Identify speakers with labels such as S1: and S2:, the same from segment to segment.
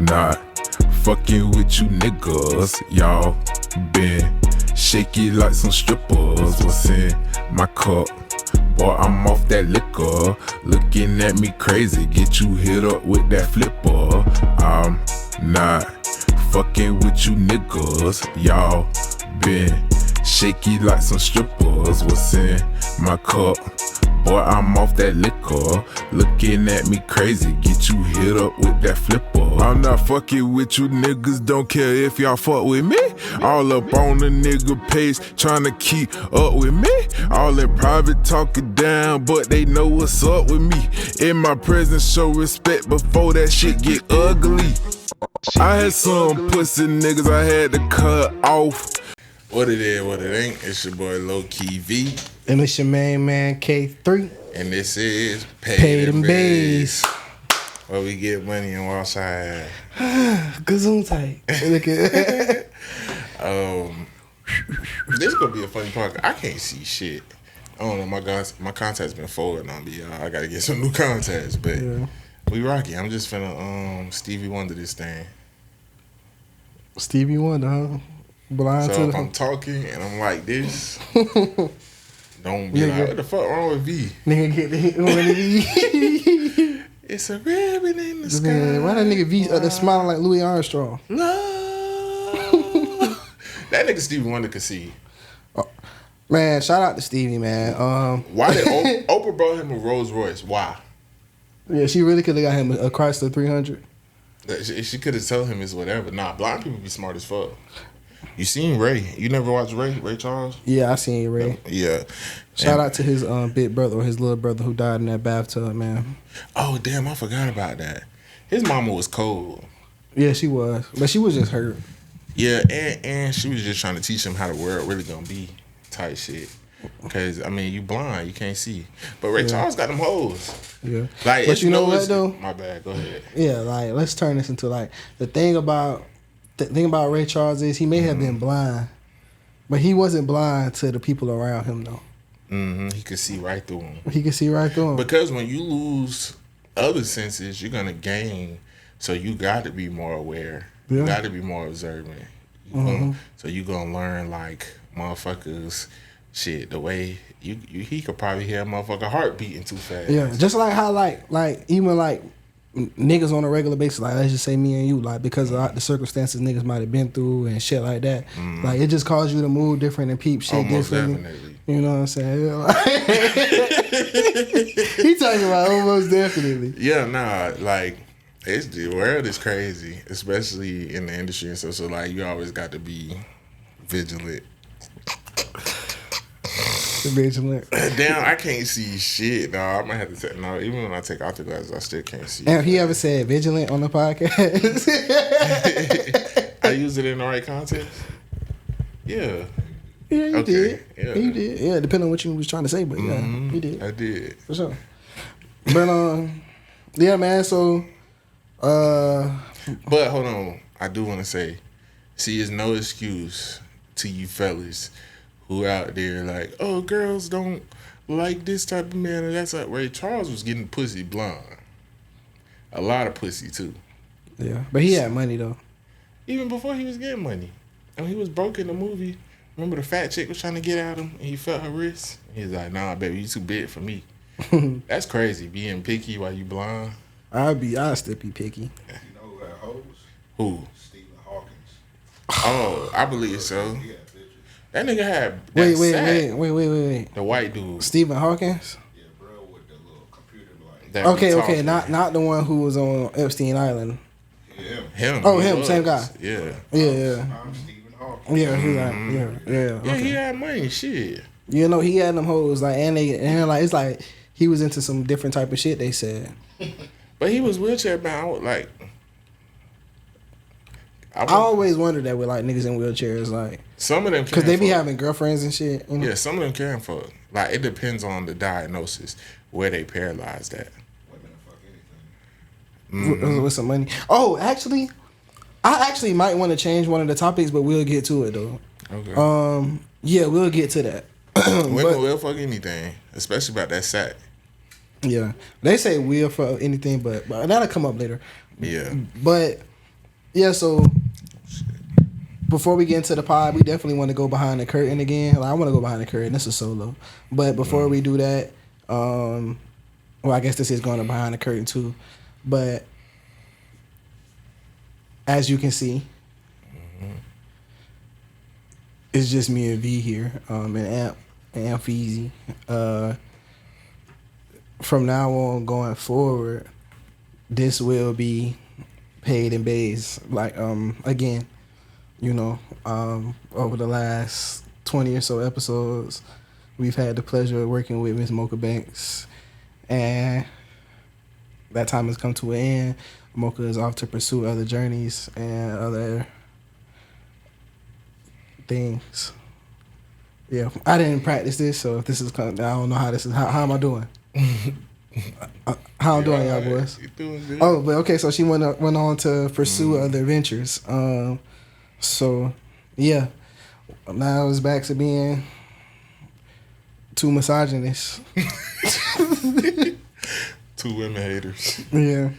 S1: not fucking with you niggas. Y'all been shaky like some strippers. What's in my cup? Boy, I'm off that liquor. Looking at me crazy, get you hit up with that flipper. I'm not fucking with you niggas. Y'all been shaky like some strippers. What's in my cup? Boy, I'm off that liquor. Looking at me crazy, get you hit up with that flipper. I'm not fucking with you niggas, don't care if y'all fuck with me. All up on the nigga page, tryna keep up with me. All in private talking down, but they know what's up with me. In my presence, show respect before that shit get ugly. I had some pussy niggas I had to cut off. What it is, what it ain't, it's your boy Low Key V.
S2: And it's your main man K3.
S1: And this is
S2: Paid N Bazed.
S1: Where we get money and walk outside.
S2: Gazoon tight. Look at
S1: This gonna be a funny podcast. I can't see shit. I don't know, my contact's been forwarding on me, y'all. I gotta get some new contacts, but
S2: yeah.
S1: We rocky. I'm just finna Stevie Wonder this thing.
S2: Stevie Wonder, huh? Blind
S1: So
S2: to
S1: if I'm talking and I'm like this, don't be like, what the fuck wrong with V?
S2: Nigga get the hit on the
S1: It's a ribbon in the sky.
S2: Man, why that nigga V up there smiling like Louis Armstrong?
S1: No. That nigga Stevie Wonder could see.
S2: Man, shout out to Stevie, man.
S1: Why did Oprah brought him a Rolls Royce? Why?
S2: Yeah, she really could have got him a Chrysler 300.
S1: She could have told him it's whatever. Nah, blind people be smart as fuck. You seen Ray? You never watched Ray Charles?
S2: Yeah, I seen Ray.
S1: Yeah.
S2: Shout out to his big brother or his little brother who died in that bathtub, man.
S1: Oh, damn, I forgot about that. His mama was cold.
S2: Yeah, she was. But she was just hurt.
S1: Yeah, and she was just trying to teach him how the world really gonna be type shit. Because, I mean, you blind, you can't see. But Ray Charles got them hoes.
S2: Yeah.
S1: Like,
S2: but you know what, though?
S1: My bad, go ahead.
S2: Yeah, like, let's turn this into, like, the thing about Ray Charles is he may have been blind, but he wasn't blind to the people around him, though.
S1: Mm-hmm. He could see right through them.
S2: He could see right through them.
S1: Because when you lose other senses, you're going to gain. So you got to be more aware. Yeah. You got to be more observant. So you going to learn, like, motherfuckers, shit, the way he could probably hear a motherfucker heart beating too fast.
S2: Yeah, just like how, like even, like, niggas on a regular basis, like, let's just say me and you, like, because of the circumstances niggas might have been through and shit like that, like, it just caused you to move different and peep shit differently. Definitely. You know what I'm saying? Like, he talking about almost definitely.
S1: Yeah, nah, like, the world is crazy, especially in the industry and stuff. So, like, you always got to be vigilant. Damn, I can't see shit, dog. I might have to take. No, even when I take off the glasses, I still can't see.
S2: Have he ever said vigilant on the podcast?
S1: I use it in the right context. Yeah.
S2: Yeah, you did. Yeah. You did. Yeah, depending on what you was trying to say, but yeah, you did.
S1: I did.
S2: For sure. But yeah, man. So,
S1: but hold on, I do want to say, see, it's no excuse to you fellas who out there like, oh, girls don't like this type of man or that's like Ray Charles was getting pussy blonde. A lot of pussy too.
S2: Yeah, but he had money though. Even
S1: before he was getting money. And he was broke in the movie. Remember the fat chick was trying to get at him and he felt her wrist? He was like, nah, baby, you too big for me. That's crazy, being picky while you blonde.
S2: I'd still be picky.
S3: You know who had hoes?
S1: Who?
S3: Stephen Hawkins.
S1: Oh, I believe so. That nigga had
S2: Wait.
S1: The white dude.
S2: Stephen Hawkins?
S3: Yeah, bro, with the little computer like.
S2: Okay, not the one who was on Epstein Island.
S3: Yeah.
S1: Him.
S2: Oh, him, same guy.
S1: Yeah.
S3: I'm Stephen Hawkins.
S2: Yeah, he's like, yeah.
S1: Yeah, he had money, shit.
S2: You know, he had them hoes like, and like it's like he was into some different type of shit. They said,
S1: but he was wheelchair bound. Like,
S2: I always wondered that with like niggas in wheelchairs, like
S1: some of them
S2: because they be having girlfriends and shit. You know?
S1: Yeah, some of them can fuck. Like it depends on the diagnosis where they paralyzed at.
S3: Women fuck anything.
S2: With some money. Oh, actually, I actually might want to change one of the topics, but we'll get to it though.
S1: Okay.
S2: Yeah, we'll get to that.
S1: Women will fuck anything, especially about that sack.
S2: Yeah, they say we'll fuck anything, but that'll come up later.
S1: Yeah.
S2: But Yeah, so before we get into the pod, we definitely want to go behind the curtain again. Like, I want to go behind the curtain. This is solo. But before we do that, well, I guess this is going behind the curtain too. But as you can see, it's just me and V here, and Amp Feezy. From now on going forward, this will be Paid N Bazed. Like, again, you know, over the last 20 or so episodes, we've had the pleasure of working with Miss Mocha Banks, and that time has come to an end. Mocha is off to pursue other journeys and other things. Yeah, I didn't practice this, so if this is I don't know how this is. How am I doing? How I'm doing, y'all boys?
S4: You doing good?
S2: Oh, but okay, so she went on to pursue other ventures. So yeah, now it's back to being too misogynist.
S4: Two women haters.
S2: Yeah.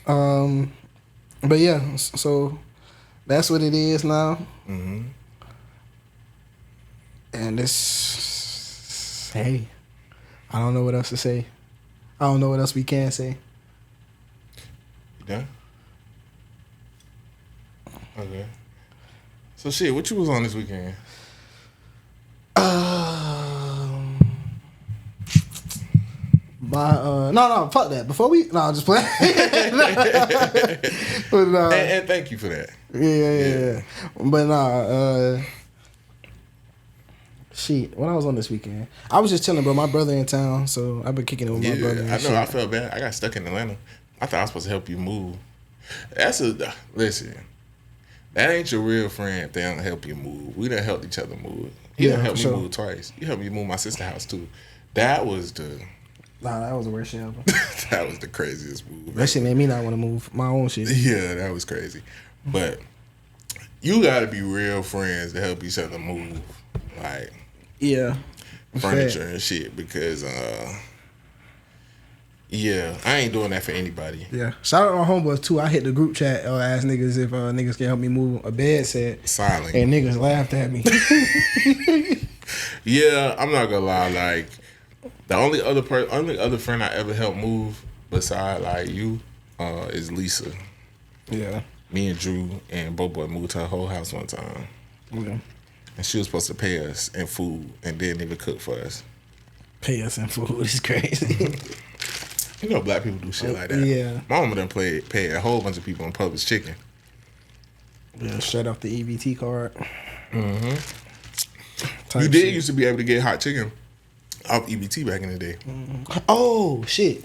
S2: But yeah, so that's what it is now.
S4: Mm-hmm.
S2: And this, hey, I don't know what else to say. I don't know what else we can say.
S4: You done? Okay. So shit, what you was on this weekend?
S2: No, fuck that. Before we, I'm just playing. But,
S4: And thank you for that.
S2: yeah. But shit, when I was on this weekend, I was just chilling, bro. My brother in town, so I've been kicking it with my brother.
S4: I know. I felt bad. I got stuck in Atlanta. I thought I was supposed to help you move. Listen. That ain't your real friend if they don't help you move. We done helped each other move. He done helped me move twice. You helped me move my sister's house too. That was the.
S2: Nah, that was the worst shit ever.
S4: That was the craziest move.
S2: That shit made me not want to move my own shit.
S4: Yeah, that was crazy. But you gotta be real friends to help each other move. Like,
S2: yeah,
S4: furniture and shit, because yeah, I ain't doing that for anybody.
S2: Yeah, shout out to my homeboys too. I hit the group chat, ask niggas if niggas can help me move a bed set.
S4: Silent.
S2: And niggas laughed at me.
S4: Yeah, I'm not gonna lie. Like, the only other friend I ever helped move beside like you is Lisa.
S2: Yeah.
S4: Me and Drew and Bobo moved to her whole house one time.
S2: Okay.
S4: And she was supposed to pay us in food and didn't even cook for us.
S2: Pay us in food is crazy.
S4: You know, black people do shit like that.
S2: Yeah.
S4: My mama done paid a whole bunch of people in Publix chicken.
S2: Yeah, straight off the EBT card.
S4: Mm-hmm. You did used to be able to get hot chicken off EBT back in the day.
S2: Mm-hmm. Oh shit!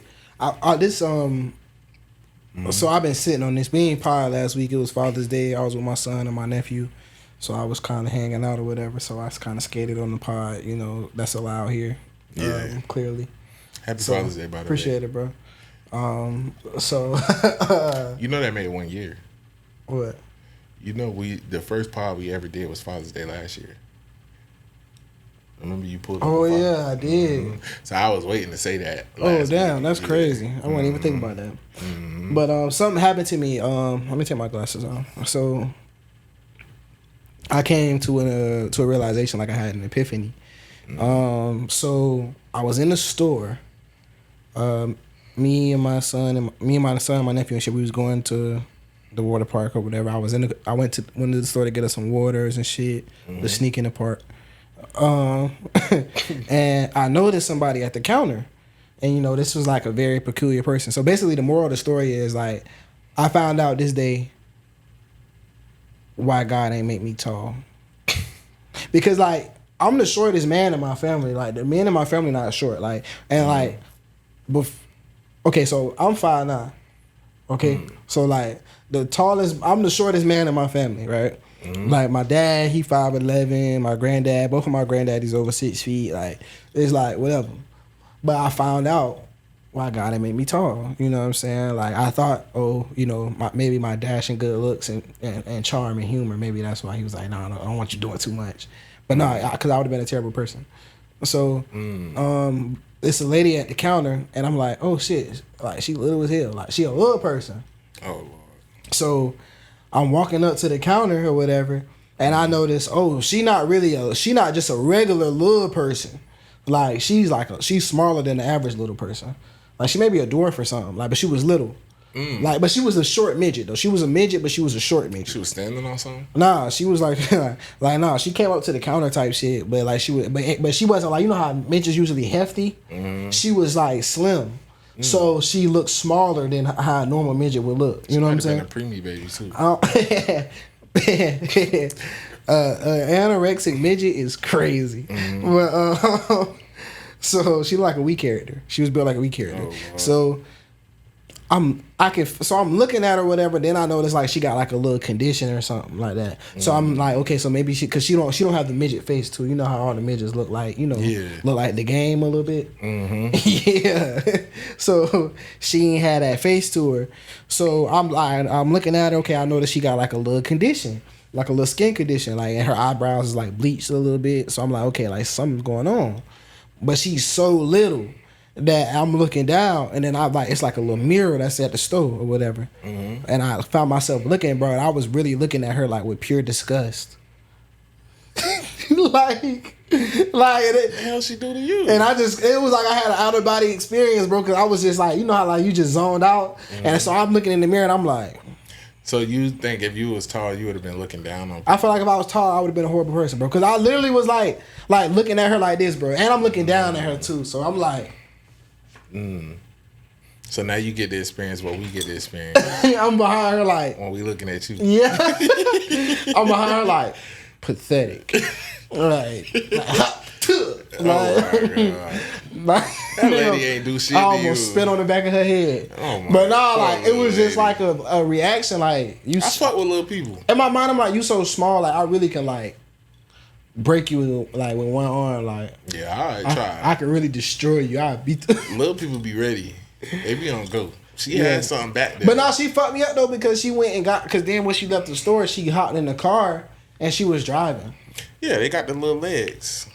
S2: So I've been sitting on this. We ain't pod last week. It was Father's Day. I was with my son and my nephew, so I was kind of hanging out or whatever. So I kind of skated on the pod. You know, that's allowed here.
S4: Yeah,
S2: clearly.
S4: Happy Father's Day, by the way.
S2: Appreciate it, bro. So
S4: you know that made 1 year.
S2: What?
S4: You know, the first pod we ever did was Father's Day last year. Remember you pulled up?
S2: Oh yeah, I did.
S4: Mm-hmm. So I was waiting to say that.
S2: Oh damn, that's crazy. I wasn't even thinking about that.
S4: Mm-hmm.
S2: But something happened to me. Let me take my glasses off. So I came to a realization, like I had an epiphany.
S4: Mm-hmm.
S2: So I was in the store. Me and my son and my nephew and shit. We was going to the water park or whatever. I went to the store to get us some waters and shit.
S4: Mm-hmm.
S2: To sneak in the park. And I noticed somebody at the counter, and you know, this was like a very peculiar person. So basically the moral of the story is like, I found out this day why God ain't make me tall. Because like, I'm the shortest man in my family. Like, the men in my family not short. Like, and like, okay, so I'm 5'9". Okay, so like I'm the shortest man in my family, right? Mm-hmm. Like my dad, he 5'11". My granddad, both of my granddaddies over 6 feet. Like, it's like whatever. But I found out why God had made me tall. You know what I'm saying? Like, I thought, maybe my dash and good looks and charm and humor, maybe that's why he was like, no, I don't want you doing too much. But no, because I would have been a terrible person. So, it's a lady at the counter, and I'm like, oh shit, like she little as hell, like she a little person.
S4: Oh Lord.
S2: So I'm walking up to the counter or whatever, and I notice, oh, she not just a regular little person. Like she's smaller than the average little person. Like she may be a dwarf or something. Like, but she was little. Like, but she was a short midget though. She was a midget, but she was a short midget.
S4: She was standing on something.
S2: Nah, she was like, nah. She came up to the counter type shit, but like she was, but she wasn't like, you know how midgets usually hefty. She was like slim, so she looked smaller than how a normal midget would look. You know what I'm saying?
S4: A preemie baby too.
S2: Anorexic midget is crazy, but so she like a weak character. She was built like a weak character. Oh, wow. So I'm looking at her, whatever. Then I notice like she got like a little condition or something like that. So I'm like, okay, so maybe she don't have the midget face too. You know how all the midgets look like, look like the game a little bit. Yeah. So she ain't had that face to her. So I'm looking at her. Okay, I notice she got like a little condition, like a little skin condition, like, and her eyebrows is like bleached a little bit. So I'm like, okay, like something's going on. But she's so little that I'm looking down, and then it's like a little mirror that's at the store or whatever. And I found myself looking, bro, and I was really looking at her like with pure disgust. like
S4: what the hell she do to you?
S2: And it was like I had an out of body experience, bro, because I was just like, you know how like you just zoned out, and so I'm looking in the mirror and I'm like.
S4: So you think if you was tall, you would have been looking down on people?
S2: I feel like if I was tall, I would have been a horrible person, bro, because I literally was like looking at her like this, bro, and I'm looking down at her too, so I'm like.
S4: So now you get the experience what we get the experience.
S2: I'm behind her like
S4: when we looking at you.
S2: Yeah. I'm behind her like pathetic. Right.
S4: Oh my God. That lady ain't do shit.
S2: I almost spit on the back of her head.
S4: Oh my
S2: but nah, like it was just
S4: lady.
S2: like a reaction. Like you
S4: I fuck with little people.
S2: In my mind, I'm like, you so small, like I really can like break you like with one arm, like
S4: yeah, I try.
S2: I can really destroy you. I beat
S4: little people be ready. They be on go. She had something back there.
S2: But now she fucked me up though because she went and because then when she left the store, she hopped in the car and she was driving.
S4: Yeah, they got the little legs.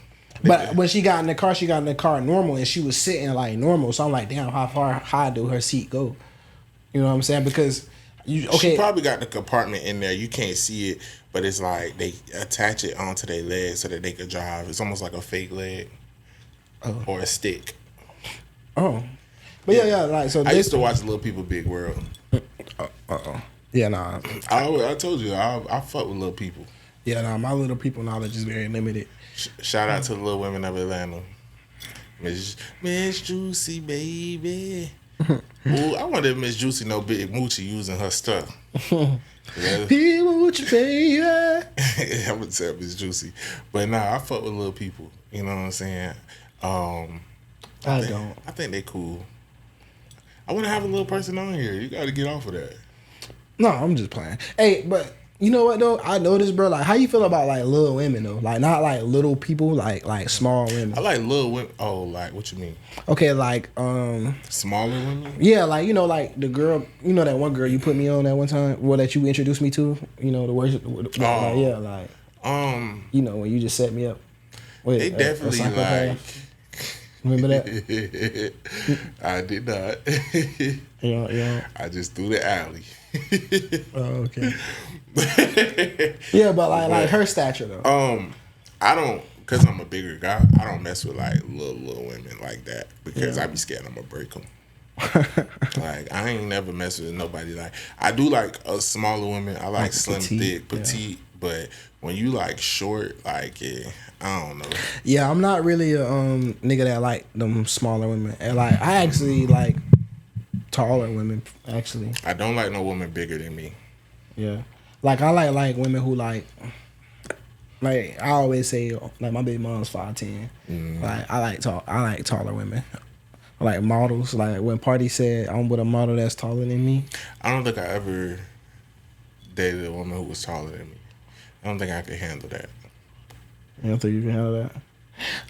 S2: But when she got in the car normal and she was sitting like normal. So I'm like, damn, how high do her seat go? You know what I'm saying? Because
S4: she probably got the compartment in there. You can't see it, but it's like they attach it onto their leg so that they could drive. It's almost like a fake leg or a stick.
S2: Oh, but yeah, like so.
S4: I used to watch Little People Big World.
S2: Yeah, nah.
S4: I told you I fuck with little people.
S2: Yeah, nah. My little people knowledge is very limited.
S4: Shout out to the little women of Atlanta, Miss Juicy baby. Ooh, I wonder if Miss Juicy know Big Moochie using her stuff. Yeah.
S2: Big Moochie baby.
S4: I'm gonna tell Miss Juicy, but nah, I fuck with little people. You know what I'm saying? I think they cool. I want to have a little person on here. You got to get off of that.
S2: No, I'm just playing. Hey, but you know what though? I noticed, bro. Like, how you feel about like little women though? Like, not like little people, like small women.
S4: I like little women. Oh, like what you mean?
S2: Okay, like
S4: smaller women.
S2: Yeah, like you know, like the girl. You know that one girl you put me on that one time, well, that you introduced me to. You know the words. You know when you just set me up. Wait,
S4: they definitely like.
S2: Remember that?
S4: I did not.
S2: Yeah.
S4: I just threw the alley.
S2: Oh, okay. Yeah, but like her stature though.
S4: I don't, cause I'm a bigger guy. I don't mess with like little women like that because I be scared I'm gonna break them. Like I ain't never mess with nobody like. I do like a smaller women. I like slim, thick, petite. Yeah. But when you like short, like I don't know. Yeah,
S2: I'm not really a nigga that like them smaller women. And like I actually like taller women. Actually,
S4: I don't like no woman bigger than me.
S2: Yeah, like I like women who like I always say like my baby mom's 5'10". Like I like taller women. I like models. Like when Party said I'm with a model that's taller than me.
S4: I don't think I ever dated a woman who was taller than me. I don't think I could handle that.
S2: You don't think you can handle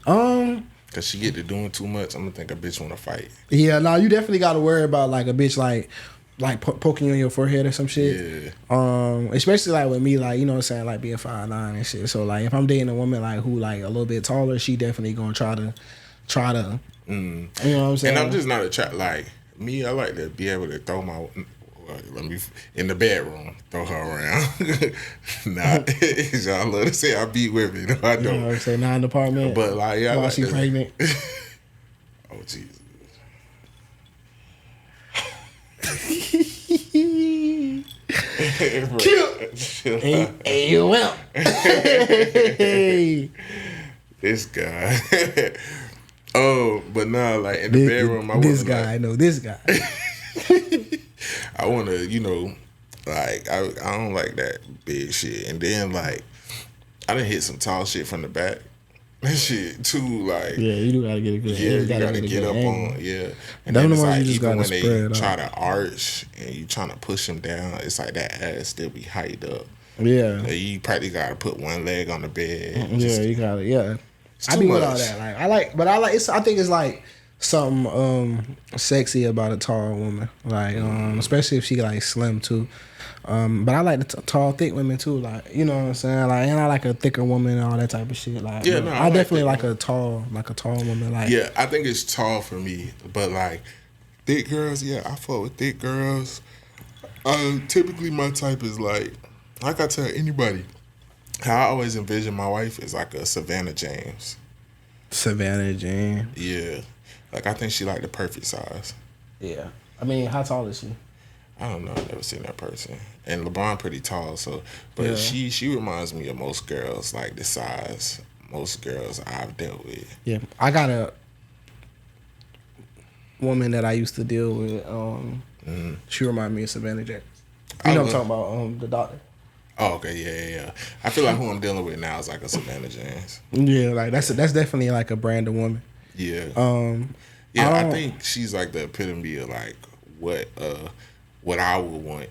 S2: that?
S4: Cause she get to doing too much. I'm gonna think a bitch wanna fight.
S2: Yeah, no, you definitely gotta worry about like a bitch like poking you on your forehead or some shit. Yeah. Especially like with me, like you know what I'm saying, like being 5'9" and shit. So like if I'm dating a woman like who like a little bit taller, she definitely gonna try to. You know what I'm saying?
S4: And I'm just not like me. I like to be able to throw my Well, let me in the bedroom throw her around. Nah, y'all love to say I beat women. No, I
S2: You
S4: don't.
S2: know what I'm saying? Not in the apartment.
S4: But like, yeah, I
S2: while
S4: like
S2: she
S4: that.
S2: pregnant.
S4: Oh Jesus.
S2: Cute. AOL.
S4: This guy. Oh, but nah, like in the bedroom, I
S2: This
S4: wasn't
S2: guy,
S4: like,
S2: I know this guy.
S4: I want to, like I don't like that big shit. And then like I done hit some tall shit from the back. That shit too, like
S2: Yeah, you do gotta get a good.
S4: yeah, you gotta
S2: a
S4: get
S2: good
S4: up
S2: angle.
S4: on And
S2: Them
S4: then
S2: the
S4: it's
S2: ones
S4: like
S2: you just
S4: even
S2: gotta
S4: when
S2: spread
S4: they try
S2: out.
S4: to arch and you trying to push them down, it's like that ass still be hiked up.
S2: Yeah.
S4: Like, you probably gotta put one leg on the bed.
S2: Yeah, you gotta. Yeah, I
S4: too
S2: be with all
S4: much.
S2: that. Like I like. I think it's like something sexy about a tall woman. Like especially if she like slim too. But I like the tall, thick women too. Like you know what I'm saying. Like and I like a thicker woman and all that type of shit. Like
S4: Yeah,
S2: but
S4: no,
S2: I
S4: I like
S2: definitely
S4: thick
S2: like a tall woman. Like
S4: Yeah, I think it's tall for me, but like thick girls, yeah, I fuck with thick girls. Typically my type is like I tell anybody, how I always envision my wife is like a Savannah James.
S2: Savannah Jane.
S4: Yeah, like I think she like the perfect size.
S2: Yeah. I mean, how tall is she?
S4: I don't know, I've never seen that person. And LeBron pretty tall, so but
S2: Yeah.
S4: she reminds me of most girls, like the size most girls I've dealt with.
S2: Yeah, I got a woman that I used to deal with. She reminded me of Savannah James. You know what I'm talking about? The doctor.
S4: Oh, okay, yeah. I feel like who I'm dealing with now is like a Savannah James.
S2: Yeah, like that's definitely like a brand of woman.
S4: Yeah.
S2: I
S4: I
S2: don't-
S4: think she's like the epitome of like what I would want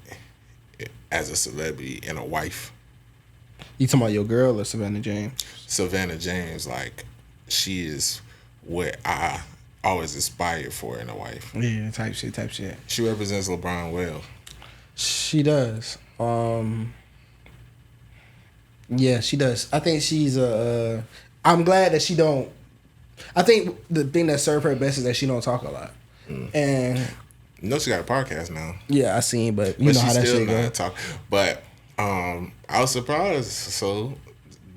S4: as a celebrity and a wife.
S2: You talking about your girl or Savannah James?
S4: Savannah James, like she is what I always aspired for in a wife.
S2: Yeah, type shit.
S4: She represents LeBron well.
S2: She does. Yeah, she does. I think she's I'm glad that she don't. I think the thing that served her best is that she don't talk a lot. And
S4: You know she got a podcast now.
S2: yeah, I seen, but you
S4: But
S2: know
S4: she
S2: how that
S4: still
S2: shit go.
S4: not talk. But I was surprised. So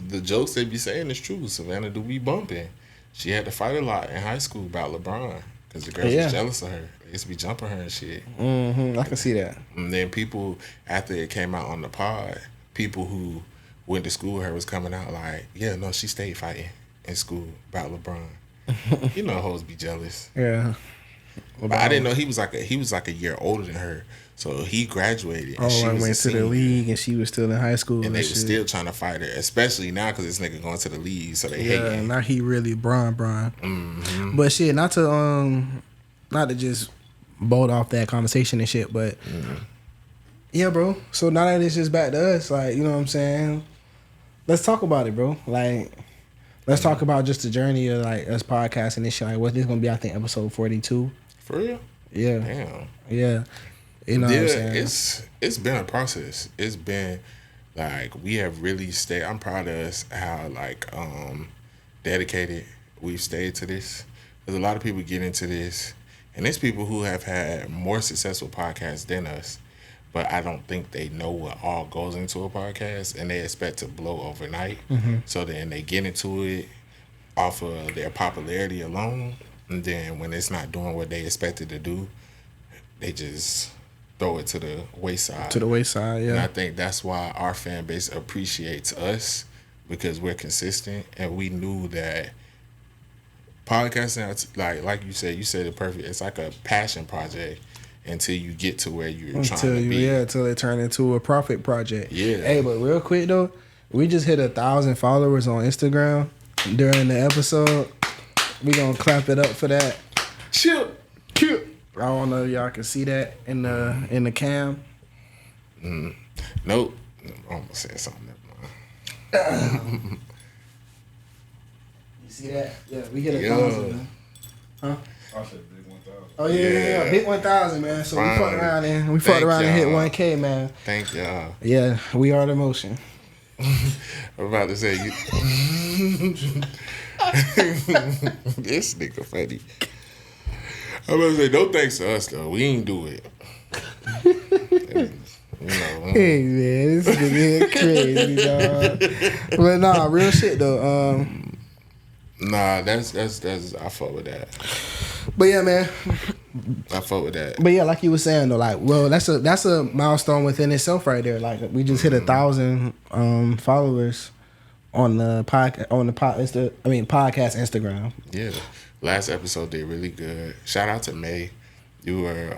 S4: the jokes they be saying is true. Savannah do be bumping. She had to fight a lot in high school about LeBron because the girls
S2: Yeah.
S4: was jealous of her. They used to be jumping her and shit.
S2: I can see that.
S4: And then people, after it came out on the pod, people who went to school with her was coming out like, yeah, no, she stayed fighting in school about LeBron. You know, hoes be jealous.
S2: Yeah.
S4: But I didn't know he was like a year older than her. So he graduated. And she
S2: I
S4: was
S2: went
S4: a
S2: to the
S4: senior.
S2: league and she was still in high school.
S4: And they were
S2: shit.
S4: still trying to fight her, especially now because this nigga going to the league, so they hate
S2: Yeah,
S4: him.
S2: now he really Bron.
S4: Mm-hmm.
S2: But shit, not to just bolt off that conversation and shit, but yeah, bro. So now that it's just back to us, like, you know what I'm saying? Let's talk about it, bro. Like, let's talk about just the journey of like us podcasting and shit. Like, what this gonna be? I think episode 42.
S4: For real?
S2: Yeah,
S4: Damn.
S2: yeah. You know what I'm saying?
S4: It's been a process. It's been like we have really stayed. I'm proud of us how like dedicated we've stayed to this. There's a lot of people get into this, and there's people who have had more successful podcasts than us, but I don't think they know what all goes into a podcast, and they expect to blow overnight. So then they get into it off of their popularity alone, and then when it's not doing what they expected to do, they just throw it to the wayside.
S2: To the wayside,
S4: And I
S2: yeah.
S4: think that's why our fan base appreciates us, because we're consistent, and we knew that podcasting, like you said it perfect. It's like a passion project until you get to where you're trying to be.
S2: Until it turned into a profit project.
S4: Yeah.
S2: Hey, but real quick though, we just hit 1,000 followers on Instagram during the episode. We gonna clap it up for that.
S4: Chill.
S2: I don't know if y'all can see that in the cam.
S4: Nope. I'm gonna say something. Never mind.
S2: You see that? Yeah, we hit
S4: Yeah.
S2: 1,000. Huh?
S3: I said big 1,000.
S2: Oh yeah. Big 1,000, man. So we
S4: Fine.
S2: fucked around and
S4: Thank
S2: hit
S4: y'all.
S2: 1K, man.
S4: Thank y'all.
S2: Yeah, we are the motion.
S4: I'm about to say you. This nigga funny. I'm about to say no thanks to us though. We ain't do it.
S2: Hey man, this nigga crazy, dog. But nah, real shit though.
S4: Nah, that's I fuck with that.
S2: But yeah, man.
S4: I fuck with that.
S2: But yeah, like you were saying though, like, well, that's a milestone within itself right there. Like, we just hit 1,000 followers on the podcast Instagram.
S4: Yeah, last episode did really good. Shout out to May. You were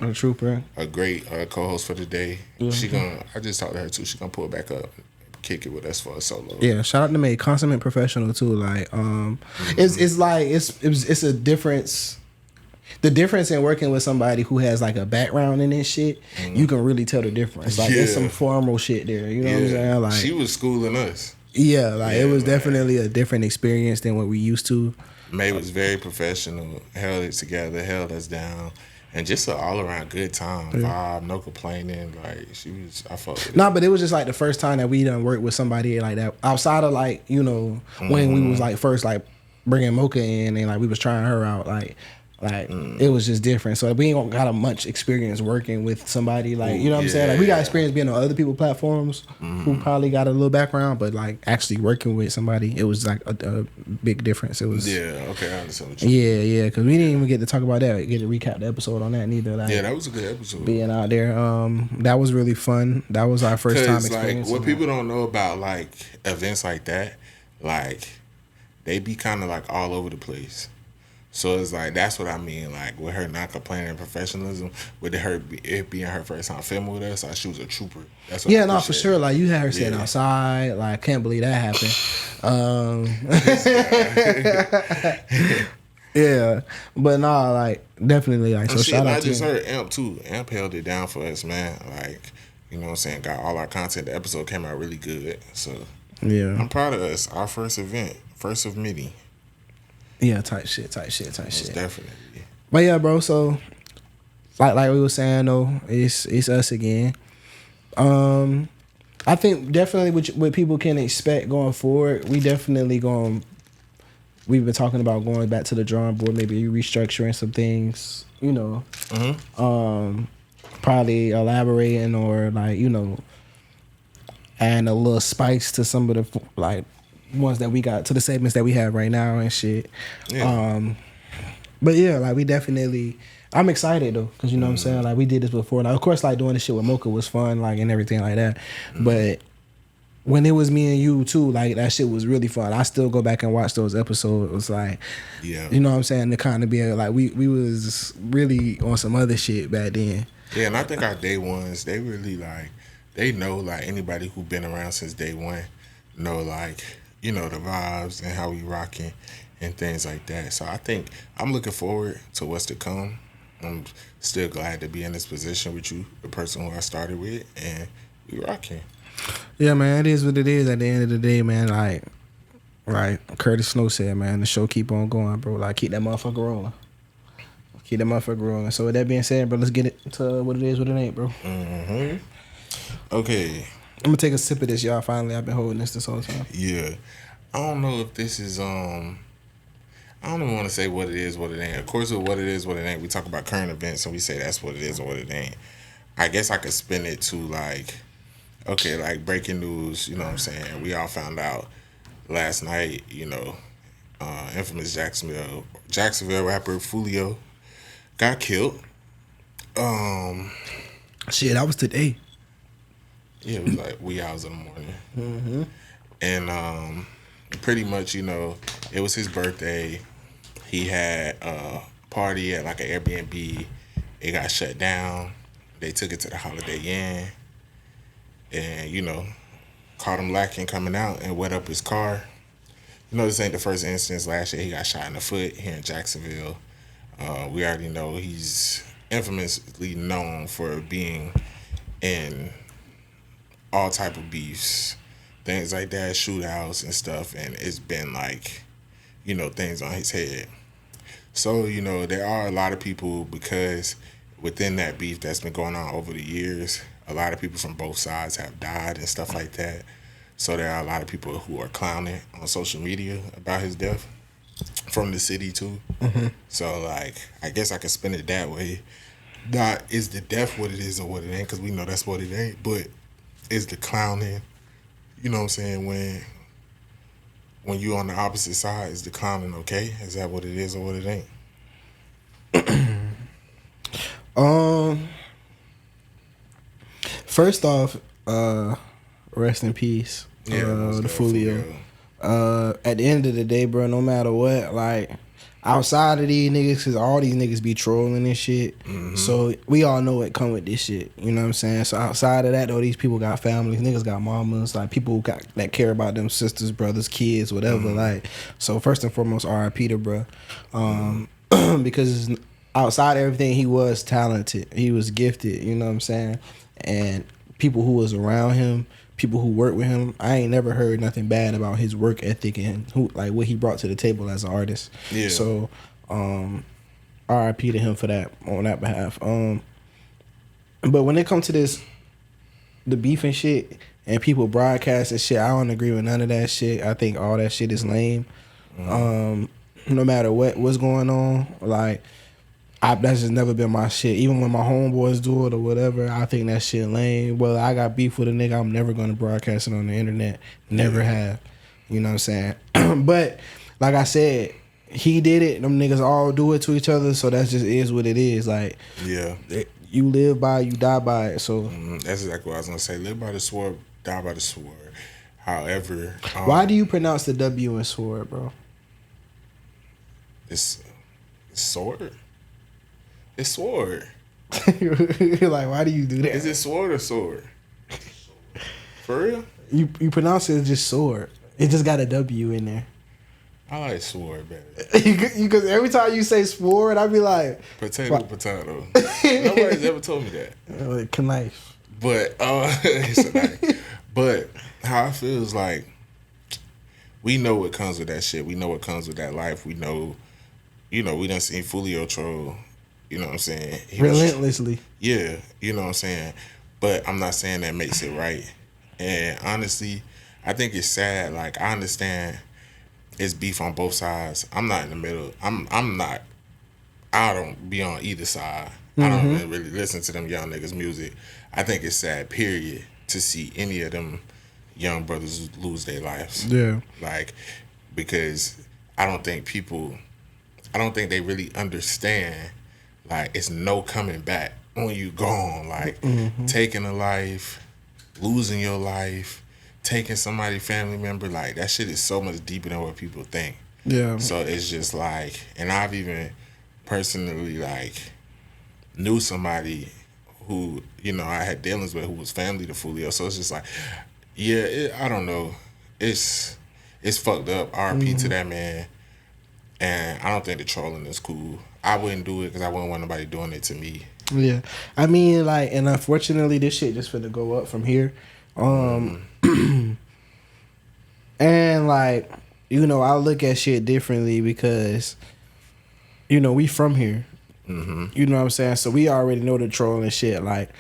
S2: A trooper,
S4: a great co-host for the day.
S2: Mm-hmm.
S4: I just talked to her too. She gonna pull it back up, kick it with us for a solo.
S2: Yeah, shout out to May, consummate professional too. Like, it's like it's a difference. The difference in working with somebody who has like a background in this shit, you can really tell the difference. Like, there's some formal shit there. You know what I'm saying? Like,
S4: she was schooling us.
S2: Yeah, like it was definitely a different experience than what we used to.
S4: May was very professional, held it together, held us down, and just an all around good time vibe, no complaining. Like, I fucked with it.
S2: Nah, but it was just like the first time that we done worked with somebody like that outside of like, you know, when we was like first like bringing Mocha in and like we was trying her out, like it was just different. So we ain't got a much experience working with somebody like, you know what I'm saying? Like, we got experience being on other people's platforms who probably got a little background, but like actually working with somebody, it was like a big difference. It was
S4: I understand what you mean.
S2: Yeah, because we didn't even get to talk about that, get to recap the episode on that neither. Like,
S4: Yeah, that was a good episode.
S2: Being out there, that was really fun. That was our first time experience.
S4: Like, what people don't know about like events like that, like they be kind of like all over the place. So it's like, that's what I mean, like with her not complaining and professionalism, with it being her first time filming with us, like she was a trooper. That's what I
S2: for sure. Like, you had her sitting outside. Like, I can't believe that happened. Yeah, but nah, like definitely like. So
S4: shit,
S2: shout out
S4: not
S2: to
S4: just
S2: him.
S4: her, Amp too. Amp held it down for us, man. Like, you know what I'm saying, got all our content. The episode came out really good, so
S2: yeah,
S4: I'm proud of us. Our first event, first of many.
S2: Yeah, tight shit.
S4: Definitely.
S2: But yeah, bro. So, like we were saying though, it's us again. I think definitely what people can expect going forward, we've been talking about going back to the drawing board, maybe restructuring some things, you know. Probably elaborating or like, you know, adding a little spice to some of the like ones that we got, to the segments that we have right now and shit. Yeah. But yeah, like we definitely, I'm excited though, because you know what I'm saying, like we did this before. Like, of course, like doing this shit with Mocha was fun, like, and everything like that. But when it was me and you too, like that shit was really fun. I still go back and watch those episodes. It was like, you know what I'm saying, to kind of be like we was really on some other shit back then.
S4: Yeah, and I think our day ones, they really like, they know, like anybody who been around since day one know, like, you know, the vibes and how we rocking and things like that. So I think I'm looking forward to what's to come. I'm still glad to be in this position with you, the person who I started with, and we rocking.
S2: Yeah, man, it is what it is at the end of the day, man. Like, right, Curtis Snow said, man, the show keep on going, bro. Like, keep that motherfucker rolling. So with that being said, bro, let's get it to what it is, what it ain't, bro.
S4: Okay.
S2: I'm gonna take a sip of this, y'all. Finally, I've been holding this whole time.
S4: Yeah. I don't know if this is, I don't even want to say what it is, what it ain't. Of course, with what it is, what it ain't, we talk about current events and we say that's what it is and what it ain't. I guess I could spin it to like, okay, like breaking news, you know what I'm saying? We all found out last night, you know, infamous Jacksonville rapper Fulio got killed.
S2: Shit, that was today.
S4: Yeah, it was like wee hours in the morning. And pretty much, you know, it was his birthday. He had a party at like an Airbnb. It got shut down. They took it to the Holiday Inn. And, you know, caught him lacking coming out and wet up his car. You know, this ain't the first instance. Last year he got shot in the foot here in Jacksonville. We already know he's infamously known for being in all type of beefs, things like that, shootouts and stuff, and it's been like, you know, things on his head. So, you know, there are a lot of people, because within that beef that's been going on over the years, a lot of people from both sides have died and stuff like that. So there are a lot of people who are clowning on social media about his death, from the city too. So like, I guess I could spin it that way. not is the death what it is or what it ain't, because we know that's what it ain't, but is the clowning, you know what I'm saying, when you on the opposite side, is the clowning okay? Is that what it is or what it ain't?
S2: First off, rest in peace. The Fulio. At the end of the day, bro, no matter what, like, outside of these niggas, cause all these niggas be trolling and shit. Mm-hmm. So we all know it come with this shit. You know what I'm saying? So outside of that, though, these people got families, niggas got mamas, like people who got that care about them sisters, brothers, kids, whatever. Mm-hmm. Like, so first and foremost, R.I.P. to bro, because outside of everything, he was talented, he was gifted. You know what I'm saying? And people who was around him, people who worked with him, I ain't never heard nothing bad about his work ethic and who, like, what he brought to the table as an artist. Yeah. So, R.I.P. to him for that, on that behalf. But when it comes to this, the beef and shit, and people broadcasting shit, I don't agree with none of that shit. I think all that shit is lame. Mm-hmm. No matter what's going on, like, that's just never been my shit. Even when my homeboys do it or whatever, I think that shit lame. Well, I got beef with a nigga, I'm never gonna broadcast it on the internet. Never have. You know what I'm saying? But like I said, he did it. Them niggas all do it to each other, so that just is what it is. Like, yeah, you live by it, you die by it. So
S4: that's exactly what I was gonna say. Live by the sword, die by the sword. However,
S2: why do you pronounce the W in sword, bro?
S4: It's sword. It's sword.
S2: You're like, why do you do that?
S4: Is it sword or sword? For real?
S2: You pronounce it as just sword. It just got a W in there.
S4: I like sword better.
S2: Because every time you say sword, I be like...
S4: Potato. Nobody's ever told me that.
S2: Knife.
S4: But, it's a knife. But how I feel is like, we know what comes with that shit. We know what comes with that life. We know, we done seen Fulio troll. You know what I'm saying?
S2: Relentlessly.
S4: Yeah, you know what I'm saying? But I'm not saying that makes it right. And honestly, I think it's sad. Like, I understand it's beef on both sides. I'm not in the middle. I don't be on either side. Mm-hmm. I don't really listen to them young niggas' music. I think it's sad, period, to see any of them young brothers lose their lives. Yeah. Like, because I don't think they really understand. Like, it's no coming back when you gone. Like, taking a life, losing your life, taking somebody's family member. Like, that shit is so much deeper than what people think. Yeah. So it's just like, and I've even personally, like, knew somebody who, I had dealings with who was family to Fulio. So it's just like, I don't know. It's fucked up. R.I.P. to that man. And I don't think the trolling is cool. I wouldn't do it because I wouldn't want nobody doing it to me. Yeah.
S2: I mean, like, and unfortunately, this shit just finna go up from here. And, like, I look at shit differently because, we from here. Mm-hmm. You know what I'm saying? So we already know the trolling shit. Like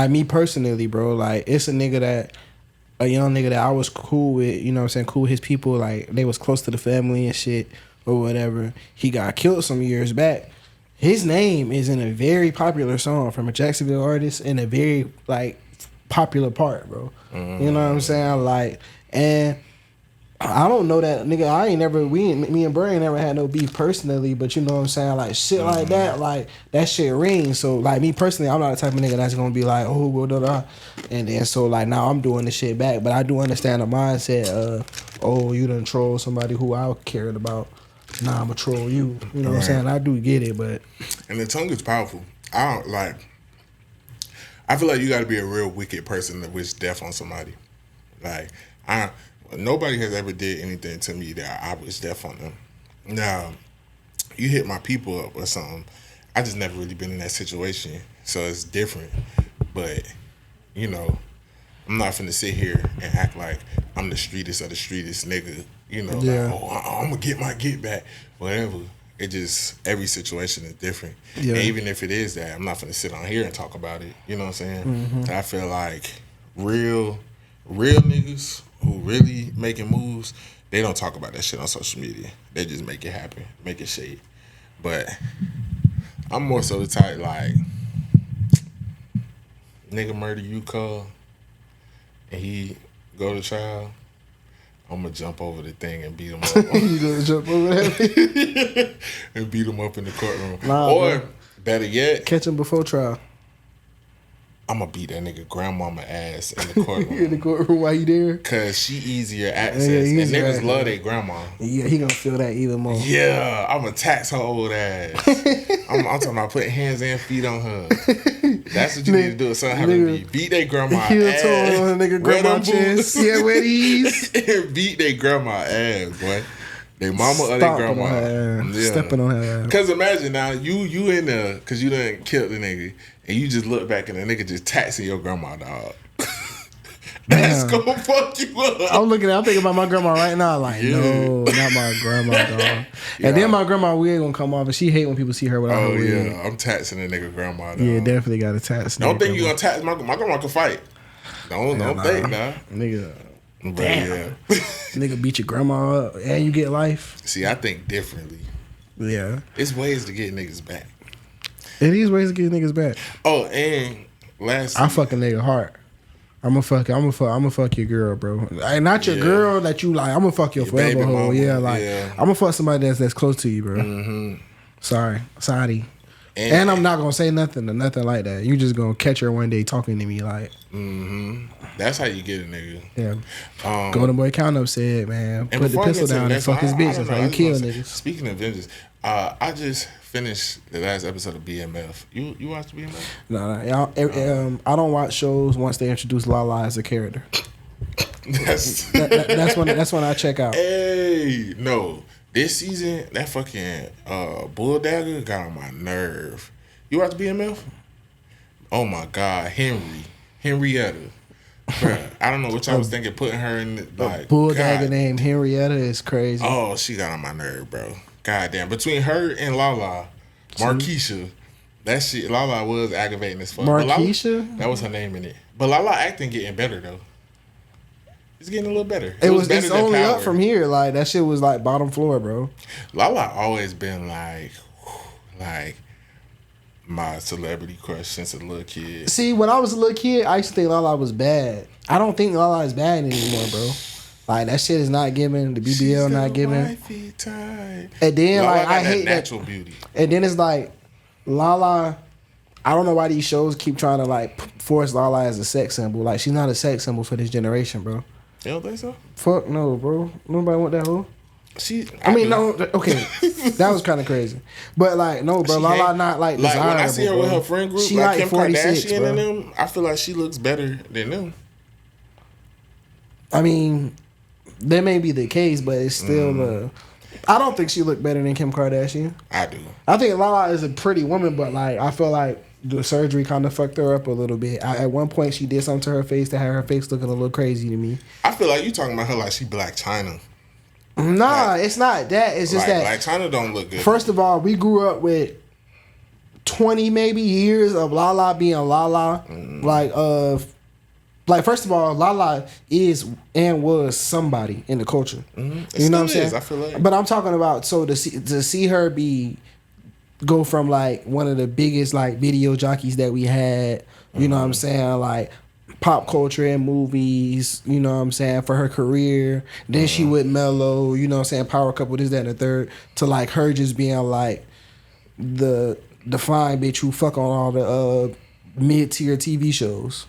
S2: me personally, bro, like, it's a young nigga that I was cool with, cool with his people. Like, they was close to the family and shit. Or whatever. He got killed some years back. His name is in a very popular song from a Jacksonville artist in a very, like, popular part, bro. You know what I'm saying? Like, and I don't know that nigga. Me and Bro ain't never had no beef personally, but you know what I'm saying? Like, shit like that, like, that shit rings. So, like, me personally, I'm not the type of nigga that's gonna be like, oh, blah, blah, blah. And then, so, like, now I'm doing this shit back. But I do understand the mindset of, oh, you done troll somebody who I cared about. Nah, I'ma troll you. You know what I'm saying? I do get it, but...
S4: And the tongue is powerful. I feel like you gotta be a real wicked person to wish death on somebody. Like, nobody has ever did anything to me that I wish death on them. Now, you hit my people up or something. I just never really been in that situation, so it's different. But, I'm not finna sit here and act like I'm the streetest of the streetest nigga. Like, I'm gonna get my get back. Whatever. It just, every situation is different. Yeah. And even if it is that, I'm not finna sit on here and talk about it. You know what I'm saying? Mm-hmm. I feel like real niggas who really making moves, they don't talk about that shit on social media. They just make it happen, make it shade. But I'm more so the type, like, nigga murder you call, and he go to trial, I'm gonna jump over the thing and beat him up.
S2: You gonna jump over that?
S4: And beat him up in the courtroom.
S2: Nah,
S4: or
S2: bro.
S4: better yet,
S2: Catch him before trial.
S4: I'm gonna beat that nigga grandmama ass in the courtroom.
S2: In the courtroom while he there.
S4: Cause she easier access.
S2: Yeah,
S4: and
S2: easier
S4: niggas
S2: access.
S4: love their grandma.
S2: Yeah, he gonna feel that even more.
S4: Yeah, I'm gonna tax her old ass. I'm talking about putting hands and feet on her. That's what you need to do. Son, have to be beat their grandma
S2: Heel
S4: ass.
S2: toe on a nigga
S4: Wear
S2: grandma
S4: them boots.
S2: chest. Yeah, where these?
S4: And beat their grandma ass, boy. They mama or their
S2: Stomping
S4: grandma.
S2: on her ass.
S4: Yeah.
S2: Stepping on her ass.
S4: Cause imagine now you in there cause you done killed the nigga and you just look back and the nigga just taxing your grandma, dog. That's
S2: Damn.
S4: gonna fuck you up.
S2: I'm thinking about my grandma right now. Like,
S4: Yeah.
S2: no, not my grandma, dog.
S4: Yeah.
S2: And then my grandma wig gonna come off, and she hate when people see her without
S4: Oh
S2: her wig.
S4: yeah, I'm taxing the nigga grandma, dog.
S2: Yeah, definitely got to tax.
S4: Don't think you gonna tax my grandma can fight. Don't think, nah.
S2: Nigga.
S4: But
S2: Damn.
S4: yeah.
S2: Nigga beat your grandma up and you get life.
S4: See, I think differently.
S2: Yeah.
S4: It's ways to get niggas back.
S2: And these ways to get niggas back.
S4: Oh, and last
S2: I fuck a nigga hard. I'm gonna fuck your girl, bro. Like, not your
S4: Yeah.
S2: girl that you like. I'm gonna fuck your forever
S4: baby
S2: hoe.
S4: mama,
S2: Yeah, like
S4: yeah.
S2: I'm gonna fuck somebody that's close to you, bro.
S4: Mm-hmm.
S2: Sorry. And I'm not gonna say nothing or nothing like that. You just gonna catch her one day talking to me like,
S4: That's how you get a nigga.
S2: yeah. Golden Boy Count Up said, man,
S4: And
S2: put the
S4: before I
S2: pistol
S4: get to
S2: down
S4: the
S2: and
S4: next
S2: fuck his
S4: one, I
S2: bitch.
S4: don't
S2: That's
S4: know,
S2: how
S4: I
S2: you
S4: just
S2: kill
S4: wanna say,
S2: niggas.
S4: Speaking of vengeance, I just finished the last episode of BMF. You watched BMF?
S2: No, I don't watch shows once they introduce Lala as a character. That's when I check out.
S4: Hey, no. This season, that fucking Bull Dagger got on my nerve. You watch BMF? Oh my God, Henrietta. Bruh, I don't know what I was thinking, putting her in like
S2: Bull
S4: God.
S2: Dagger named Henrietta is crazy.
S4: Oh, she got on my nerve, bro. God damn. Between her and Lala, Markeisha, that shit, Lala was aggravating as fuck. But Lala-
S2: Markeisha?
S4: that was her name in it. But Lala acting getting better though. It's getting a little better.
S2: It's only up from here. Like that shit was like bottom floor, bro.
S4: Lala always been like my celebrity crush since a little kid.
S2: See, when I was a little kid, I used to think Lala was bad. I don't think Lala is bad anymore, bro. Like that shit is not given. The BBL not given. And then
S4: Lala
S2: like
S4: got
S2: I
S4: that
S2: hate
S4: natural
S2: that.
S4: beauty.
S2: And then it's like Lala. I don't know why these shows keep trying to like force Lala as a sex symbol. Like she's not a sex symbol for this generation, bro.
S4: You don't think so?
S2: Fuck no, bro. Nobody want that hoe.
S4: I mean,
S2: No. Okay, that was kind of crazy. But like, no, bro. Lala not like desirable.
S4: When I see her
S2: bro.
S4: with her friend group,
S2: she
S4: like Kim
S2: 46,
S4: Kardashian
S2: bro.
S4: and them, I feel like she looks better than them.
S2: I mean, that may be the case, but it's still. I don't think she looked better than Kim Kardashian.
S4: I do.
S2: I think Lala is a pretty woman, but like, I feel like the surgery kind of fucked her up a little bit. At one point, she did something to her face that had her face looking a little crazy to me.
S4: I feel like you talking about her like she Black China.
S2: Nah, it's not that. It's just
S4: like,
S2: that.
S4: Black China don't look good.
S2: First of all, we grew up with 20 maybe years of Lala being Lala. Like first of all, Lala is and was somebody in the culture. You know what I'm saying?
S4: I feel like.
S2: But I'm talking about to see her go from like one of the biggest like video jockeys that we had. You know what I'm saying? Like pop culture and movies, you know what I'm saying, for her career. Then she went mellow, you know what I'm saying, power couple, this, that, and the third, to like her just being like the fine bitch who fuck on all the mid-tier TV shows.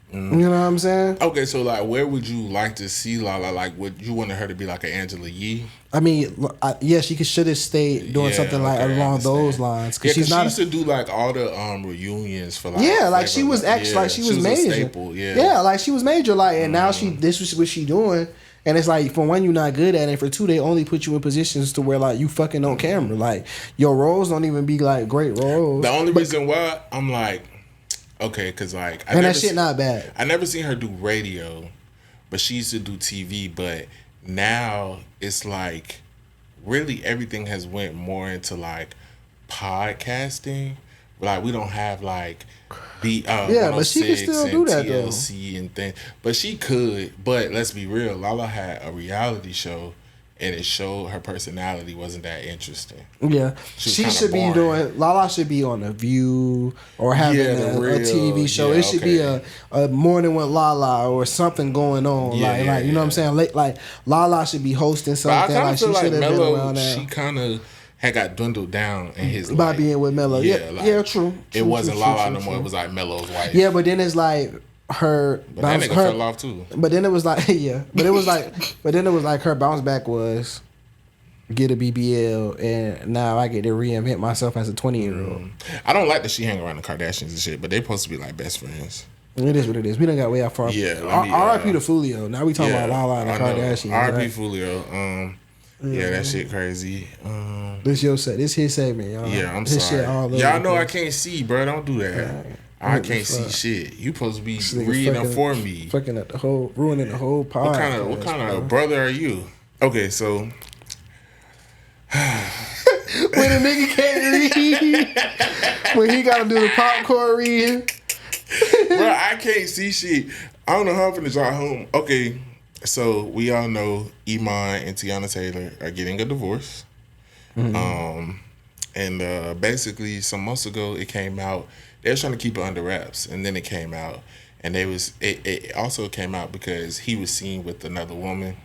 S2: You know what I'm saying?
S4: Okay, so like, where would you like to see Lala? Like, would you want her to be like an Angela Yee?
S2: I mean, yeah, she should have stayed doing something like along those lines, because she's not.
S4: She used to do like all the reunions for like.
S2: Yeah, like she was actually like she was major.
S4: A staple,
S2: yeah, like she was major. Like, and now this was what she doing. And it's like, for one, you're not good at it. For two, they only put you in positions to where like you fucking on camera. Like your roles don't even be like great roles.
S4: The only reason why I'm like, okay, because like,
S2: that shit not bad.
S4: I never seen her do radio, but she used to do TV. But now it's like, really everything has went more into like podcasting. Like we don't have like
S2: but she can still do that
S4: TLC and things. But she could. But let's be real, Lala had a reality show and it showed her personality wasn't that interesting.
S2: Yeah, she should be doing. Lala should be on The View or having a TV show. It should be a morning with Lala or something going on. Like you know what I'm saying. Like Lala should be hosting something.
S4: But I
S2: like
S4: feel
S2: she
S4: like
S2: should have been
S4: Mello,
S2: around there.
S4: she kind of had got dwindled down in his
S2: by
S4: life.
S2: being with Mello. Yeah, true.
S4: It wasn't Lala no more. It was like Mello's wife.
S2: Yeah, but then it's like her.
S4: But that nigga fell off too.
S2: But then it was like but it was like her bounce back was get a BBL, and now I get to reinvent myself as a 20-year-old.
S4: I don't like that she hang around the Kardashians and shit, but they supposed to be like best friends.
S2: It is what it is. We done got way out far.
S4: Yeah.
S2: R.I.P. to Fulio. Now we talking about Lala and the Kardashians.
S4: R.I.P.
S2: Right?
S4: Fulio. Yeah, that shit crazy.
S2: This your set. This his segment, y'all.
S4: Yeah, I'm
S2: this
S4: sorry.
S2: Shit all
S4: y'all know I can't see, bro. Don't do that. I can't see shit. You supposed to be reading them for me.
S2: Fucking up ruining the whole podcast.
S4: What kind of brother are you? Okay, so
S2: when a nigga can't read, when he gotta do the popcorn reading.
S4: Bro, I can't see shit. I don't know how I'm finna drive home. Okay, so we all know Iman and Tiana Taylor are getting a divorce. Mm-hmm. And basically some months ago it came out. They were trying to keep it under wraps, and then it came out. And it also came out because he was seen with another woman,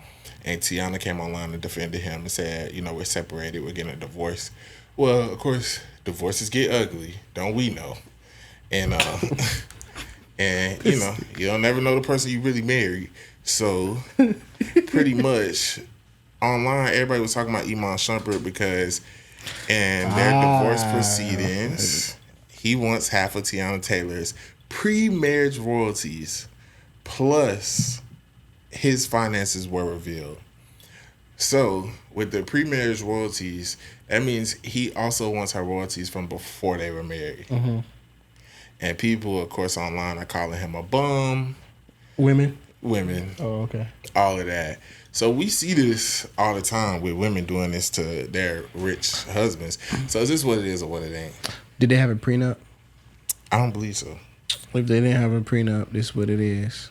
S4: and Tiana came online and defended him and said, you know, we're separated, we're getting a divorce. Well, of course, divorces get ugly, don't we know? And and you know, you don't never know the person you really married. So pretty much online, everybody was talking about Iman Shumpert because in their divorce proceedings, he wants half of Tiana Taylor's pre-marriage royalties, plus his finances were revealed. So with the pre-marriage royalties, that means he also wants her royalties from before they were married. Mm-hmm. And people, of course, online are calling him a bum.
S2: Women.
S4: Oh, okay. All of that. So we see this all the time with women doing this to their rich husbands. So is this what it is or what it ain't?
S2: Did they have a prenup?
S4: I don't believe so.
S2: If they didn't have a prenup, this is what it is.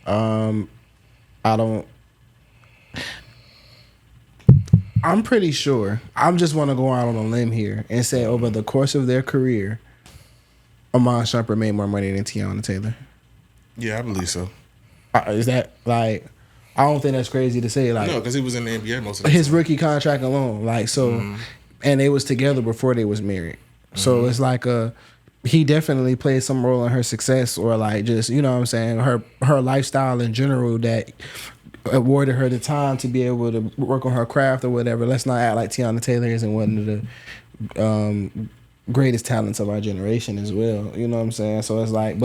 S2: I'm pretty sure. I just want to go out on a limb here and say over the course of their career, Iman Shumpert made more money than Tiana Taylor.
S4: Yeah, I believe so.
S2: Is that like? I don't think that's crazy to say. Like,
S4: no, because he was in the NBA most of the time.
S2: His rookie contract alone, like so, and they was together before they was married. So it's like he definitely played some role in her success, or like just you know what I'm saying, her lifestyle in general that awarded her the time to be able to work on her craft or whatever. Let's not act like Tiana Taylor isn't one of the greatest talents of our generation as well. You know what I'm saying? So it's like,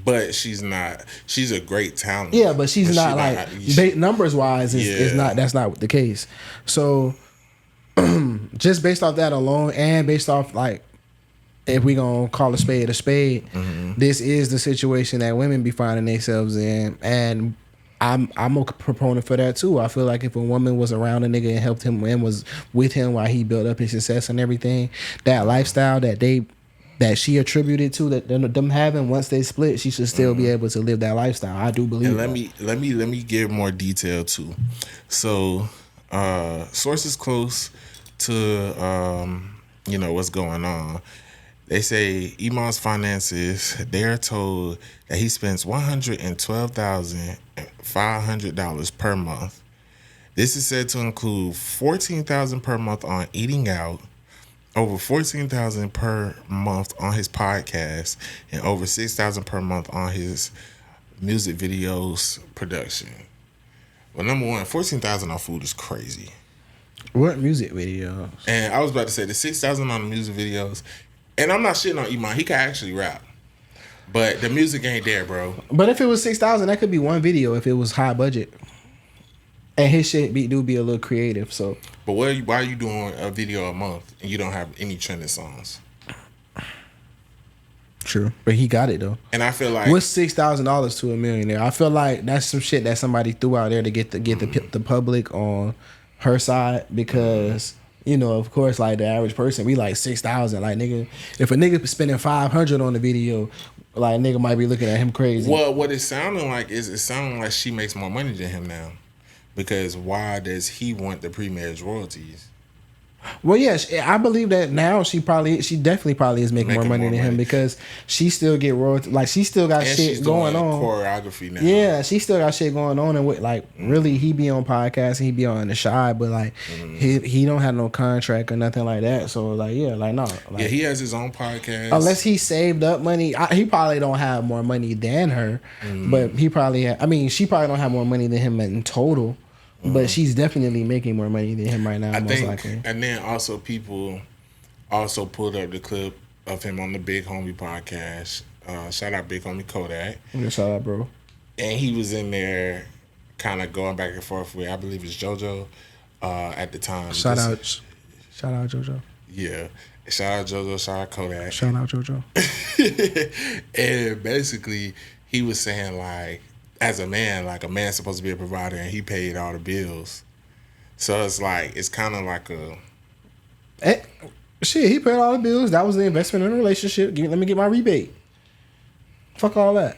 S2: but she's not. She's a great talent. Yeah, but she's not numbers wise. Is not. That's not the case. So just based off that alone, and based off like, if we gonna call a spade, this is the situation that women be finding themselves in, and I'm a proponent for that too. I feel like if a woman was around a nigga and helped him and was with him while he built up his success and everything, that lifestyle that she attributed to them having once they split, she should still be able to live that lifestyle. I do believe.
S4: And let me give more detail too. So sources close to what's going on. They say Iman's finances, they're told that he spends $112,500 per month. This is said to include $14,000 per month on eating out, over $14,000 per month on his podcast, and over $6,000 per month on his music videos production. Well, number one, $14,000 on food is crazy.
S2: What music videos?
S4: And I was about to say the $6,000 on the music videos. And I'm not shitting on Iman. He can actually rap. But the music ain't there, bro.
S2: But if it was $6,000, that could be one video if it was high budget. And his shit do be a little creative, so.
S4: But why are you doing a video a month and you don't have any trending songs?
S2: True. But he got it, though.
S4: And I feel like...
S2: What's $6,000 to a millionaire? I feel like that's some shit that somebody threw out there to get the public on her side because... You know, of course, like the average person, we like 6,000. Like nigga, if a nigga spending 500 on the video, like nigga might be looking at him crazy.
S4: Well, what it's sounding like is she makes more money than him now, Because why does he want the pre-marriage royalties?
S2: Well, yes, I believe that now she definitely probably is making more money than him because she still get royalty, like she still got
S4: And
S2: shit
S4: she's
S2: going
S4: doing
S2: on.
S4: choreography now.
S2: Yeah, she still got shit going on, and with like really, he be on podcasts and he be on the shy, but like he don't have no contract or nothing like that. So like no, like,
S4: Yeah, he has his own podcast.
S2: unless he saved up money, he probably don't have more money than her, but he probably, she probably don't have more money than him in total. But she's definitely making more money than him right now, most likely.
S4: And then also people also pulled up the clip of him on the Big Homie podcast. Shout out Big Homie Kodak.
S2: Yeah, shout out, bro.
S4: And he was in there kind of going back and forth with, I believe it's JoJo at the time.
S2: Shout out JoJo.
S4: Yeah. Shout out JoJo, shout out Kodak.
S2: Shout out JoJo.
S4: And basically he was saying like, as a man, like a man's supposed to be a provider and he paid all the bills. So it's like, it's kind of like a...
S2: Shit, he paid all the bills. That was the investment in the relationship. Let me get my rebate. Fuck all that.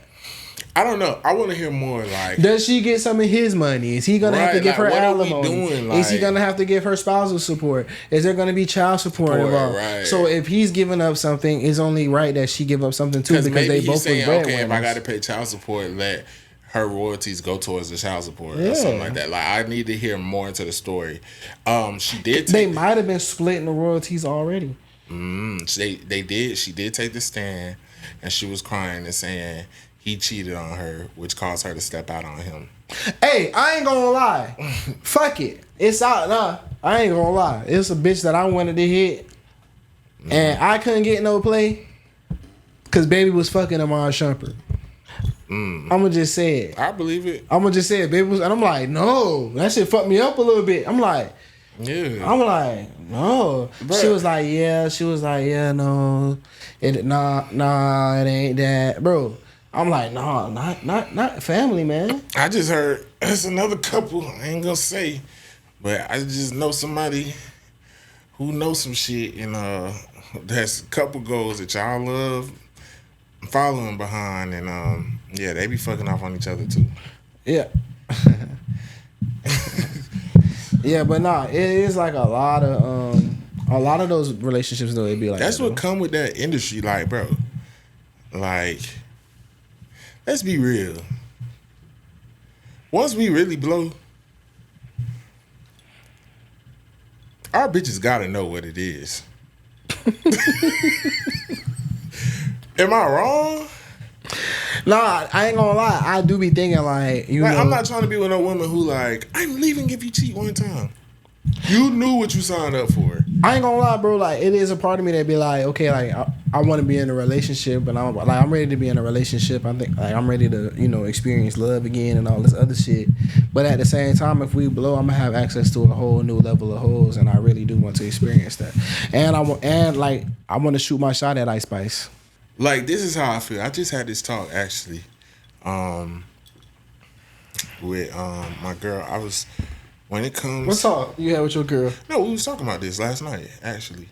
S4: I don't know. I want to hear more like...
S2: Does she get some of his money? Is he going to have to give her alimony? Is he
S4: like,
S2: going to have to give her spousal support? Is there going to be child support involved?
S4: Right.
S2: So if he's giving up something, it's only right that she give up something too because they both
S4: saying,
S2: was breadwinners.
S4: okay, if I got to pay child support, let her royalties go towards the child support or something like that. Like I need to hear more into the story. She did.
S2: They might have been splitting the royalties already.
S4: They did. She did take the stand, and she was crying and saying he cheated on her, which caused her to step out on him.
S2: Hey, I ain't gonna lie. Fuck it. It's out. Nah, I ain't gonna lie. It's a bitch that I wanted to hit, and I couldn't get no play because baby was fucking Amara Shumpert. I'ma just say it.
S4: I believe it.
S2: I'ma just say it, baby was, and I'm like, no, that shit fucked me up a little bit. I'm like, no.
S4: Bruh.
S2: She was like, yeah, no, it ain't that, bro. I'm like, no, not family, man.
S4: I just heard it's another couple. I ain't gonna say, but I just know somebody who knows some shit, and that's a couple goals that y'all love following behind, and yeah, they be fucking off on each other too.
S2: Yeah. Yeah, but nah, it is like a lot of those relationships though. It be like
S4: that's
S2: that,
S4: what
S2: bro.
S4: come with that industry, like, bro. Like, let's be real. Once we really blow, our bitches gotta know what it is. Am I wrong?
S2: Nah, I ain't gonna lie. I do be thinking like, you know,
S4: I'm not trying to be with no woman who like, I'm leaving if you cheat one time. You knew what you signed up for.
S2: I ain't gonna lie, bro. Like, it is a part of me that be like, okay, like I want to be in a relationship, but I'm ready to be in a relationship. I think like I'm ready to, you know, experience love again and all this other shit. But at the same time, if we blow, I'm gonna have access to a whole new level of hoes, and I really do want to experience that. And I want to shoot my shot at Ice Spice.
S4: Like, this is how I feel. I just had this talk actually, with my girl. I was, when it comes,
S2: What talk you had with your girl?
S4: No, we was talking about this last night actually,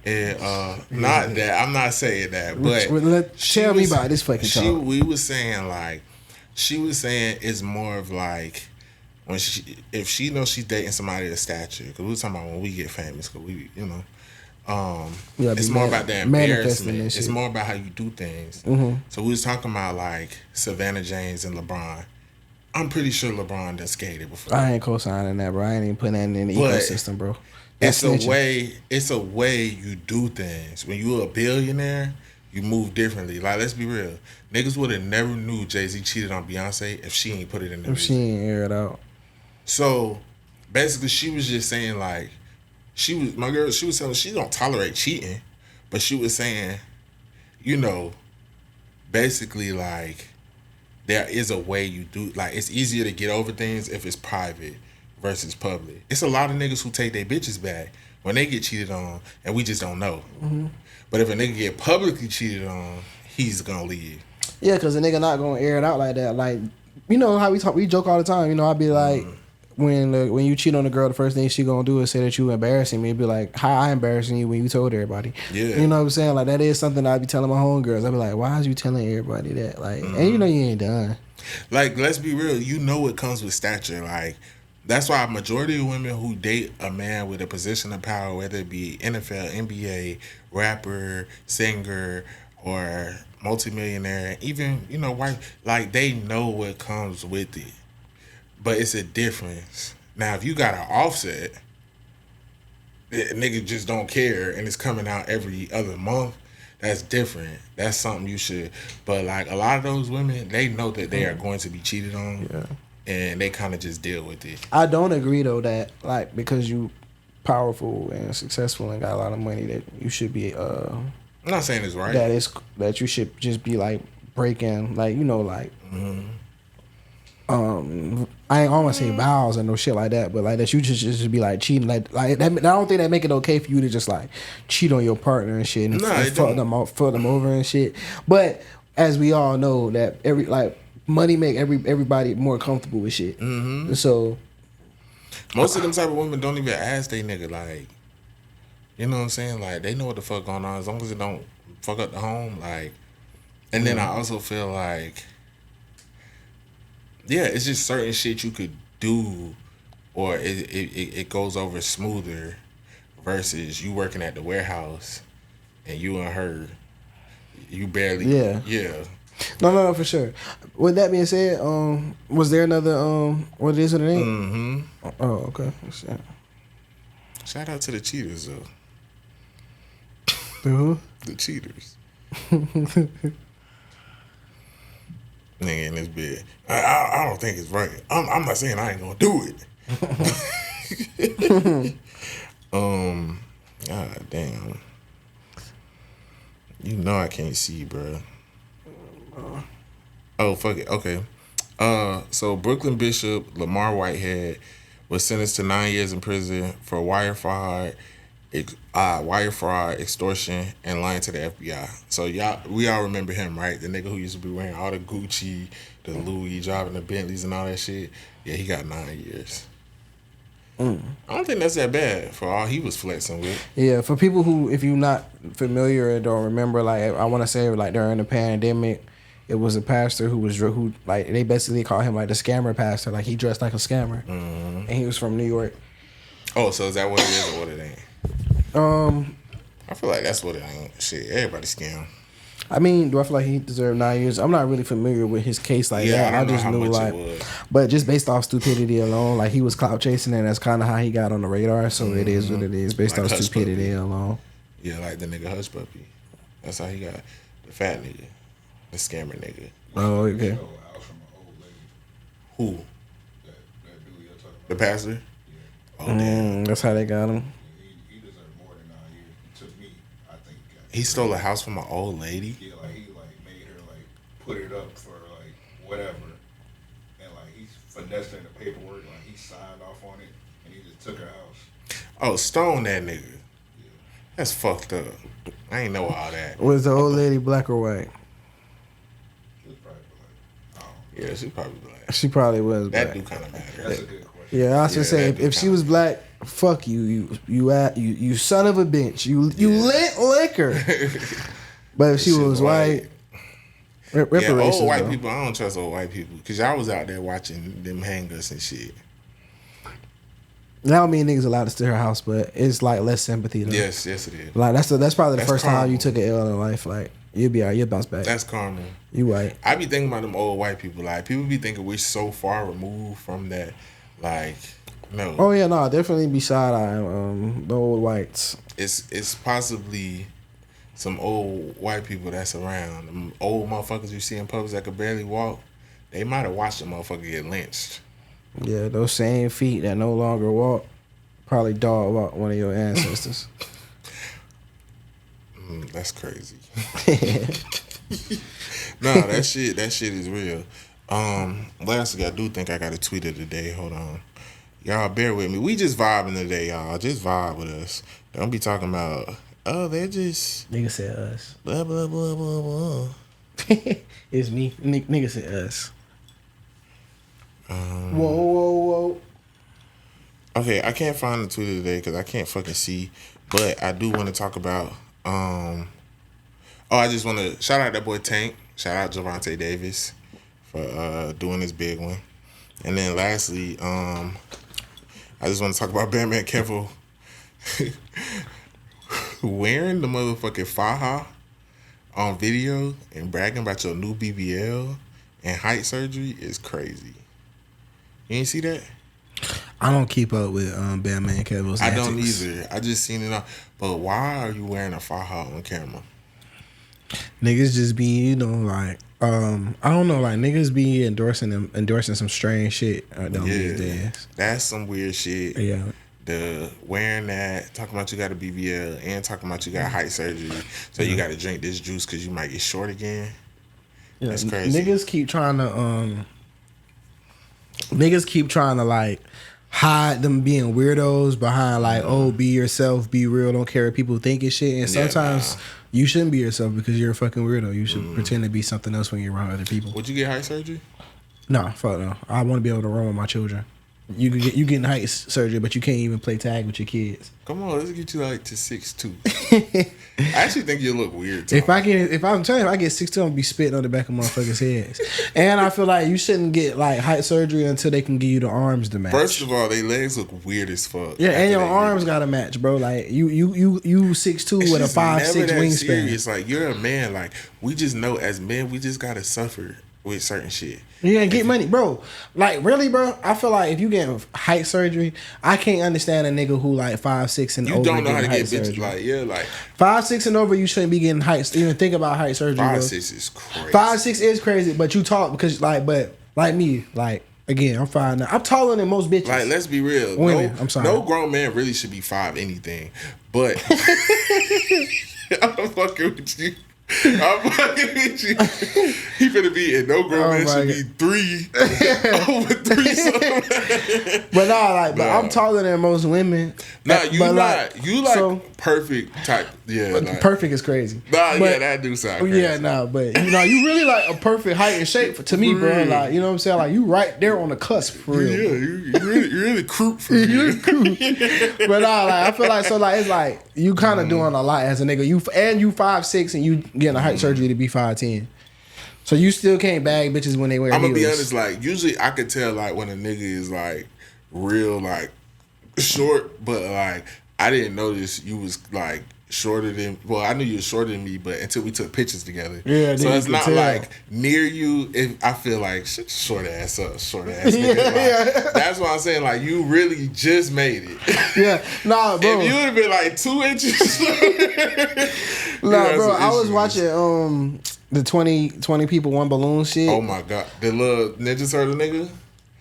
S4: and not that I'm not saying that, but
S2: Tell me about this fucking talk.
S4: We was saying like, she was saying it's more of like when if she knows she's dating somebody of stature, because we were talking about when we get famous, because we, you know. It's more about the embarrassment. It's more about how you do things. Mm-hmm. So we was talking about like Savannah James and LeBron. I'm pretty sure LeBron done skated before.
S2: I ain't co-signing that, bro. I ain't even putting that in the ecosystem, bro.
S4: It's a way you do things. When you a billionaire, you move differently. Like, let's be real. Niggas would have never knew Jay-Z cheated on Beyonce if she ain't put it in the
S2: If she ain't air it out.
S4: So basically she was just saying like, she was telling she don't tolerate cheating, but she was saying, you know, basically like there is a way you do, like it's easier to get over things if it's private versus public. It's a lot of niggas who take their bitches back when they get cheated on and we just don't know. Mm-hmm. But if a nigga get publicly cheated on, he's gonna leave. Yeah,
S2: because a nigga not gonna air it out like that. Like, you know how we joke all the time. You know, I'd be like, when you cheat on a girl, the first thing she gonna do is say that you embarrassing me. It'd be like, how I embarrassing you when you told everybody?
S4: Yeah.
S2: You know what I'm saying? Like, that is something I'd be telling my homegirls. I'd be like, why is you telling everybody that? Like, and you know you ain't done.
S4: Like, let's be real. You know it comes with stature. Like, That's why a majority of women who date a man with a position of power, whether it be NFL, NBA, rapper, singer, or multimillionaire, even white, like they know what comes with it. But it's a difference. Now, if you got an Offset, nigga just don't care, and it's coming out every other month. That's different. That's something you should. But like a lot of those women, they know that they are going to be cheated on.
S2: Yeah. And
S4: they kind of just deal with it.
S2: I don't agree though that like because you powerful and successful and got a lot of money that you should be
S4: I'm not saying it's right.
S2: That you should just be like breaking like like I ain't almost say vows or no shit like that, but like that you just be like cheating like that. I don't think that make it okay for you to just like cheat on your partner and shit and fuck them over and shit. But as we all know that money make everybody more comfortable with shit. Mm-hmm. So
S4: most of them type of women don't even ask they nigga like, you know what I'm saying? Like they know what the fuck going on as long as it don't fuck up the home. Like, and then I also feel like, yeah, it's just certain shit you could do, or it goes over smoother, versus you working at the warehouse and you and her, you barely yeah.
S2: No, for sure. With that being said, was there another what is it name? Mm-hmm. Oh, okay.
S4: Shout out to the cheaters though.
S2: The who?
S4: The cheaters. Nigga in this bed. I don't think it's right. I'm not saying I ain't gonna do it. God damn. You know I can't see, bro. Oh, fuck it. Okay. So Brooklyn Bishop Lamar Whitehead was sentenced to 9 years in prison for wire fraud, extortion, and lying to the FBI. So we all remember him, right? The nigga who used to be wearing all the Gucci, the Louis, driving the Bentleys and all that shit. Yeah, he got 9 years. I don't think that's that bad for all he was flexing with.
S2: Yeah, for people who, if you're not familiar or don't remember, like I want to say, like during the pandemic, it was a pastor who like they basically called him like the scammer pastor, like he dressed like a scammer, and he was from New York.
S4: Oh, so is that what it is or what it ain't? I feel like that's what it ain't. Shit, everybody scam.
S2: I mean, do I feel like he deserved 9 years? I'm not really familiar with his case like that.
S4: I
S2: just knew like, but just based off stupidity alone, like he was clout chasing, and that's kind of how he got on the radar. So it is what it is, based like off stupidity alone.
S4: Yeah, like the nigga Hush Puppy. That's how he got the fat nigga, the scammer nigga.
S2: Oh, okay.
S4: Who?
S3: That dude you're talking about.
S4: The pastor?
S3: Yeah.
S4: Oh, damn.
S2: That's how they got him.
S3: He deserved more than 9 years. It took me, I think.
S4: He stole a house from an old lady?
S3: Yeah, like he made her put it up for whatever. And he finessed her in the paperwork. He signed off on it and he just took her house.
S4: Oh, stone that nigga.
S3: Yeah.
S4: That's fucked up. I ain't know all that.
S2: Was the old lady black or white?
S3: She was probably black. Oh.
S4: Yeah, she probably black.
S2: She probably was black.
S4: That do kind of matter.
S3: That's a good question.
S2: Yeah, I was gonna say if she was black, fuck you son of a bitch. You lit liquor. But if she was white, reparations.
S4: Old white people, I don't trust old white people because y'all was out there watching them hang us and shit.
S2: Now me and niggas allowed to steal her house, but it's like less sympathy though.
S4: Yes, it is.
S2: Like that's probably the first
S4: karma.
S2: time you took an L in life. Like you'll be alright, you'll bounce back.
S4: That's karma.
S2: You white.
S4: I be thinking about them old white people. Like people be thinking we're so far removed from that. Like no.
S2: Oh yeah, no, definitely be side eyeing the old whites.
S4: It's possibly some old white people that's around. Them old motherfuckers you see in pubs that could barely walk. They might have watched a motherfucker get lynched.
S2: Yeah, those same feet that no longer walk probably dog walk one of your ancestors.
S4: That's crazy. Nah, that shit is real. Lastly, I do think I got a tweet of the day. Hold on. Y'all bear with me. We just vibing today, y'all. Just vibe with us. Don't be talking about, oh, they're just
S2: Nigga said us.
S4: blah, blah, blah, blah, blah.
S2: It's me. Nigga said us. Whoa.
S4: Okay, I can't find the tweet of the day because I can't fucking see. But I do want to talk about, I just want to shout out that boy Tank. Shout out Javante Davis for doing this big one. And then lastly, I just want to talk about Batman Kevo wearing the motherfucking faja on video and bragging about your new BBL and height surgery is crazy. You ain't see that?
S2: I don't keep up with Batman Kevo's
S4: I don't
S2: antics.
S4: either. I just seen it on. But why are you wearing a faja on camera?
S2: Niggas just be, you know, like, I don't know, like niggas be endorsing some strange shit these days.
S4: That's some weird shit.
S2: Yeah.
S4: The wearing that, talking about you got a BBL and talking about you got height surgery, so you got to drink this juice because you might get short again.
S2: Yeah,
S4: that's crazy.
S2: Niggas keep trying to like hide them being weirdos behind like, oh, be yourself, be real, don't care what people think and shit. And sometimes you shouldn't be yourself because you're a fucking weirdo. You should pretend to be something else when you're around other people.
S4: Would you get height surgery?
S2: No, fuck no. I want to be able to run with my children. You getting height surgery, but you can't even play tag with your kids.
S4: Come on, let's get you like to 6'2". I actually think you look weird. Tom.
S2: If I get 6'2", I'm gonna be spitting on the back of motherfuckers' heads. And I feel like you shouldn't get like height surgery until they can give you the arms to match.
S4: First of all, their legs look weird as fuck.
S2: Yeah, and your arms gotta match, bro. Like you 6'2" with a 5'6" wingspan.
S4: It's like you're a man. Like we just know as men, we just gotta suffer with certain shit.
S2: You ain't get money, bro. Like really, bro. I feel like if you get height surgery, I can't understand a nigga who like 5'6" and over.
S4: You don't know how to get
S2: surgery.
S4: bitches. Like
S2: 5'6" and over, you shouldn't be getting height. Even think about height surgery.
S4: 5'6" is crazy.
S2: 5'6" is crazy, but you talk because but like me, like again, I'm fine now. I'm taller than most bitches.
S4: Like let's be real.
S2: Women, I'm sorry.
S4: No grown man really should be 5 anything. But I'm fucking with you. I'm fucking with you. He finna be in no grown man should be 3 over 3 something.
S2: But I'm taller than most women.
S4: Nah, you
S2: but
S4: not. You like so, perfect type. Yeah, like,
S2: perfect is crazy.
S4: Nah, yeah, that do sound crazy.
S2: Yeah, nah, but you really like a perfect height and shape to me, bro. Like you know what I'm saying? Like you right there on the cusp for real.
S4: Yeah, you really croup for me.
S2: You croup. But I feel like it's like you kind of doing a lot as a nigga. You 5'6" and you getting a height surgery to be 5'10". So you still can't bag bitches when they wear heels.
S4: I'm gonna be honest, like usually I could tell like when a nigga is like real like short, but like I didn't notice you was like shorter than. Well, I knew you were shorter than me, but until we took pictures together. Yeah, so it's not like near you. If I feel like short ass nigga. Like, that's why I'm saying like you really just made it.
S2: Yeah, nah, bro.
S4: If you would have been like 2 inches.
S2: Nah, bro. I was watching the 20 people one balloon shit.
S4: Oh my god, the little Ninja Turtle nigga.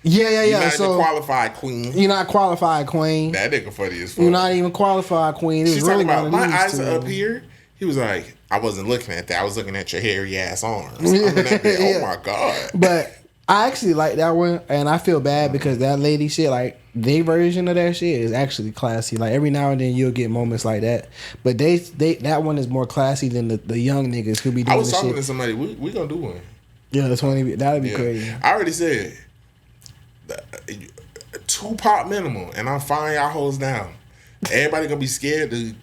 S2: Yeah.
S4: You're not even qualified queen.
S2: You're not qualified queen.
S4: That nigga funny as fuck.
S2: You're not even qualified queen.
S4: She's really talking about my eyes are up here. He was like, I wasn't looking at that. I was looking at your hairy ass arms. I'm in that bit, oh my god.
S2: But I actually like that one, and I feel bad because that lady shit, like their version of that shit is actually classy. Like every now and then you'll get moments like that, but they that one is more classy than the young niggas who be doing.
S4: I was talking
S2: shit.
S4: to somebody. We gonna do one.
S2: Yeah, the 20. That'd be crazy.
S4: I already said 2 pop minimum, and I'm firing y'all hoes down. Everybody gonna be scared to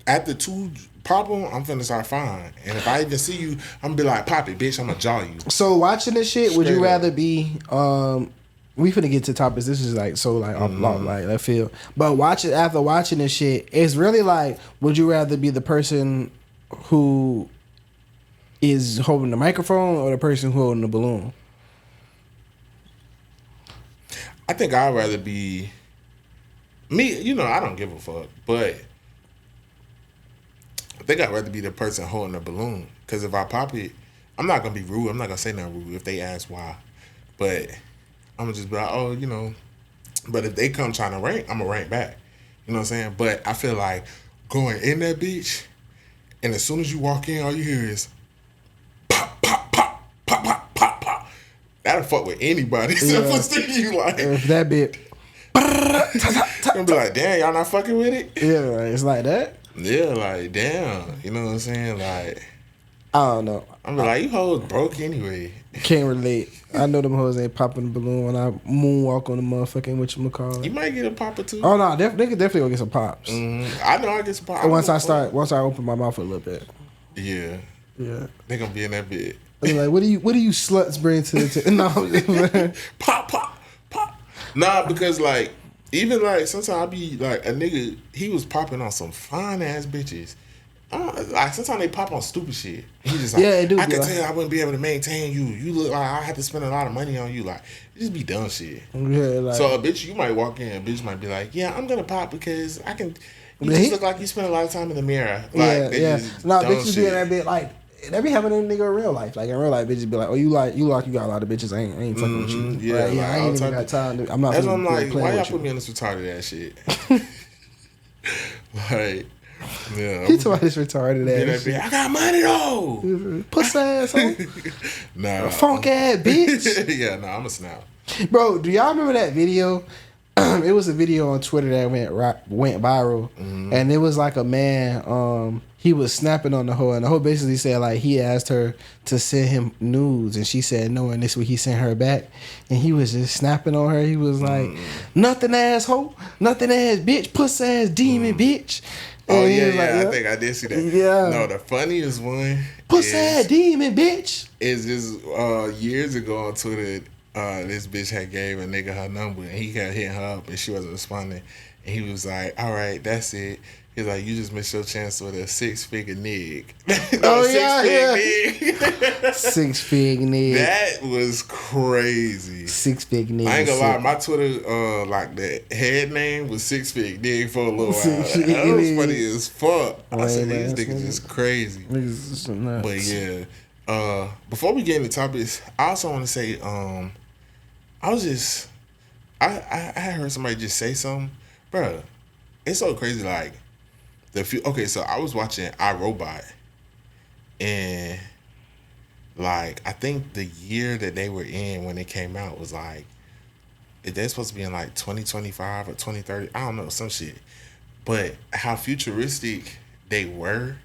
S4: after 2 pop them. I'm finna start firing, and if I even see you, I'm gonna be like, pop it, bitch. I'm gonna jaw you.
S2: So watching this shit, would you rather be? We finna get to topics. This is like so like off like I feel. But after watching this shit, it's really like, would you rather be the person who is holding the microphone or the person who holding the balloon?
S4: I think I'd rather be me. You know, I don't give a fuck, but I think I'd rather be the person holding the balloon. Because if I pop it, I'm not gonna be rude. I'm not gonna say nothing rude if they ask why. But I'm gonna just be like, oh, you know. But if they come trying to rank, I'm gonna rank back. You know what I'm saying? But I feel like going in that bitch, and as soon as you walk in, all you hear is pop, pop, pop, pop, pop, pop, pop. That'll fuck with anybody. You like
S2: if that bit.
S4: I'm be like, damn, y'all not fucking with it?
S2: Yeah, it's like that.
S4: Yeah, like damn. You know what I'm saying? Like
S2: I don't know.
S4: I'm like, you hoes broke anyway.
S2: Can't relate. I know them hoes ain't popping the balloon when I moonwalk on the motherfucking whatchamacallit.
S4: You might get a popper too.
S2: Oh no, they could definitely go get some pops.
S4: I know I get some pops.
S2: Once I open my mouth a little bit.
S4: Yeah. They gonna be in that bit.
S2: Like, what do you sluts bring to the no?
S4: Pop. Nah, because like Even like sometimes I be like a nigga. He was popping on some fine ass bitches. Like sometimes they pop on stupid shit. He just like,
S2: Yeah, it do
S4: I
S2: be
S4: could
S2: like-
S4: tell I wouldn't be able to maintain you. You look like I have to spend a lot of money on you. Like it just be dumb shit.
S2: Yeah, like,
S4: So a bitch, you might walk in, a bitch might be like, yeah, I'm gonna pop because I can. You
S2: Yeah,
S4: just look like you spend a lot of time in the mirror. Like,
S2: yeah.
S4: just
S2: Nah,
S4: dumb
S2: bitches
S4: shit.
S2: doing that bit like. That be happening in nigga in real life. Like in real life, bitches be like, "Oh, you got a lot of bitches. I ain't fucking with you."
S4: Yeah,
S2: Right?
S4: like,
S2: Yeah, I
S4: all
S2: ain't even
S4: type
S2: got
S4: of-
S2: time. I'm not.
S4: That's
S2: Finna
S4: what I'm
S2: be
S4: like.
S2: playing
S4: Why y'all
S2: with
S4: put
S2: you.
S4: me on this retarded ass shit? Like, yeah.
S2: He told me this retarded
S4: Be that
S2: ass.
S4: bitch, I got money though.
S2: Pussy ass, huh?
S4: Nah.
S2: Funk ass bitch.
S4: Yeah, nah, I'm a snap.
S2: Bro, do y'all remember that video? It was a video on Twitter that went viral, and it was like a man. He was snapping on the hoe, and the hoe basically said like he asked her to send him nudes, and she said no, and this week he sent her back, and he was just snapping on her. He was like, "Nothing ass hoe, nothing ass bitch, puss ass demon bitch."
S4: Oh
S2: And he
S4: yeah,
S2: was
S4: yeah.
S2: like,
S4: I think I did see that.
S2: Yeah.
S4: No, the funniest one
S2: puss ass demon bitch.
S4: is just years ago on Twitter. This bitch had gave a nigga her number and he kept hitting her up and she wasn't responding. And he was like, "All right, that's it." He's like, "You just missed your chance with a 6-figure nig."
S2: Oh, yeah,
S4: Nig.
S2: 6 fig nigga.
S4: That was crazy.
S2: 6 fig nigga.
S4: I ain't gonna lie, my Twitter, like the head name was 6 Nig for a little while.
S2: Six
S4: That
S2: Fig
S4: was
S2: Nig.
S4: funny as fuck. I said,
S2: Lame
S4: these
S2: ass
S4: niggas
S2: nigga.
S4: just crazy.
S2: Niggas is nuts.
S4: But yeah, before we get into topics, I also want to say, I was just, I had heard somebody just say something, bro. It's so crazy. Like okay, so I was watching iRobot, and like I think the year that they were in when it came out was like they're supposed to be in like 2025 or 2030. I don't know, some shit. But how futuristic they were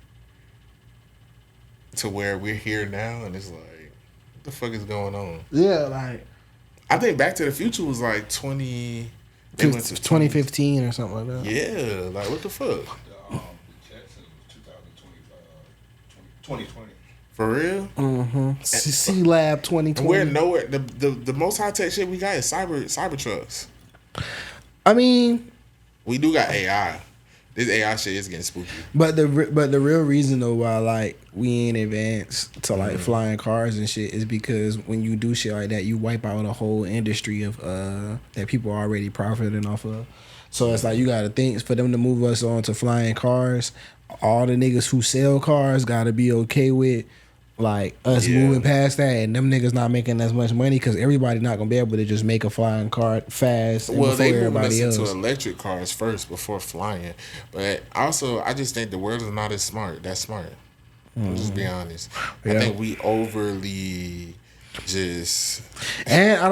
S4: to where we're here now, and it's like, what the fuck is going on?
S2: Yeah, like
S4: I think Back to the Future was like 20. They went to
S2: 2015 or something like that.
S4: Yeah, like what the fuck?
S3: The Jetsons was 2020.
S4: For real?
S2: Mm-hmm. C Lab 2020.
S4: We're nowhere. The most high tech shit we got is cyber trucks.
S2: I mean,
S4: We do got AI. This AI shit is getting spooky.
S2: but the real reason though why like we ain't advanced to like flying cars and shit is because when you do shit like that, you wipe out a whole industry of that people are already profiting off of. So it's like you gotta think for them to move us on to flying cars, all the niggas who sell cars gotta be okay with like us moving past that, and them niggas not making as much money because everybody not gonna be able to just make a flying car fast. And
S4: Well,
S2: before
S4: they moving
S2: everybody
S4: us
S2: else.
S4: into electric cars first before flying. But also, I just think the world is not as smart. That smart. I'm just being honest.
S2: Yeah.
S4: I think we overly just.
S2: And I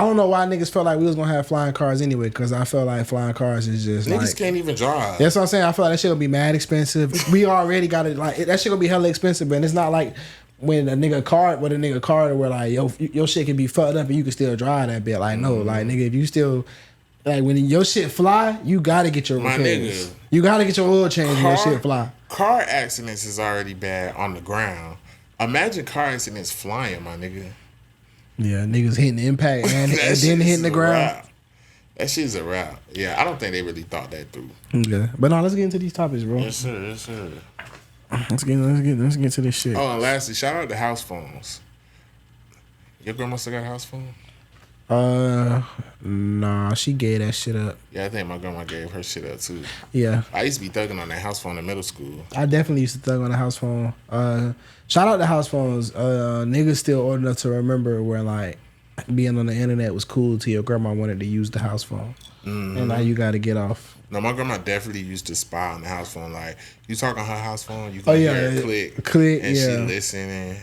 S2: don't know why niggas felt like we was gonna have flying cars anyway, because I felt like flying cars is just
S4: Niggas
S2: like,
S4: can't even drive.
S2: that's what I'm saying. I feel like that shit gonna be mad expensive. We already got it, like that shit gonna be hella expensive, and it's not like when a nigga car where like your shit can be fucked up and you can still drive that bit. Like no, like nigga, if you still like when your shit fly, you gotta get your
S4: My
S2: repairs.
S4: nigga.
S2: You gotta get your oil change when your shit fly.
S4: Car accidents is already bad on the ground. Imagine car accidents flying, my nigga.
S2: Yeah, niggas hitting the impact and
S4: That
S2: then
S4: shit
S2: hitting
S4: is
S2: the
S4: a
S2: ground.
S4: wrap. That shit's a wrap. Yeah, I don't think they really thought that through.
S2: Yeah, but no, let's get into these topics, bro.
S4: Yes, sir. Yes, sir.
S2: Let's get to this shit.
S4: Oh, and lastly, shout out to house phones. Your grandma still got a house phone?
S2: Nah, she gave that shit up.
S4: Yeah, I think my grandma gave her shit up too.
S2: Yeah,
S4: I used to be thugging on that house phone in middle school.
S2: I definitely used to thug on the house phone. Shout out to house phones. Niggas still old enough to remember where like being on the internet was cool till your grandma wanted to use the house phone, and now you got to get off.
S4: No, my grandma definitely used to spy on the house phone. Like, you talk on her house phone, you can hear her click, and she listening.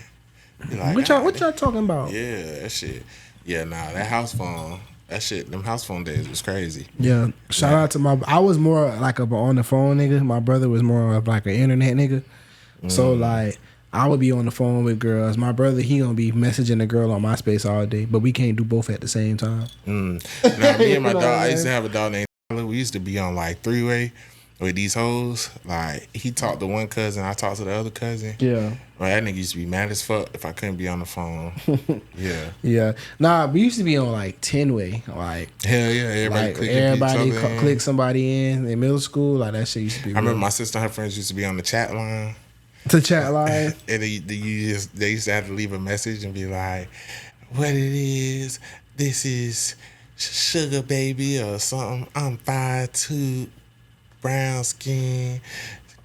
S4: Like,
S2: What y'all talking about?
S4: Yeah, that shit. Yeah, nah, that house phone, that shit, them house phone days was crazy.
S2: Yeah, shout out to I was more like a on the phone nigga. My brother was more of like an internet nigga. So like I would be on the phone with girls. My brother, he gonna be messaging a girl on MySpace all day, but we can't do both at the same time.
S4: Now, me and my dog, I used to have a dog named Tyler. We used to be on like 3-way, with these hoes, like he talked to one cousin, I talked to the other cousin.
S2: Yeah.
S4: Well, that nigga used to be mad as fuck if I couldn't be on the phone. Yeah.
S2: Yeah. Nah, we used to be on like 10-way. Like
S4: Hell yeah, everybody
S2: like
S4: clicking
S2: everybody
S4: each other in.
S2: click somebody in middle school. Like that shit used to be
S4: I remember my sister and her friends used to be on the chat line.
S2: to chat line.
S4: And they used to have to leave a message and be like, what it is, this is sugar baby or something. I'm 5'2", brown skin,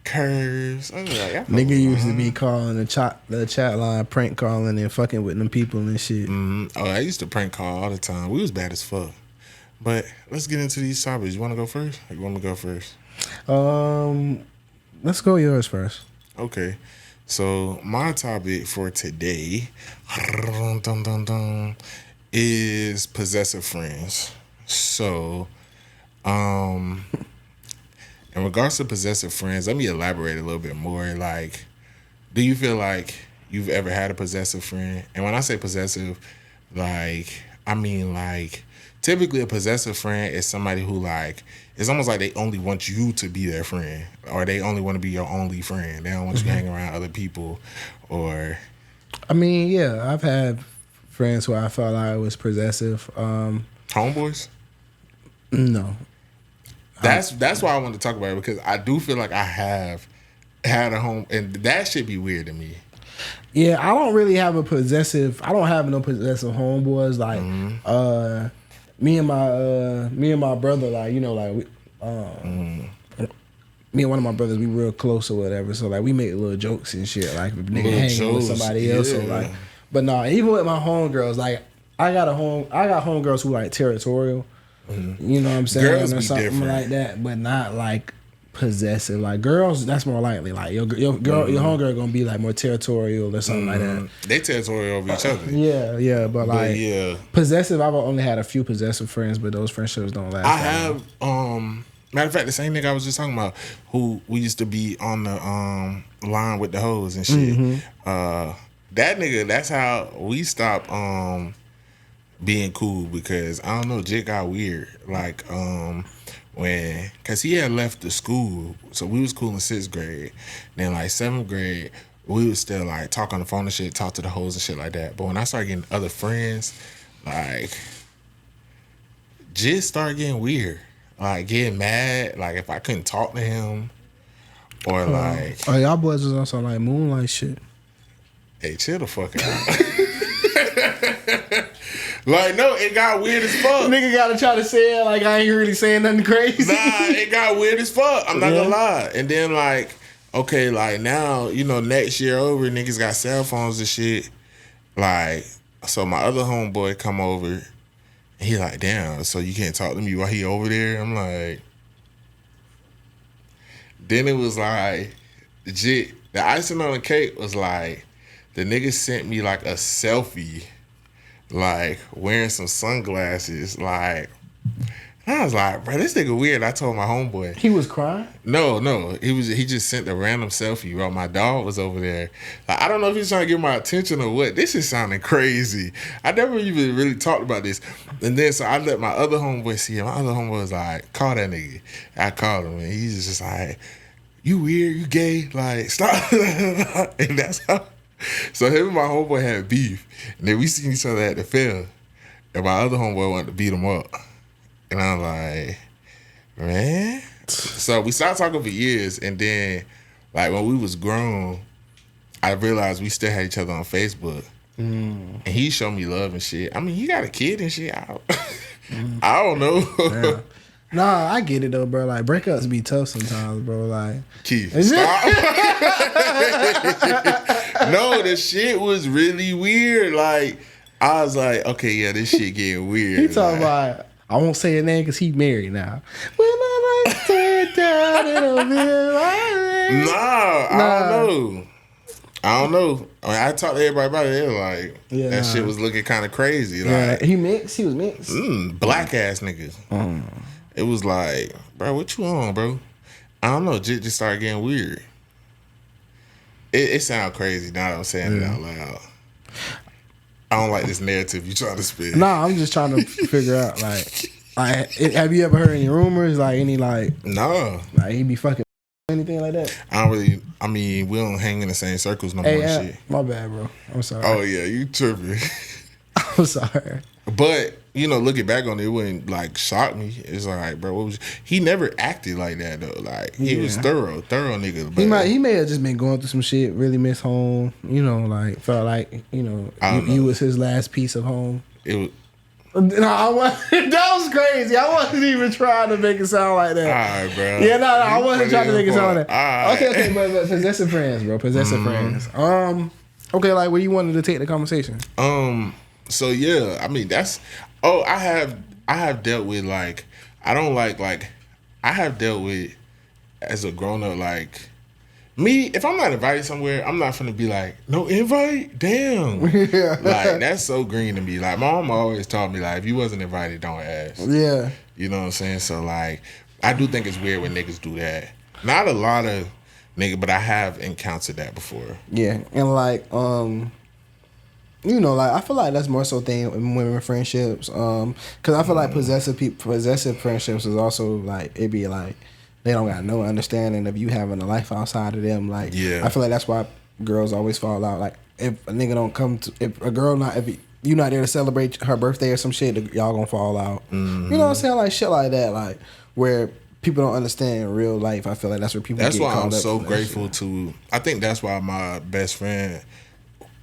S4: curves. I'm like,
S2: Nigga used to be calling the chat line, prank calling and fucking with them people and shit.
S4: Oh, I used to prank call all the time. We was bad as fuck. But let's get into these topics. You want to go first? Or you want me to go first?
S2: Let's go yours first.
S4: Okay. So my topic for today is possessive friends. So, in regards to possessive friends, let me elaborate a little bit more. Like, do you feel like you've ever had a possessive friend? And when I say possessive, like, I mean like typically a possessive friend is somebody who like it's almost like they only want you to be their friend, or they only want to be your only friend. They don't want you to hang around other people, or.
S2: I mean, yeah, I've had friends who I felt like was possessive.
S4: Homeboys?
S2: No.
S4: That's why I wanted to talk about it, because I do feel like I have had a home, and that should be weird to me.
S2: Yeah, I don't really have a possessive. I don't have no possessive homeboys. Like, me and my brother, like, you know, like me and one of my brothers, we real close or whatever. So like we make little jokes and shit. Like if a nigga hanging with somebody else, or like. But no, even with my homegirls, like I got homegirls who like territorial. You know what I'm saying?
S4: Girls
S2: or
S4: be
S2: something
S4: different.
S2: like that, but not like possessive. Like girls, that's more likely. Like your girl, your homegirl gonna be like more territorial or something like that.
S4: They territorial over each other.
S2: Yeah, but like
S4: yeah.
S2: possessive. I've only had a few possessive friends, but those friendships don't last.
S4: I have matter of fact, the same nigga I was just talking about, who we used to be on the line with the hoes and shit. That nigga, that's how we stopped being cool, because I don't know, Jit got weird. Like cause he had left the school, so we was cool in 6th grade. Then like 7th grade, we was still like talk on the phone and shit, talk to the hoes and shit like that. But when I started getting other friends, like Jit started getting weird. Like getting mad, like if I couldn't talk to him, or like,
S2: oh, y'all boys was on some like moonlight shit.
S4: Hey, chill the fuck out. Like, no, it got weird as fuck.
S2: Nigga gotta try to say it like I ain't really saying nothing crazy.
S4: Nah, it got weird as fuck. I'm not gonna lie. And then like, okay, like now, you know, next year over, niggas got cell phones and shit. Like, so my other homeboy come over. He like, damn, so you can't talk to me while he over there? I'm like, then it was like, legit, the icing on the cake was like, the nigga sent me like a selfie, like wearing some sunglasses, like, I was like, bro, this nigga weird. I told my homeboy.
S2: He was crying?
S4: No, he just sent a random selfie while my dog was over there. Like, I don't know if he's trying to get my attention or what. This is sounding crazy. I never even really talked about this. And then so I let my other homeboy see it. My other homeboy was like, call that nigga. I called him, and he's just like, you weird, you gay, like, stop. And that's how. So him and my homeboy had beef. And then we seen each other at the fair. And my other homeboy wanted to beat him up. And I'm like, man. So we stopped talking for years, and then, like, when we was grown, I realized we still had each other on Facebook. And he showed me love and shit. I mean, he got a kid and shit. I don't know.
S2: Yeah. Nah, I get it though, bro. Like breakups be tough sometimes, bro. Like
S4: Keith, stop. No, the shit was really weird. Like, I was like, okay, yeah, this shit getting weird.
S2: He talking about, I won't say his name because he married now. When I like tear down, it'll be right.
S4: I don't know. I mean, I talked to everybody about it. They were like, that shit was looking kind of crazy. Like,
S2: he mixed. He was mixed.
S4: Black ass niggas. It was like, bro, what you on, bro? I don't know. Just started getting weird. It sounds crazy now that I'm saying it out loud. I don't like this narrative you trying to spit.
S2: Nah, I'm just trying to figure out, like, Like, have you ever heard any rumors? Like any like
S4: No,
S2: he be fucking anything like that?
S4: I don't really. I mean, we don't hang in the same circles no more. And shit.
S2: My bad, bro. I'm sorry.
S4: Oh yeah, you tripping.
S2: I'm sorry.
S4: But looking back on it, it wouldn't like shock me. It's like, bro, what was he never acted like that though. Like he was thorough nigga. But
S2: he may have just been going through some shit. Really miss home. Like felt like you was his last piece of home.
S4: It was.
S2: No, that was crazy. I wasn't even trying to make it sound like that.
S4: All right, bro.
S2: Yeah, no, I wasn't trying to make it sound like that.
S4: Right.
S2: Okay, but possessive friends, bro. Possessive friends. Okay, like where you wanted to take the conversation?
S4: So yeah, I mean that's. Oh, I have dealt with like I don't like I have dealt with as a grown up like. Me, if I'm not invited somewhere, I'm not finna be like, no invite? Damn.
S2: Yeah.
S4: Like, that's so green to me. Like, my mom always taught me, like, if you wasn't invited, don't ask.
S2: Yeah.
S4: You know what I'm saying? So, like, I do think it's weird when niggas do that. Not a lot of niggas, but I have encountered that before.
S2: Yeah. And, like, like, I feel like that's more so thing in women friendships. Because I feel like possessive friendships is also, like, it be, like, they don't got no understanding of you having a life outside of them. Like, I feel like that's why girls always fall out. Like, if a nigga don't come to, if you not there to celebrate her birthday or some shit, y'all gonna fall out. Mm-hmm. You know what I'm saying? Like shit like that. Like where people don't understand real life. I feel like that's where people.
S4: That's
S2: get
S4: why
S2: caught
S4: I'm
S2: up
S4: so grateful to. I think that's why my best friend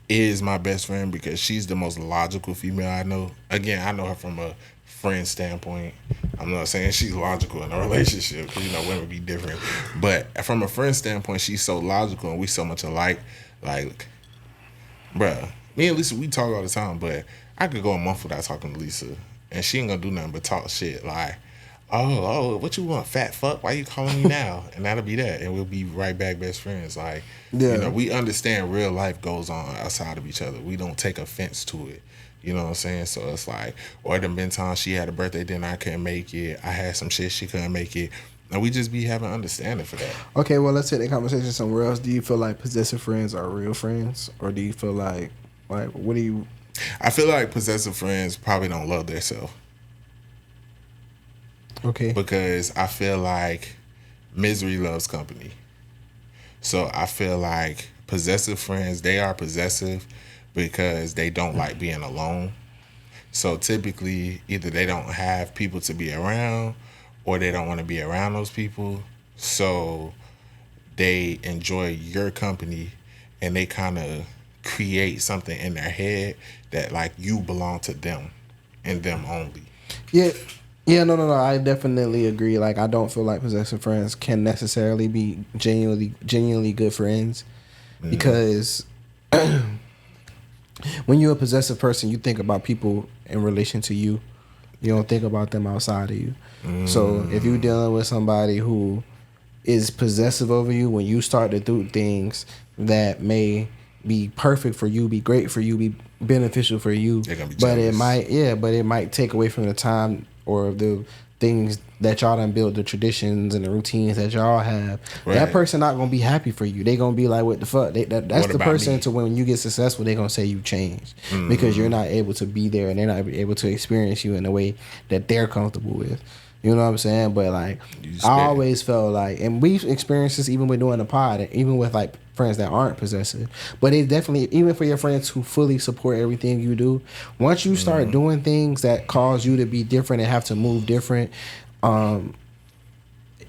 S4: is my best friend because she's the most logical female I know. Again, I know her from a friend standpoint. I'm not saying she's logical in a relationship because women be different, but from a friend standpoint, she's so logical and we so much alike. Like, bruh, me and Lisa, we talk all the time, but I could go a month without talking to Lisa, and she ain't gonna do nothing but talk shit. Like, oh, what you want, fat fuck? Why you calling me now? And that'll be that, and we'll be right back best friends. Like, we understand real life goes on outside of each other. We don't take offense to it. You know what I'm saying? So it's like, or there been times she had a birthday dinner, I couldn't make it. I had some shit, she couldn't make it. And we just be having understanding for that.
S2: Okay, well, let's take the conversation somewhere else. Do you feel like possessive friends are real friends? Or do you feel like what do you...
S4: I feel like possessive friends probably don't love themselves.
S2: Okay.
S4: Because I feel like misery loves company. So I feel like possessive friends, they are possessive because they don't like being alone. So typically, either they don't have people to be around or they don't want to be around those people. So they enjoy your company and they kind of create something in their head that like you belong to them and them only.
S2: Yeah. Yeah, no. I definitely agree. Like, I don't feel like possessive friends can necessarily be genuinely good friends because... When you're a possessive person, you think about people in relation to you. You don't think about them outside of you. So if you're dealing with somebody who is possessive over you, when you start to do things that may be perfect for you, be great for you, be beneficial for you, but it might take away from the time or the things that y'all done built, the traditions and the routines that y'all have. Right. That person not gonna be happy for you. They gonna be like, what the fuck? That's the person me? To when you get successful, they gonna say you changed because you're not able to be there and they're not able to experience you in a way that they're comfortable with. You know what I'm saying? But like, I always felt like, and we've experienced this even with doing the pod, and even with like friends that aren't possessive. But it definitely, even for your friends who fully support everything you do, once you start doing things that cause you to be different and have to move different,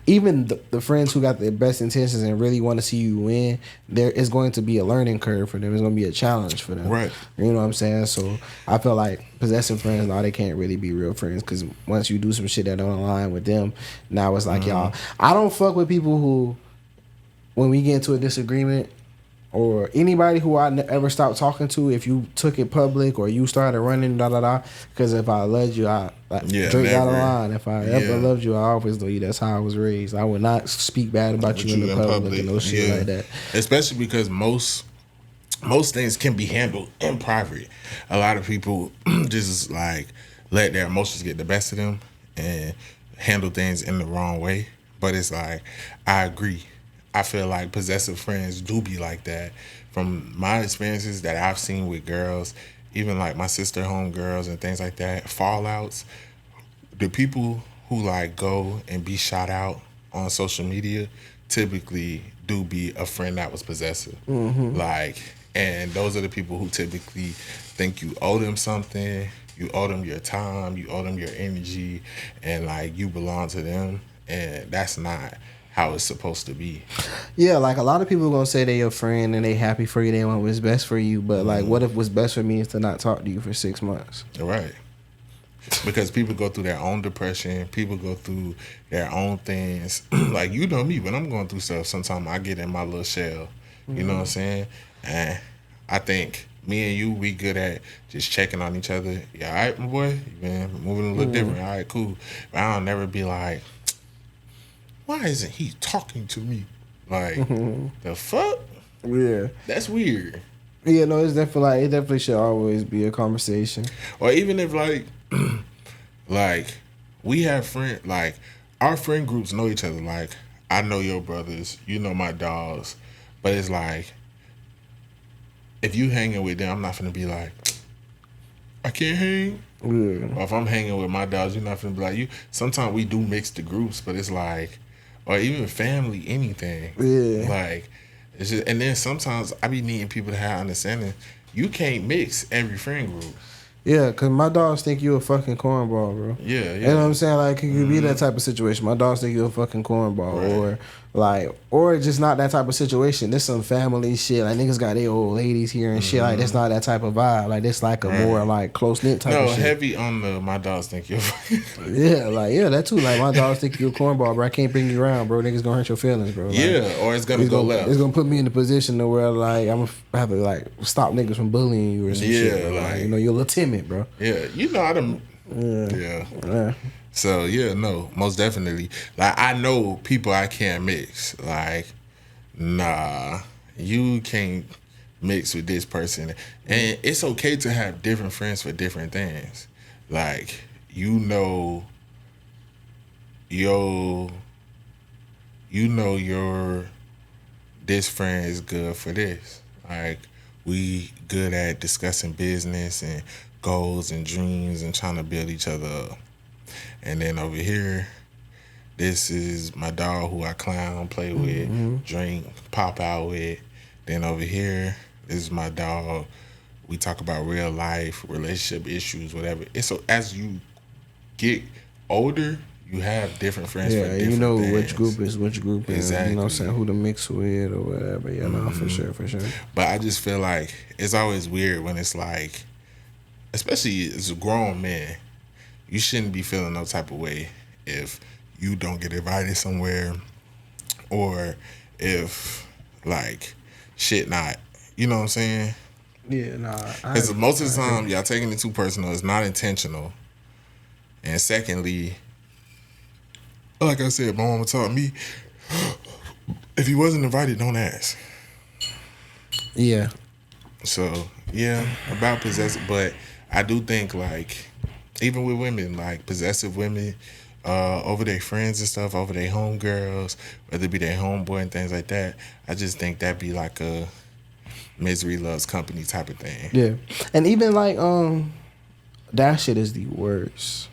S2: even the friends who got the best intentions and really want to see you win, there is going to be a learning curve for them. It's going to be a challenge for them.
S4: Right.
S2: You know what I'm saying? So I feel like possessive friends, now they can't really be real friends because once you do some shit that don't align with them, now it's like, y'all, I don't fuck with people who, when we get into a disagreement, or anybody who I ever stopped talking to, if you took it public or you started running, because if I loved you, Drake got a line. If I ever loved you, I always love you. That's how I was raised. I would not speak bad about you in the public and no shit like that.
S4: Especially because most things can be handled in private. A lot of people just like let their emotions get the best of them and handle things in the wrong way. But it's like, I agree. I feel like possessive friends do be like that. From my experiences that I've seen with girls, even like my sister homegirls and things like that, fallouts, the people who like go and be shot out on social media typically do be a friend that was possessive. Like, and those are the people who typically think you owe them something, you owe them your time, you owe them your energy, and like you belong to them, and that's not how it's supposed to be.
S2: Yeah, like a lot of people gonna say they're your friend and they happy for you, they want what's best for you, but like what if what's best for me is to not talk to you for 6 months?
S4: Right. Because people go through their own depression, people go through their own things. Like, you know me, when I'm going through stuff, sometimes I get in my little shell. You know what I'm saying? And I think me and you, we good at just checking on each other. Yeah, all right, my boy? You been moving a little different. All right, cool. But I'll never be like, why isn't he talking to me? Like, the fuck?
S2: Yeah.
S4: That's weird.
S2: Yeah, no, it's definitely like, it definitely should always be a conversation.
S4: Or even if like, like we have friends, like our friend groups know each other. Like, I know your brothers, you know my dogs, but it's like, if you hanging with them, I'm not finna be like, I can't hang.
S2: Yeah.
S4: Or if I'm hanging with my dogs, you're not finna be like you. Sometimes we do mix the groups, but it's like, or even family, anything.
S2: Yeah.
S4: Like, it's just, and then sometimes I be needing people to have understanding. You can't mix every friend group.
S2: Yeah, cause my dogs think you a fucking cornball, bro.
S4: Yeah.
S2: You know what I'm saying? Like, it could be that type of situation. My dogs think you a fucking cornball,
S4: Right.
S2: or just not that type of situation. This some family shit. Like, niggas got their old ladies here and shit. Like, that's not that type of vibe. Like, this like a more like close knit type of shit.
S4: No, heavy on the my dogs think you're.
S2: Yeah, that too. Like, my dogs think you a cornball, bro. I can't bring you around, bro. Niggas gonna hurt your feelings, bro. Like,
S4: Yeah, or it's gonna go left.
S2: It's gonna put me in a position to where like I'm gonna have to like stop niggas from bullying you or some shit. Bro. Like, you know, you're a little timid, bro.
S4: Yeah, you know I done. Yeah. So yeah, no, most definitely. Like, I know people I can't mix. Like, nah, you can't mix with this person, and it's okay to have different friends for different things. Like, you know your this friend is good for this. Like, we good at discussing business and goals and dreams and trying to build each other up. And then over here, this is my dog who I clown, play with, drink, pop out with. Then over here, this is my dog. We talk about real life, relationship issues, whatever. It's so as you get older, you have different friends for different
S2: you know
S4: things.
S2: which group is which group, and
S4: Exactly.
S2: you know what I'm saying, who to mix with or whatever. Yeah, no, for sure.
S4: But I just feel like it's always weird when it's like, especially as a grown man, you shouldn't be feeling no type of way if you don't get invited somewhere, or if like shit not, you know what I'm saying?
S2: Yeah, nah.
S4: Because most of the time, y'all taking it too personal. It's not intentional. And secondly, like I said, my mama taught me, if you wasn't invited, don't ask.
S2: Yeah.
S4: So yeah, about possessive, but I do think like, even with women, like possessive women, over their friends and stuff, over their homegirls, whether it be their homeboy and things like that, I just think that'd be like a misery loves company type of thing.
S2: Yeah. And even like that shit is the worst.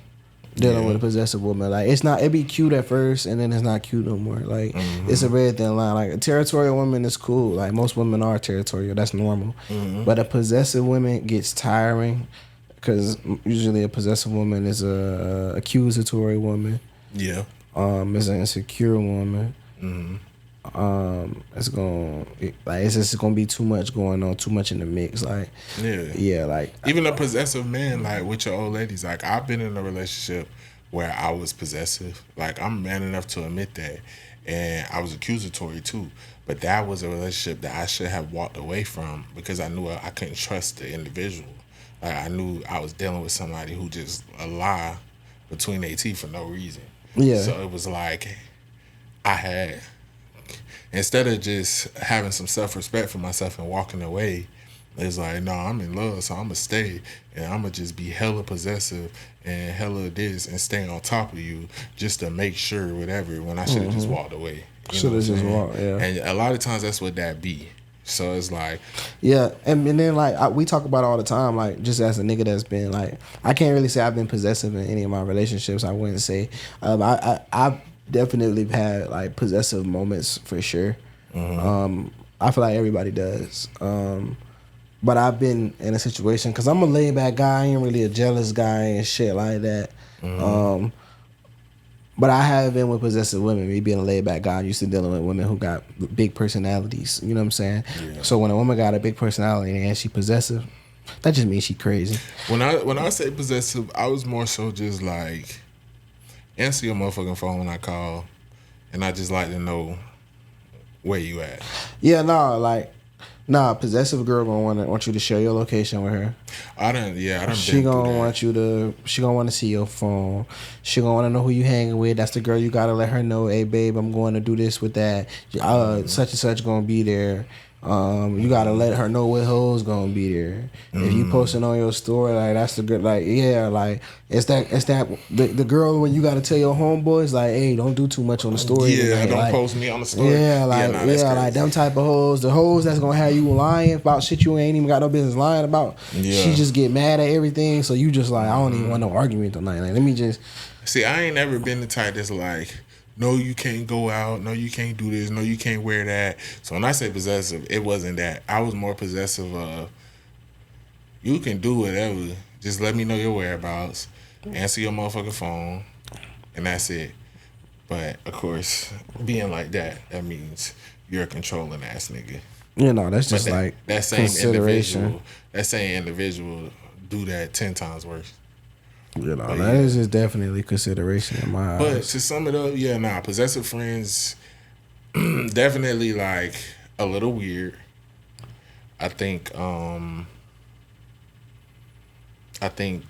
S2: Dealing with a possessive woman. Like, it's not, it be cute at first and then it's not cute no more. Like, it's a very thin line. Like, a territorial woman is cool. Like, most women are territorial. That's normal. But a possessive woman gets tiring, because usually a possessive woman is a accusatory woman.
S4: Yeah.
S2: Is an insecure woman. It's just gonna be too much going on, too much in the mix. Like, like
S4: even a possessive man, like with your old ladies. Like, I've been in a relationship where I was possessive. Like, I'm man enough to admit that, and I was accusatory too. But that was a relationship that I should have walked away from, because I knew I couldn't trust the individual. Like, I knew I was dealing with somebody who just a lie between their teeth for no reason.
S2: Yeah.
S4: So it was like, I had, instead of just having some self-respect for myself and walking away, it's like, no, I'm in love, so I'm going to stay, and I'm going to just be hella possessive and hella this and stay on top of you just to make sure whatever, when I should have just walked away.
S2: Should have just walked, yeah.
S4: And a lot of times that's what that be. So it's like,
S2: yeah, and then like we talk about it all the time. Like just as a nigga that's been like, I can't really say I've been possessive in any of my relationships. I wouldn't say. I've definitely had like possessive moments for sure. I feel like everybody does. But I've been in a situation because I'm a laid back guy. I ain't really a jealous guy and shit like that. But I have been with possessive women. Me being a laid back guy, I'm used to dealing with women who got big personalities. You know what I'm saying? Yeah. So when a woman got a big personality and she possessive, that just means she crazy.
S4: When I say possessive, I was more so just like, answer your motherfucking phone when I call, and I just like to know where you at.
S2: Yeah, possessive girl gonna want you to share your location with her.
S4: I done.
S2: She gonna want you to. She gonna want to see your phone. She gonna want to know who you hanging with. That's the girl you gotta let her know. Hey, babe, I'm going to do this with that. Such and such gonna be there. You gotta let her know what hoes gonna be there. If you posting on your story, like that's the good. Like yeah, like it's that the girl when you gotta tell your homeboys like, hey, don't do too much on the story.
S4: Yeah,
S2: tonight.
S4: Don't
S2: like,
S4: post me on the story.
S2: Yeah, like them type of hoes. The hoes that's gonna have you lying about shit you ain't even got no business lying about. Yeah. She just get mad at everything. So you just like, I don't even want no argument tonight. Like let me just
S4: see. I ain't never been the type that's like, no, you can't go out. No, you can't do this. No, you can't wear that. So when I say possessive, it wasn't that. I was more possessive of, you can do whatever. Just let me know your whereabouts. Answer your motherfucking phone. And that's it. But, of course, being like that means you're a controlling ass nigga.
S2: You know, that's just
S4: that same individual. That same individual do that 10 times worse.
S2: You know, that is just definitely consideration in my eyes.
S4: But to sum it up, possessive friends, definitely like a little weird. I think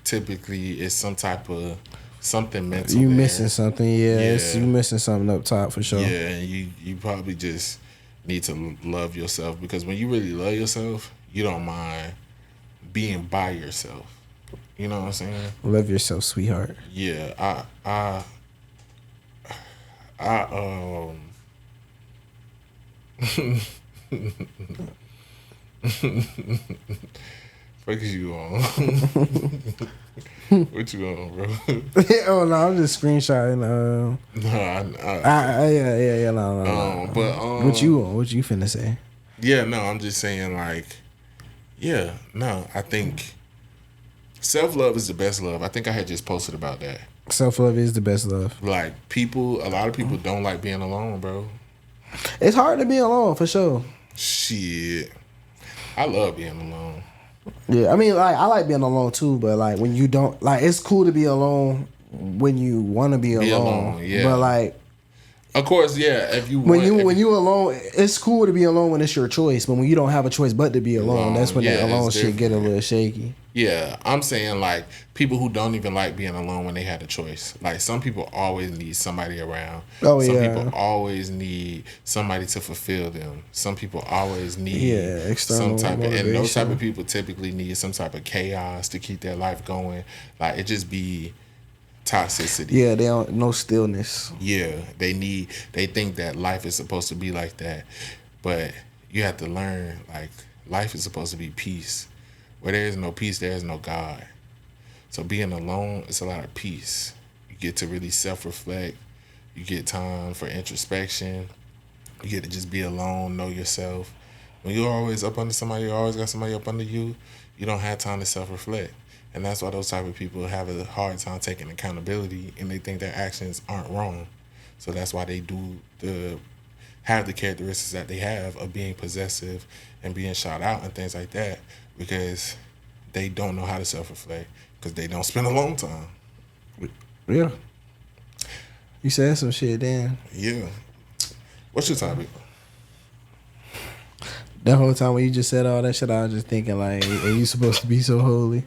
S4: typically it's something mental.
S2: You missing something, yeah. You missing something up top for sure.
S4: Yeah, and you probably just need to love yourself, because when you really love yourself, you don't mind being by yourself. You know what I'm saying?
S2: Love yourself, sweetheart.
S4: Yeah, fuck is you on? What you on, bro?
S2: Oh no, I'm just screenshotting. No. But what you on? What you finna say?
S4: Yeah, no, I'm just saying like, yeah, no, I think self-love is the best love. I think I had just posted about that.
S2: Self-love is the best love.
S4: Like a lot of people don't like being alone, bro.
S2: It's hard to be alone for sure.
S4: Shit, I love being alone.
S2: Yeah, I mean, like I like being alone too, but like when you don't, like it's cool to be alone when you want to be alone. Yeah. But like,
S4: of course, yeah. If you
S2: when you alone, it's cool to be alone when it's your choice. But when you don't have a choice but to be alone, that's when the alone shit get a little shaky.
S4: Yeah, I'm saying like people who don't even like being alone when they had a choice. Like some people always need somebody around.
S2: Oh,
S4: some people always need somebody to fulfill them. Some people always need
S2: external
S4: some type
S2: motivation.
S4: And those type of people typically need some type of chaos to keep their life going. Like it just be toxicity.
S2: Yeah, they don't no stillness.
S4: Yeah, they think that life is supposed to be like that. But you have to learn like life is supposed to be peace. Where there is no peace, there is no God. So being alone, it's a lot of peace. You get to really self-reflect. You get time for introspection. You get to just be alone, know yourself. When you're always up under somebody, you always got somebody up under you, you don't have time to self-reflect. And that's why those type of people have a hard time taking accountability, and they think their actions aren't wrong. So that's why they have the characteristics that they have of being possessive and being shot out and things like that, because they don't know how to self-reflect, because they don't spend alone time.
S2: Yeah. You said some shit, Dan.
S4: Yeah. What's your topic?
S2: That whole time when you just said all that shit, I was just thinking like, are you supposed to be so holy?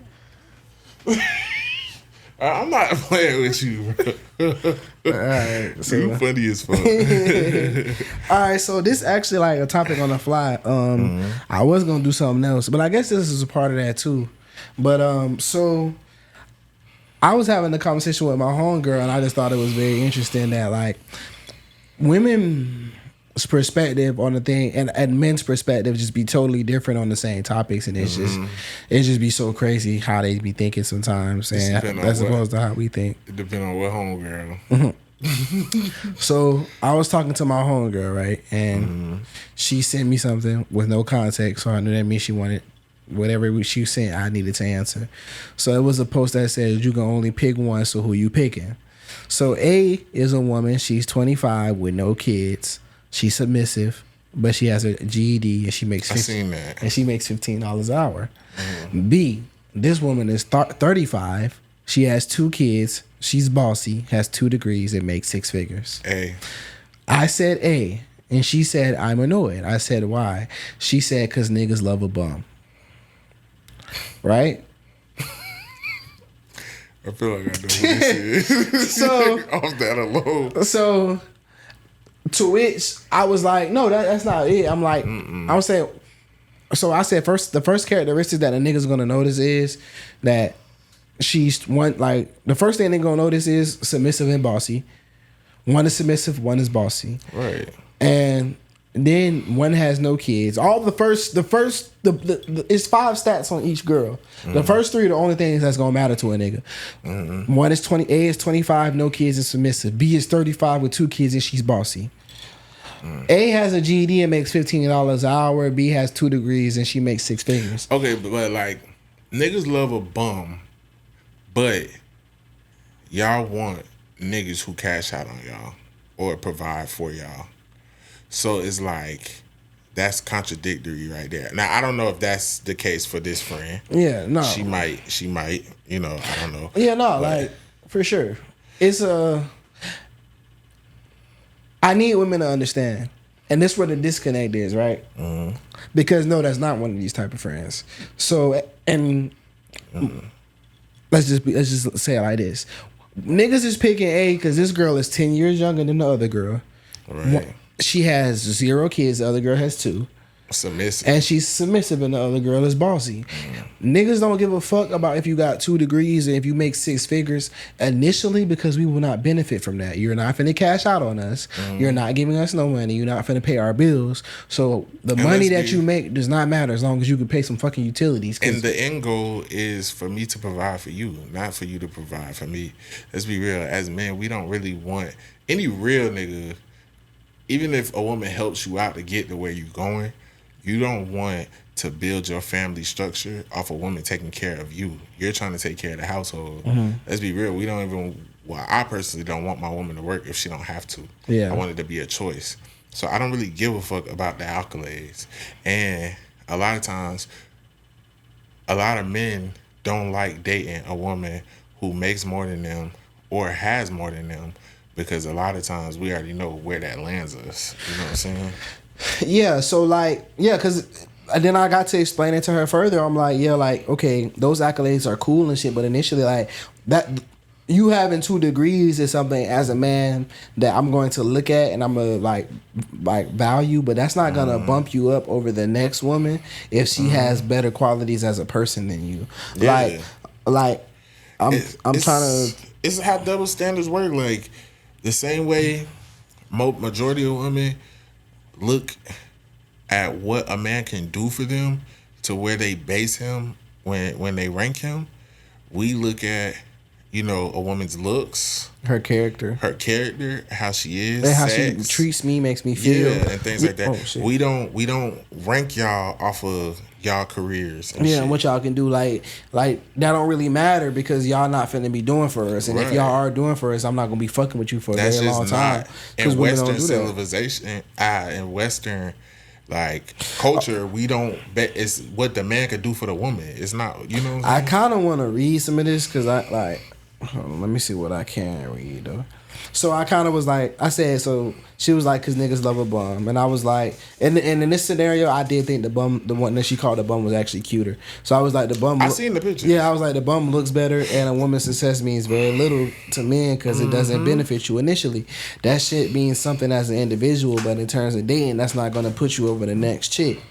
S4: I'm not playing with you, bro.
S2: Alright, so
S4: you funny as fuck.
S2: Alright, so this actually like a topic on the fly. I was gonna do something else, but I guess this is a part of that too. But so I was having a conversation with my homegirl, and I just thought it was very interesting that like women perspective on the thing and men's perspective just be totally different on the same topics, and it's just be so crazy how they be thinking sometimes, and as opposed to how we think.
S4: It depends on what homegirl.
S2: So I was talking to my homegirl, right, and she sent me something with no context, so I knew that means she wanted whatever she sent. I needed to answer. So it was a post that said you can only pick one. So who you picking? So A is a woman. She's 25 with no kids. She's submissive, but she has a GED and she makes $15 an hour. B, this woman is 35. She has 2 kids. She's bossy, has 2 degrees, and makes 6 figures.
S4: A.
S2: I said A, and she said I'm annoyed. I said why? She said because niggas love a bum. Right?
S4: I feel like I know what this is.
S2: So
S4: off that alone.
S2: So to which I was like, no, that's not it. I'm like, I was saying. So I said the first characteristic that a nigga's gonna notice is that she's one, like the first thing they're gonna notice is submissive and bossy. One is submissive, one is bossy.
S4: Right.
S2: And then one has no kids. All the first it's 5 stats on each girl. The first 3 are the only things that's gonna matter to a nigga. One is 20. A is 25, no kids, and submissive. B is 35 with 2 kids and she's bossy. A has a GED and makes $15 an hour. B has 2 degrees and she makes 6 figures.
S4: Okay, but like niggas love a bum, but y'all want niggas who cash out on y'all or provide for y'all. So it's like that's contradictory right there. Now I don't know if that's the case for this friend.
S2: Yeah, no.
S4: She might, you know, I don't know.
S2: Yeah, no, like for sure. It's I need women to understand. And this is where the disconnect is, right? Because no, that's not one of these type of friends. So and let's just say it like this. Niggas is picking A because this girl is 10 years younger than the other girl.
S4: Right.
S2: She has 0 kids. The other girl has 2.
S4: Submissive.
S2: And she's submissive and the other girl is bossy. Niggas don't give a fuck about if you got 2 degrees and if you make 6 figures initially because we will not benefit from that. You're not finna cash out on us. You're not giving us no money. You're not finna pay our bills. So the money that you make does not matter as long as you can pay some fucking utilities.
S4: And the end goal is for me to provide for you, not for you to provide for me. Let's be real. As men, we don't really want any real nigga. Even if a woman helps you out to get to where you're going, you don't want to build your family structure off a woman taking care of you. You're trying to take care of the household. Let's be real. We don't even. Well, I personally don't want my woman to work if she don't have to.
S2: Yeah.
S4: I want it to be a choice. So I don't really give a fuck about the accolades. And a lot of times, a lot of men don't like dating a woman who makes more than them or has more than them. Because a lot of times we already know where that lands us. You know what I'm saying?
S2: Yeah, so like, yeah, because then I got to explain it to her further. I'm like, yeah, like, okay, those accolades are cool and shit, but initially, like, that you having 2 degrees is something as a man that I'm going to look at and I'm going to like value, but that's not going to bump you up over the next woman if she has better qualities as a person than you.
S4: Yeah.
S2: Like I'm trying to.
S4: It's how double standards work. Like, the same way majority of women look at what a man can do for them to where they base him when they rank him, we look at, you know, a woman's looks,
S2: her character,
S4: how she is,
S2: and how
S4: sex,
S2: she treats me, makes me feel,
S4: and things like that.
S2: Oh, shit.
S4: We don't rank y'all off of y'all careers. And
S2: what y'all can do, like that don't really matter because y'all not finna be doing for us, and if y'all are doing for us, I'm not gonna be fucking with you for a very long time.
S4: In Western civilization, in Western like culture, we don't bet it's what the man could do for the woman. It's not, you know.
S2: I kind of want to read some of this because I like. Hold on, let me see what I can read though. So I kind of was like, I said, so she was like, cause niggas love a bum, and I was like, and in this scenario, I did think the one that she called the bum was actually cuter. So I was like, the bum.
S4: I seen the picture.
S2: Yeah, I was like, the bum looks better, and a woman's success means very little to men because it doesn't benefit you initially. That shit means something as an individual, but in terms of dating, that's not gonna put you over the next chick.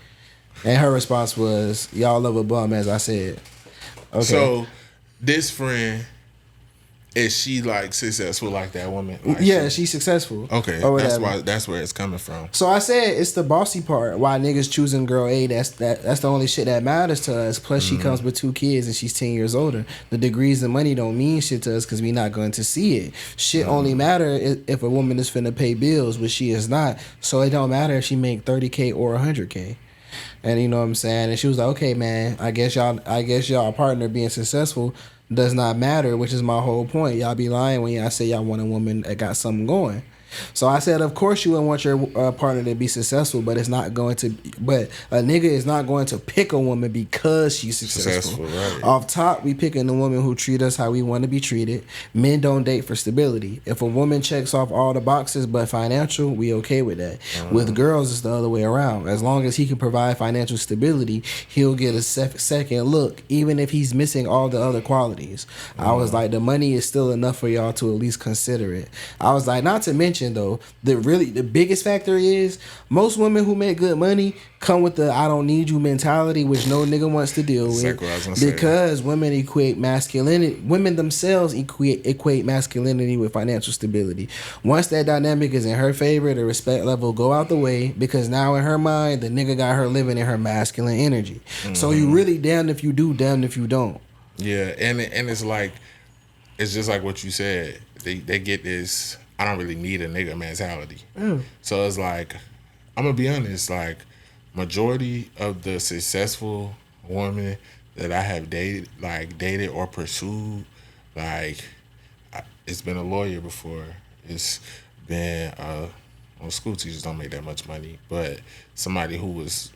S2: And her response was, y'all love a bum, as I said. Okay.
S4: So this friend Is she like successful like that woman? Like
S2: Yeah, she's successful.
S4: Okay,
S2: or
S4: that's
S2: whatever.
S4: why. That's where it's coming from.
S2: So I said it's the bossy part. Why niggas choosing girl A? That's the only shit that matters to us. Plus, she comes with 2 kids and she's 10 years older. The degrees and money don't mean shit to us because we not going to see it. Shit only matter if a woman is finna pay bills, which she is not. So it don't matter if she make 30K or 100K. And you know what I'm saying? And she was like, okay, man, I guess y'all partner being successful does not matter, which is my whole point. Y'all be lying when y'all say y'all want a woman that got something going. So I said, of course you would want your partner to be successful, but it's not going to. But a nigga is not going to pick a woman because she's successful.
S4: Right.
S2: Off top, we picking a woman who treat us how we want to be treated. Men don't date for stability. If a woman checks off all the boxes but financial, we okay with that. With girls, it's the other way around. As long as he can provide financial stability, he'll get a second look, even if he's missing all the other qualities. I was like, the money is still enough for y'all to at least consider it. I was like, not to mention though, the biggest factor is most women who make good money come with the I don't need you mentality, which no nigga wants to deal with. Because women equate masculinity, women themselves equate masculinity with financial stability. Once that dynamic is in her favor, the respect level go out the way, because now in her mind, the nigga got her living in her masculine energy. So you really damned if you do, damned if you don't.
S4: Yeah, and it's like, it's just like what you said. They get this I don't really need a nigga mentality. So it's like, I'm gonna be honest, like majority of the successful women that I have dated or pursued, like it's been a lawyer before. It's been well, school teachers don't make that much money, but somebody who was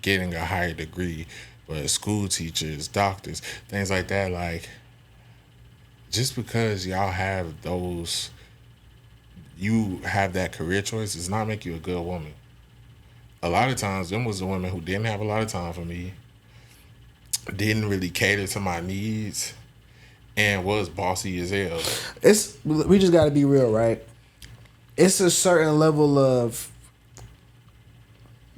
S4: getting a higher degree, but school teachers, doctors, things like that. Like, just because y'all have those, you have that career choice does not make you a good woman. A lot of times, them was the women who didn't have a lot of time for me, didn't really cater to my needs, and was bossy as hell.
S2: We just got to be real, right? It's a certain level of,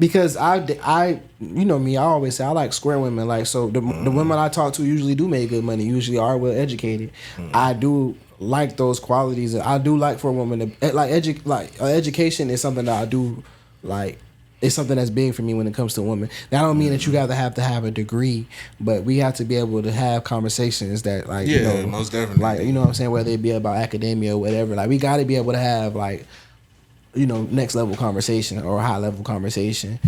S2: because I you know me, I always say I like square women. Like, so the women I talk to usually do make good money, usually are well educated. I do like those qualities. I do like for a woman to education is something that I do like. It's something that's big for me when it comes to women. That don't mean that you have to have a degree, but we have to be able to have conversations that, like,
S4: yeah,
S2: you know,
S4: most definitely,
S2: like, you know what I'm saying, whether it be about academia or whatever. Like, we got to be able to have, like, you know, next level conversation or high level conversation.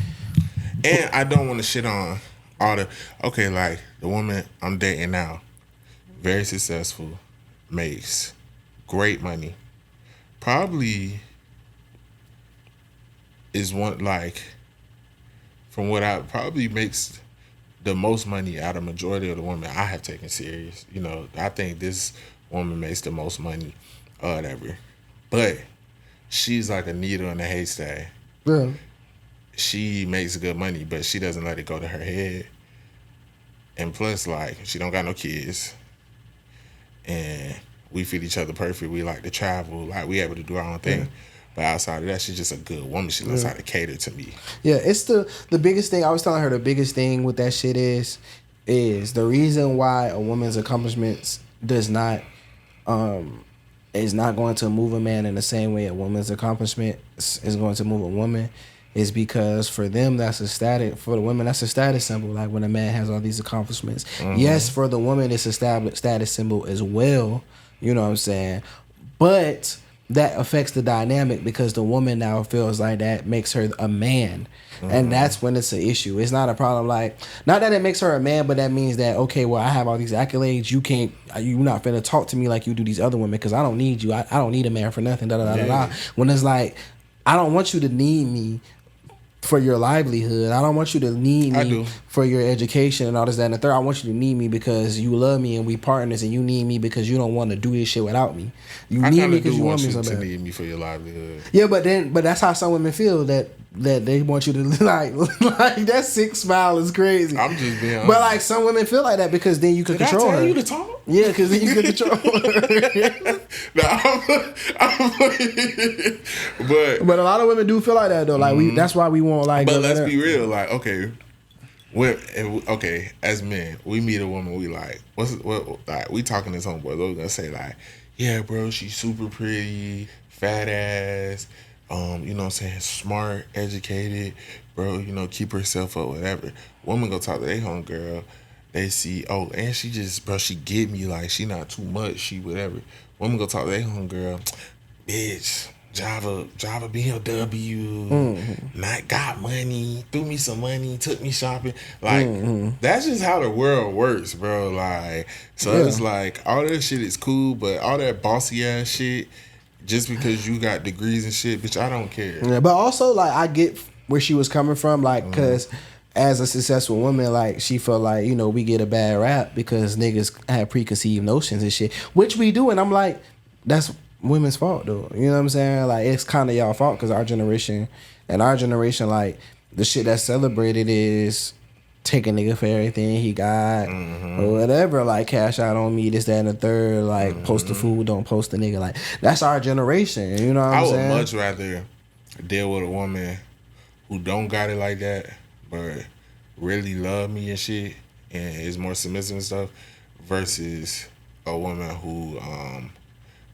S4: And I don't want to shit on all the, okay, like the woman I'm dating now, very successful, makes great money, probably is one, like, from what I probably makes the most money out of majority of the women I have taken serious. You know, I think this woman makes the most money or whatever, but she's like a needle in a haystack.
S2: Yeah.
S4: She makes good money, but she doesn't let it go to her head. And plus, like, she don't got no kids. And we fit each other perfect. We like to travel. Like, we able to do our own thing. Yeah. But outside of that, she's just a good woman. She knows how to cater to me. Yeah,
S2: it's the biggest thing. I was telling her the biggest thing with that shit is the reason why a woman's accomplishments is not going to move a man in the same way a woman's accomplishment is going to move a woman, is because for them for the women that's a status symbol. Like, when a man has all these accomplishments, yes, for the woman it's a status symbol as well. You know what I'm saying? But that affects the dynamic because the woman now feels like that makes her a man. And that's when it's an issue. It's not a problem, like, not that it makes her a man, but that means that, okay, well, I have all these accolades. You're not finna talk to me like you do these other women because I don't need you. I don't need a man for nothing. When it's like, I don't want you to need me for your livelihood. I don't want you to need me for your education and all this, that, and the third. I want you to need me because you love me and we partners, and you need me because you don't want to do this shit without me. You need me because you want me so bad.
S4: Need me for your livelihood.
S2: Yeah, but that's how some women feel, that they want you to like that sick smile is crazy.
S4: I'm just being honest.
S2: But like, some women feel like that because then you can control her.
S4: Did I tell you to talk?
S2: Yeah, because then you can control her.
S4: But
S2: a lot of women do feel like that though. Like, that's why we want, like.
S4: But let's be real. Like, okay, Okay, as men, we meet a woman, we like, like, we talking to some boy, we're gonna say like, yeah, bro, she's super pretty, fat ass, you know what I'm saying, smart, educated, bro, you know, keep herself up, whatever. Woman go talk to their homegirl, they see, oh, and she just, bro, she get me, like, she not too much, she whatever. Woman go talk to their homegirl, bitch, Java BMW, not got money, threw me some money, took me shopping. Like, that's just how the world works, bro. Like, so it's like, all that shit is cool, but all that bossy ass shit, just because you got degrees and shit, bitch, I don't care.
S2: Yeah, but also, like, I get where she was coming from, like, because as a successful woman, like, she felt like, you know, we get a bad rap because niggas have preconceived notions and shit, which we do, and I'm like, that's women's fault though, you know what I'm saying? Like, it's kind of y'all fault because our generation, like, the shit that's celebrated is take a nigga for everything he got or whatever, like, cash out on me, this, that, and the third, like, post the food, don't post the nigga. Like, that's our generation, you know what I'm saying?
S4: I would much rather deal with a woman who don't got it like that, but really love me and shit and is more submissive and stuff, versus a woman who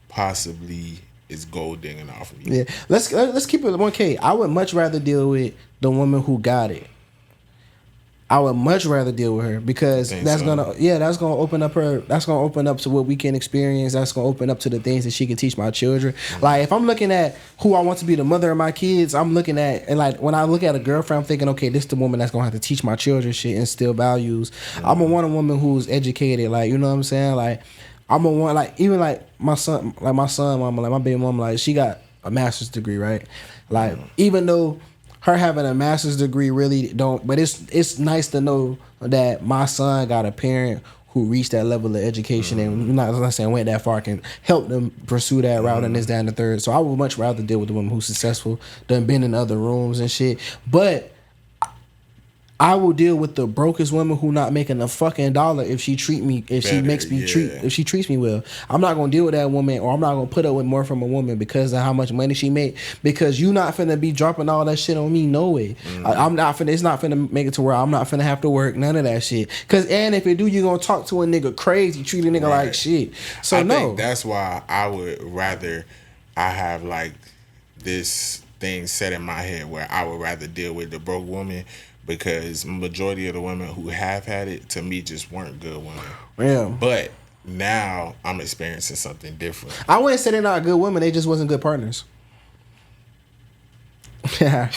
S4: possibly is gold digging off of me.
S2: Yeah, let's keep it 1K. I would much rather deal with the woman who got it. I would much rather deal with her because that's gonna open up to what we can experience. That's gonna open up to the things that she can teach my children. Like, if I'm looking at who I want to be the mother of my kids, I'm looking at, and like when I look at a girlfriend, I'm thinking, okay, this is the woman that's gonna have to teach my children shit, instill values. I'm gonna want a woman who's educated, like, you know what I'm saying? Like, I'm gonna want, like, even like my son mama, like my baby mama, like, she got a master's degree, right? Like, even though her having a master's degree really don't, but it's nice to know that my son got a parent who reached that level of education and not saying went that far, can help them pursue that route and this, that, and the third. So I would much rather deal with the woman who's successful than been in other rooms and shit. But I will deal with the brokest woman who not making a fucking dollar if she treats me well. I'm not gonna deal with that woman, or I'm not gonna put up with more from a woman because of how much money she make. Because you not finna be dropping all that shit on me, no way. I'm not finna. It's not finna make it to where I'm not finna have to work none of that shit. Cause, and if it do, you gonna talk to a nigga crazy, treat a nigga like shit. So I think
S4: that's why I would rather I have like this thing set in my head where I would rather deal with the broke woman. Because majority of the women who have had it, to me, just weren't good women. Yeah. But now I'm experiencing something different.
S2: I wouldn't say they're not good women. They just wasn't good partners. Yeah.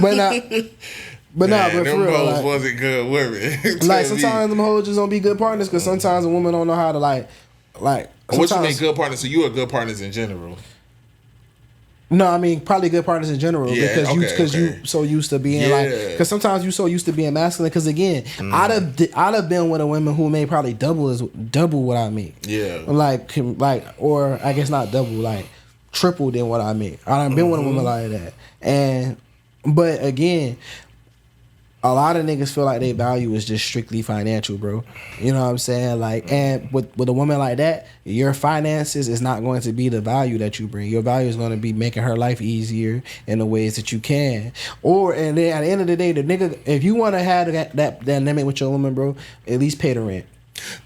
S2: But for real,
S4: like, wasn't good women.
S2: Like, sometimes them hoes just don't be good partners because sometimes a woman don't know how to like.
S4: What you mean good partners? So you are good partners in general.
S2: No, I mean probably good partners in general, because you so used to being like, because sometimes you so used to being masculine. Because again, I'd have been with a woman who made probably double what I make. Yeah, like or I guess not double, like triple than what I make. I've been with a woman like that, but again, a lot of niggas feel like their value is just strictly financial, bro. You know what I'm saying? Like, and with a woman like that, your finances is not going to be the value that you bring. Your value is going to be making her life easier in the ways that you can. And then at the end of the day, the nigga, if you want to have that dynamic with your woman, bro, at least pay the rent.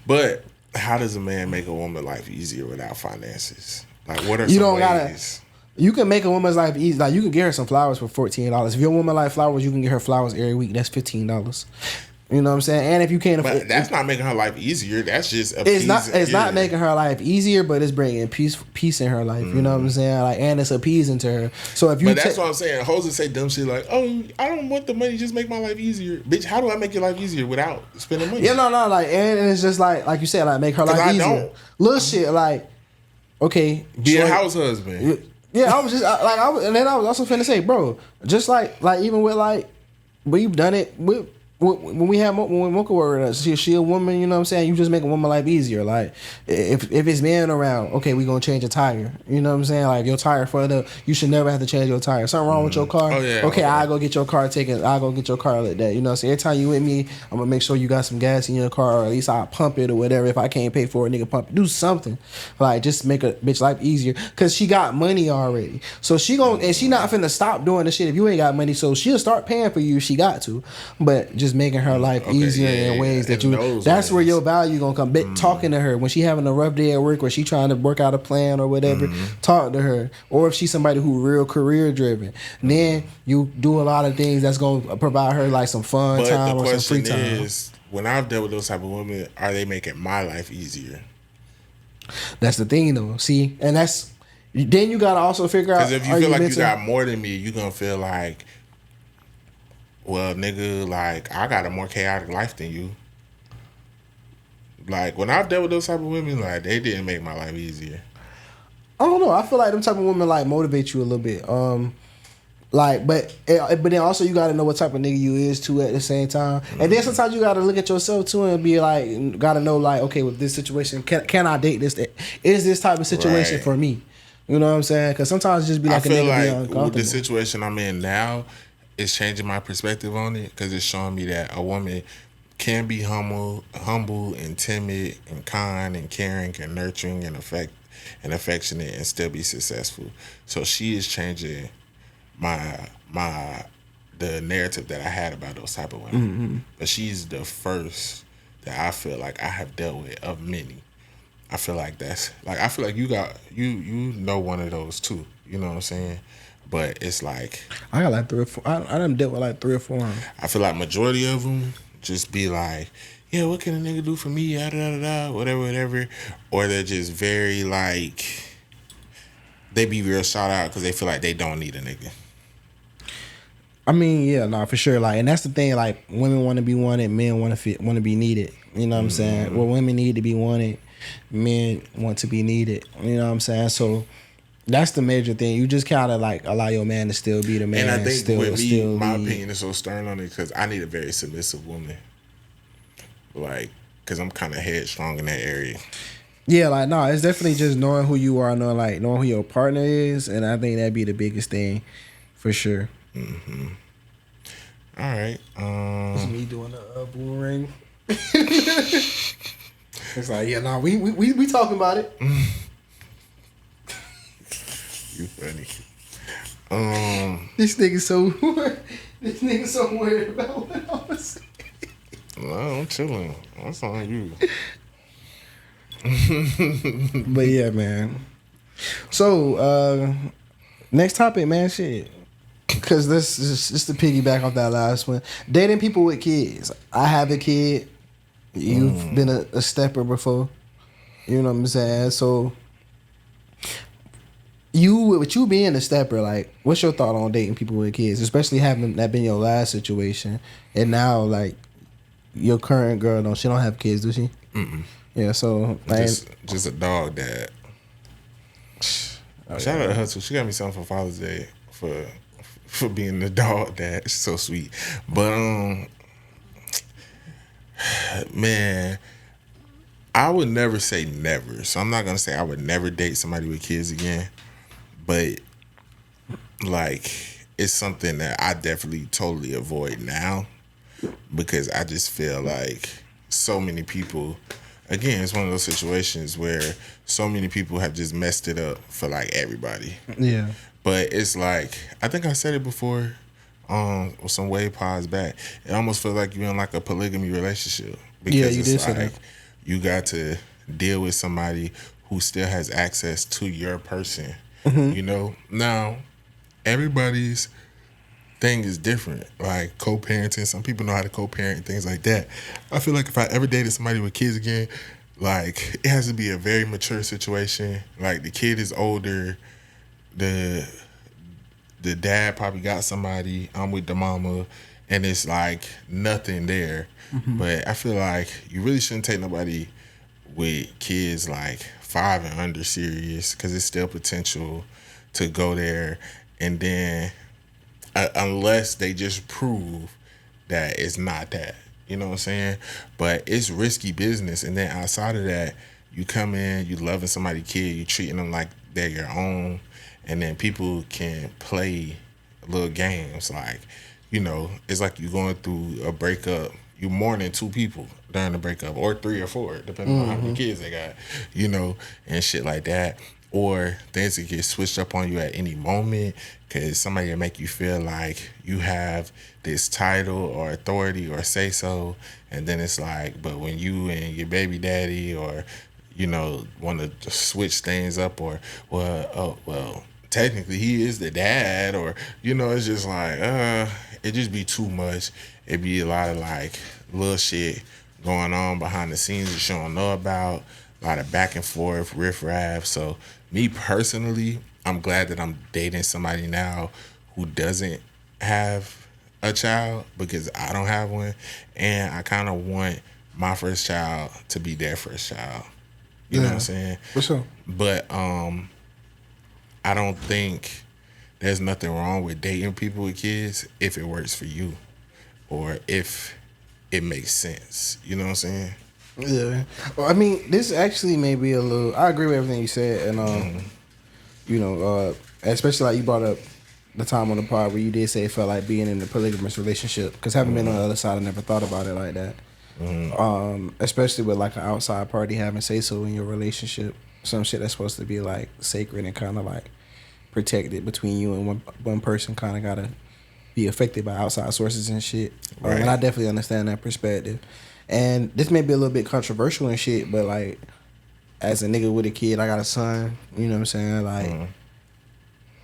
S4: But how does a man make a woman life easier without finances? Like, what are some ways?
S2: You can make a woman's life easy. Like, you can get her some flowers for $14. If your woman like flowers, you can get her flowers every week. That's $15. You know what I'm saying? And if you can't afford,
S4: but that's not making her life easier. That's just
S2: it's not making her life easier, but it's bringing peace in her life. You know what I'm saying? Like, and it's appeasing to her. So if you,
S4: but that's what I'm saying. Hoes that say dumb shit like, "Oh, I don't want the money, just make my life easier." Bitch, how do I make your life easier without spending money?
S2: Yeah, no, like, and it's just like you said, like, make her life easier. Little shit, like, okay,
S4: be a house husband.
S2: Yeah, I was just and then I was also finna say, bro, just like even with like, we've done it with. When Mocha worked with us, she a woman, you know what I'm saying? You just make a woman life easier. Like, if it's men around, okay, we gonna change a tire. You know what I'm saying? Like, your tire fucked up, you should never have to change your tire. Something wrong with your car? Okay, I'll go get your car taken. I'll go get your car like that. You know what I'm saying? Every time you with me, I'm gonna make sure you got some gas in your car, or at least I'll pump it or whatever. If I can't pay for it, nigga, pump it. Do something. Like, just make a bitch life easier. Cause she got money already. So she not finna stop doing the shit if you ain't got money. So she'll start paying for you if she got to. But just making her life easier in ways that that's where your value gonna come. Talking to her when she having a rough day at work or she trying to work out a plan or whatever, talk to her. Or if she's somebody who real career driven, then you do a lot of things that's gonna provide her like some fun time or some free time.
S4: The question is, when I've dealt with those type of women, are they making my life easier?
S2: That's the thing though. See, and that's then you gotta also figure out,
S4: because if you feel like you got more than me, you gonna feel like, well, nigga, like I got a more chaotic life than you. Like when I've dealt with those type of women, like they didn't make my life easier.
S2: I don't know. I feel like them type of women like motivate you a little bit. But then also you gotta know what type of nigga you is too at the same time. And then sometimes you gotta look at yourself too and be like, gotta know like, okay, with this situation, can I date this? Is this type of situation for me? You know what I'm saying? Because sometimes it just be like
S4: I feel
S2: a nigga
S4: like
S2: be uncomfortable.
S4: with the situation I'm in now, it's changing my perspective on it because it's showing me that a woman can be humble and timid and kind and caring and nurturing and affectionate and still be successful. So she is changing the narrative that I had about those type of women. But she's the first that I feel like I have dealt with of many. I feel like you know one of those too. You know what I'm saying? But it's like
S2: I got like 3 or 4. I done dealt with like 3 or 4.
S4: I feel like majority of them just be like, yeah, what can a nigga do for me? Whatever. Or they're just very like, they be real shout out because they feel like they don't need a nigga.
S2: I mean, yeah, no, for sure. Like, and that's the thing. Like, women want to be wanted, men want to be needed. You know what I'm saying? Well, women need to be wanted, men want to be needed. You know what I'm saying? So that's the major thing. You just kind of like allow your man to still be the man.
S4: And I think with me, my opinion is so stern on it because I need a very submissive woman. Like, because I'm kind of headstrong in that area.
S2: Yeah, like, no, it's definitely just knowing who you are, knowing who your partner is, and I think that'd be the biggest thing, for sure.
S4: Mm-hmm. All right.
S2: It's me doing the boomerang. It's like, yeah, no, we talking about it.
S4: You funny.
S2: This nigga so worried about what I was saying.
S4: No, I'm chilling. That's on you.
S2: But yeah, man. So next topic, man. Shit. Because this is just to piggyback off that last one. Dating people with kids. I have a kid. You've been a stepper before. You know what I'm saying? So with you being a stepper, like, what's your thought on dating people with kids? Especially having that been your last situation. And now, like, your current girl, she don't have kids, does she?
S4: Mm-mm.
S2: Yeah, so like,
S4: just a dog dad. Shout out to her too. She got me something for Father's Day for being the dog dad. She's so sweet. But man, I would never say never. So I'm not gonna say I would never date somebody with kids again. But like, it's something that I definitely totally avoid now because I just feel like so many people. Again, it's one of those situations where so many people have just messed it up for like everybody.
S2: Yeah.
S4: But it's like, I think I said it before, some way pods back. It almost feels like you're in like a polygamy relationship because
S2: you did
S4: it's
S2: say
S4: like
S2: that.
S4: you got to deal with somebody who still has access to your person. You know, now everybody's thing is different. Like co-parenting, some people know how to co-parent and things like that. I feel like if I ever dated somebody with kids again, like it has to be a very mature situation. Like the kid is older, the dad probably got somebody, I'm with the mama, and it's like nothing there. But I feel like you really shouldn't take nobody with kids like 5 and under serious because it's still potential to go there. And then unless they just prove that it's not that. You know what I'm saying? But it's risky business. And then outside of that, you come in, you loving somebody's kid, you treating them like they're your own. And then people can play little games. Like, you know, it's like you going through a breakup. You mourning 2 people during the breakup, or 3 or 4, depending on how many kids they got, you know, and shit like that. or things that get switched up on you at any moment because somebody can make you feel like you have this title or authority or say so, and then it's like, but when you and your baby daddy or want to switch things up, or well, technically he is the dad, or it's just like it just be too much. It be a lot of like little shit going on behind the scenes that you don't know about, a lot of back and forth, riff-raff. So me personally, I'm glad that I'm dating somebody now who doesn't have a child, because I don't have one, and I kind of want my first child to be their first child. You know what I'm saying?
S2: For sure.
S4: But I don't think there's nothing wrong with dating people with kids if it works for you or if it makes sense. You know what I'm saying?
S2: Yeah. Well, I mean, this actually may be a little. I agree with everything you said, and especially like you brought up the time on the pod where you did say it felt like being in a polygamous relationship. Because having been on the other side, I never thought about it like that. Especially with like an outside party having say so in your relationship, some shit that's supposed to be like sacred and kind of like protected between you and one person kind of gotta be affected by outside sources and shit.
S4: Right.
S2: And I definitely understand that perspective. And this may be a little bit controversial and shit, but like as a nigga with a kid, I got a son. You know what I'm saying? Like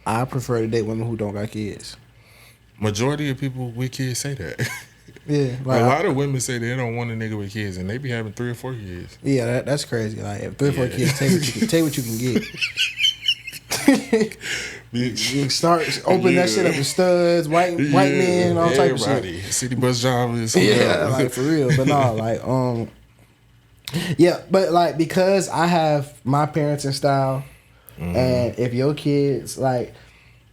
S2: I prefer to date women who don't got kids.
S4: Majority of people with kids say that.
S2: Yeah, like
S4: a lot of women say they don't want a nigga with kids, and they be having 3 or 4 kids.
S2: Yeah, that's crazy. Like if 3 or 4 kids, take what you can get. You start open that shit up with studs, white men, all type of shit.
S4: City bus drivers.
S2: Yeah, like for real. But no, like yeah, but like because I have my parenting style, and if your kids like.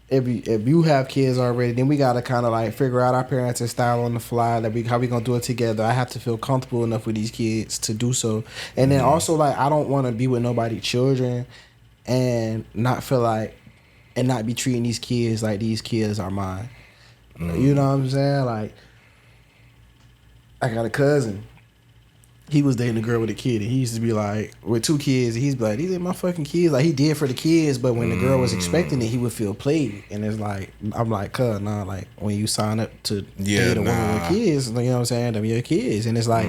S2: If you have kids already, then we gotta kind of like figure out our parenting style on the fly. Like how we gonna do it together. I have to feel comfortable enough with these kids to do so. And then also like I don't want to be with nobody's children and not feel like and not be treating these kids like these kids are mine. You know what I'm saying? Like I got a cousin. He was dating a girl with a kid, and he used to be like, with 2 kids, and he's like, these ain't my fucking kids. Like, he did for the kids, but when the girl was expecting it, he would feel played. And it's like, I'm like, cuz, nah, like, when you sign up to date a woman with kids, you know what I'm saying? Them your kids. And it's like,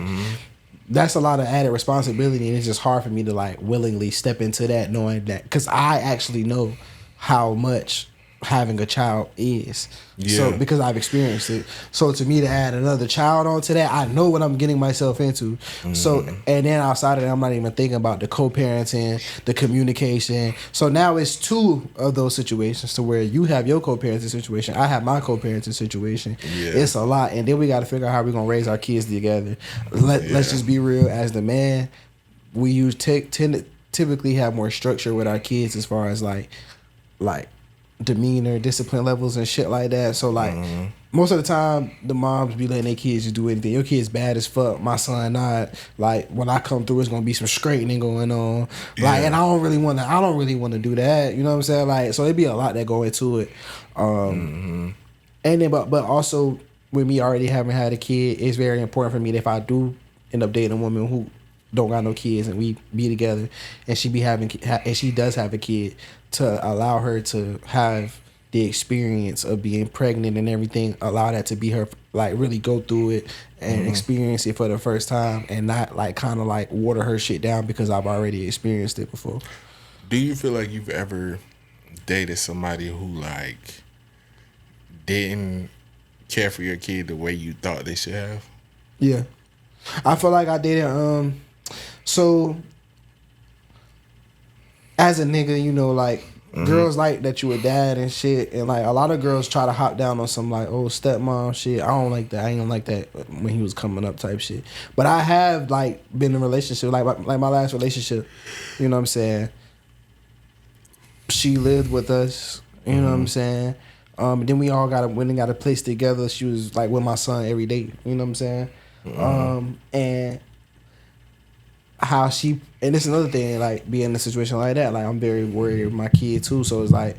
S2: that's a lot of added responsibility, and it's just hard for me to, like, willingly step into that, knowing that, because I actually know how much having a child is. So because I've experienced it. So to me to add another child onto that, I know what I'm getting myself into. So and then outside of that, I'm not even thinking about the co-parenting, the communication. So now it's 2 of those situations to where you have your co-parenting situation, I have my co-parenting situation. It's a lot, and then we got to figure out how we're gonna raise our kids together. Let's just be real. As the man, we typically have more structure with our kids as far as like demeanor, discipline levels and shit like that. So like most of the time the moms be letting their kids just do anything. Your kid's bad as fuck, my son not. Like when I come through, it's gonna be some straightening going on. Like and I don't really want to do that. You know what I'm saying? Like so it'd be a lot that go into it. And then but also with me already having had a kid, it's very important for me that if I do end up dating a woman who don't got no kids and we be together and she does have a kid, to allow her to have the experience of being pregnant and everything, allow that to be her, like really go through it and experience it for the first time, and not like kind of like water her shit down because I've already experienced it before.
S4: Do you feel like you've ever dated somebody who like didn't care for your kid the way you thought they should have?
S2: Yeah, I feel like I dated so as a nigga, you know, like girls like that you a dad and shit, and like a lot of girls try to hop down on some like stepmom shit. I don't like that. I ain't like that when he was coming up type shit. But I have like been in a relationship like my last relationship. You know what I'm saying? She lived with us. You know what I'm saying? Then we all went and got a place together. She was like with my son every day. You know what I'm saying? And how she, and it's another thing, like being in a situation like that, like I'm very worried with my kid too. So it's like,